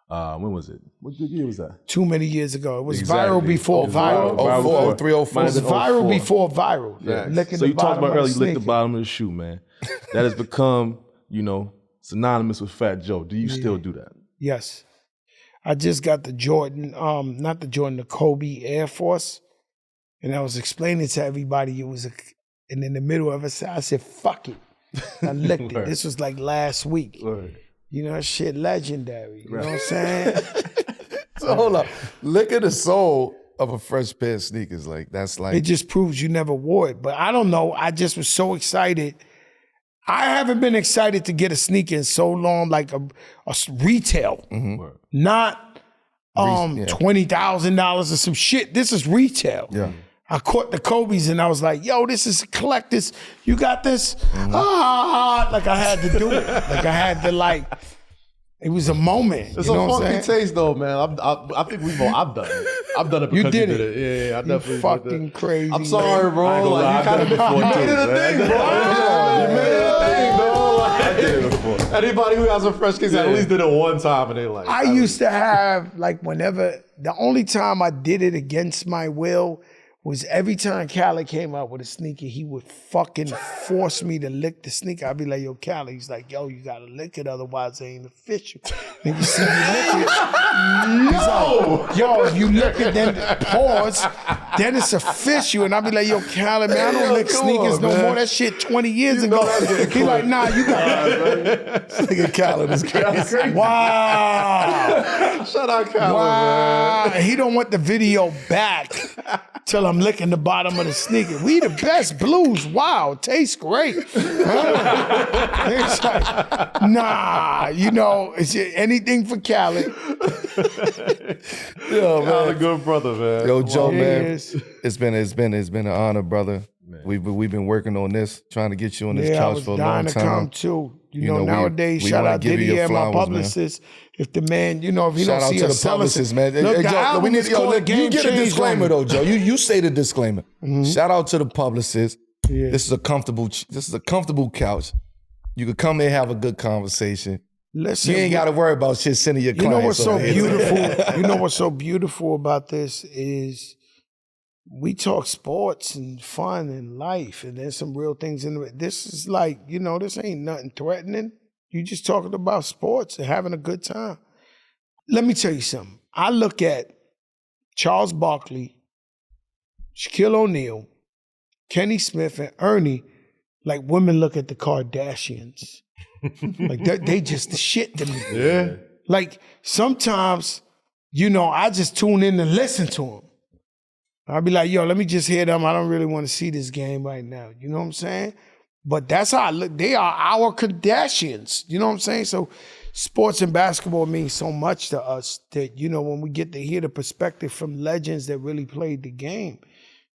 When was it? What year was that? Too many years ago. It was Exactly. viral before viral. Oh, 04, 03, 04. It was viral before viral. Yeah. Licking So the you talked bottom about of earlier, the you licked the sneaker. bottom of the shoe, man. That has become, synonymous with Fat Joe. Do you still do that? Yes. I just got the Jordan, not the Jordan, the Kobe Air Force. And I was explaining to everybody and in the middle of it, I said, fuck it. I licked it. This was like last week. You know, that shit legendary. You know what I'm saying? So hold up. Look at the sole of a fresh pair of sneakers. Like, that's like. It just proves you never wore it. But I don't know. I just was so excited. I haven't been excited to get a sneaker in so long, like a retail. Not $20,000 or some shit. This is retail. Yeah. I caught the Kobe's and I was like, yo, this is a collector's. You got this? Like I had to do it. Like I had to it was a moment. It's you know a what I'm funky saying? taste though, man. I think I've done it. I've done it You because did you it. did it. Yeah, I definitely You fucking crazy. I'm sorry, bro. I ain't gonna lie, Like, I've done it before, you made too, it a man. thing, bro. You made it a thing, bro. Like, anybody who has a fresh case at least did it one time and they like. I used to have, whenever, the only time I did it against my will was every time Khaled came out with a sneaker, he would fucking force me to lick the sneaker. I'd be like, yo, Khaled. He's like, yo, you gotta lick it, otherwise it ain't official. And you see me lick it. He's like, yo, if you lick it, then pause, then it's official. And I'd be like, yo, Khaled, man, I don't lick sneakers no more. That shit 20 years ago. He like, nah, you got it. Nigga Khaled is crazy. Wow. Shout out Khaled, Wow. man. He don't want the video back till I'm licking the bottom of the sneaker. We the best blues. Wow, tastes great. It's like, nah, it's anything for Khaled. Yo, Khaled, man. a good brother, man. Yo, Joe, man. Yes. It's been an honor, brother. We've been working on this, trying to get you on this Yeah, I couch was for a dying long to time. come too. You know, we- nowadays, we shout wanna out give you Diddy your and my flowers, man. publicist. If the man, if he Shout don't out see to us the publicist, man. Look, Hey, the Joe, album is called you Game get a Changed disclaimer on Me. though, Joe. You say the disclaimer. Shout out to the publicist. Yeah. This is a comfortable couch. You could come there, have a good conversation. Listen, You ain't got to worry about shit sending your You clients. know what's so over here. beautiful? You know what's so beautiful about this is we talk sports and fun and life, and there's some real things in it. This is like, this ain't nothing threatening. You just talking about sports and having a good time. Let me tell you something. I look at Charles Barkley, Shaquille O'Neal, Kenny Smith, and Ernie like women look at the Kardashians. Like they just the shit to me. Yeah. Like sometimes, I just tune in and listen to them. I'll be like, yo, let me just hear them. I don't really want to see this game right now. You know what I'm saying? But that's how I look. They are our Kardashians. You know what I'm saying? So sports and basketball means so much to us that, when we get to hear the perspective from legends that really played the game,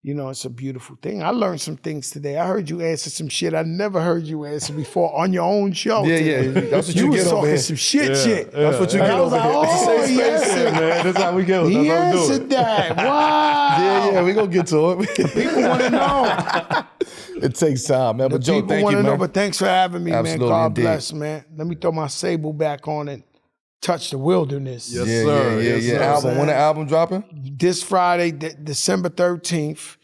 it's a beautiful thing. I learned some things today. I heard you answer some shit I never heard you answer before on your own show. Yeah, today. yeah. That's what You you was get over talking here. some shit. That's what you And get I was over like, here. oh, It's a safe yes. space here, Man, that's how we go. He That's how we do answered it. that. Wow. Yeah, we gonna get to it. People want to know. It takes time, man. But Joe, People thank want you, to know, man. but thanks for having me, Absolutely, man. God indeed. bless, man. Let me throw my sable back on and touch the wilderness. Yes, yeah, sir. yeah. Yes, sir. Album. When the album dropping? This Friday, December 13th,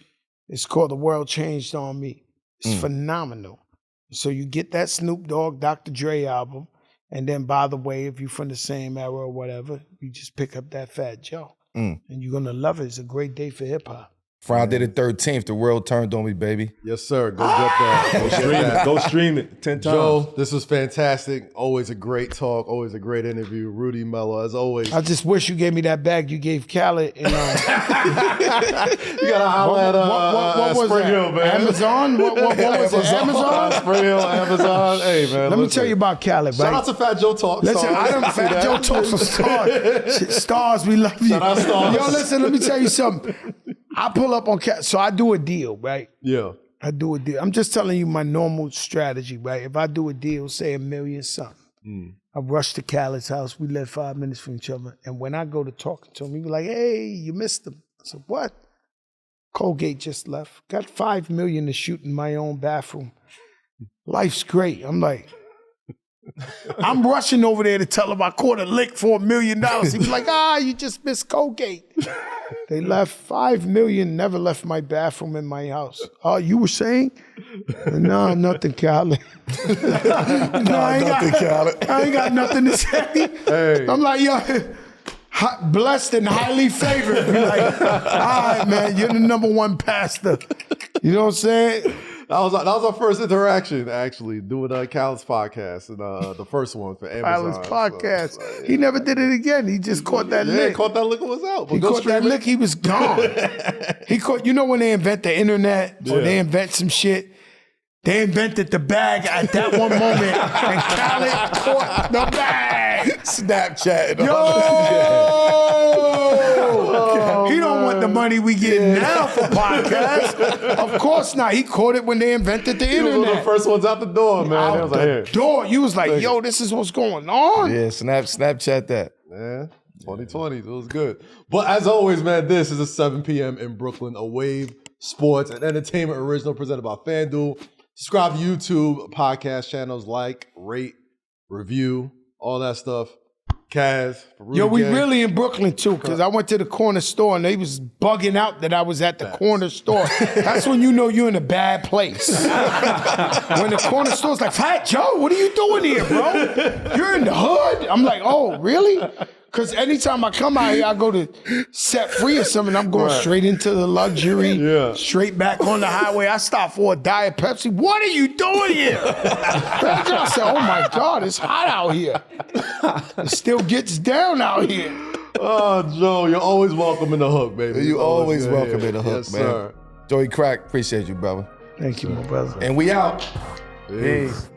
it's called The World Changed on Me. It's phenomenal. So you get that Snoop Dogg, Dr. Dre album, and then, by the way, if you're from the same era or whatever, you just pick up that Fat Joe. And you're going to love it. It's a great day for hip-hop. Friday the 13th, the world turned on me, baby. Yes, sir. Go get that. Go Stream get it. that. Go stream it 10 times. Joe, this was fantastic. Always a great talk. Always a great interview. Rudy, Melo, as always. I just wish you gave me that bag you gave Khaled. And, You gotta holler at what was Spring that? Hill, man. Amazon? What was it? Amazon? Spring Hill, Amazon. Hey, man. Let me listen. tell you about Khaled, Shout right? out to Fat Joe Talk. Listen, Stars. I done See Fat that? Joe talk for stars. Shit, stars, we love you. Shout out Stars. Yo, listen, let me tell you something. I pull up on Khaled, so I do a deal, right? Yeah. I do a deal. I'm just telling you my normal strategy, right? If I do a deal, say $1 million something, I rush to Khaled's house. We live 5 minutes from each other. And when I go to talking to him, he be like, hey, you missed him. I said, what? Colgate just left. Got $5 million to shoot in my own bathroom. Life's great. I'm like, I'm rushing over there to tell him I caught a lick for $1 million. He's like, you just missed Colgate. They left $5 million, never left my bathroom in my house. Oh, you were saying? No, nothing, Khaled. I ain't got nothing to say. Hey. I'm like, yo, blessed and highly favored. Be like, all right, man, you're the #1 pastor. You know what I'm saying? That was our first interaction, actually, doing Khaled's podcast, and the first one for Amazon. Khaled's podcast. So, he never did it again. He just caught that lick. Yeah, caught that lick and was out. He caught that lick, he was gone. He caught, you know when they invent the internet or they invent some shit, they invented the bag at that one moment, and Khaled caught the bag. Snapchat. He don't want the money we get now for podcasts. Of course not. He caught it when they invented the internet. He was one of the first ones out the door, man. Out was like, the door. You was like, yo, this is what's going on. Yeah, Snapchat that. Yeah, 2020. It was good. But as always, man, this is a 7 p.m. in Brooklyn, a Wave Sports and Entertainment original presented by FanDuel. Subscribe to YouTube podcast channels, like, rate, review, all that stuff. Kaz, Yo, we really in Brooklyn too, because I went to the corner store and they was bugging out that I was at the corner store. That's when you know you're in a bad place. When the corner store's like, Fat Joe, what are you doing here, bro? You're in the hood? I'm like, oh, really? Because anytime I come out here, I go to Set Free or something, I'm going straight into the luxury, straight back on the highway. I stop for a Diet Pepsi. What are you doing here? I said, oh my God, it's hot out here. It still gets down out here. Oh, Joe, you're always welcome in the hook, baby. You always welcome in the hook, yes, man. Sir. Joey Crack, appreciate you, brother. Thank you, my brother. And we out. Peace.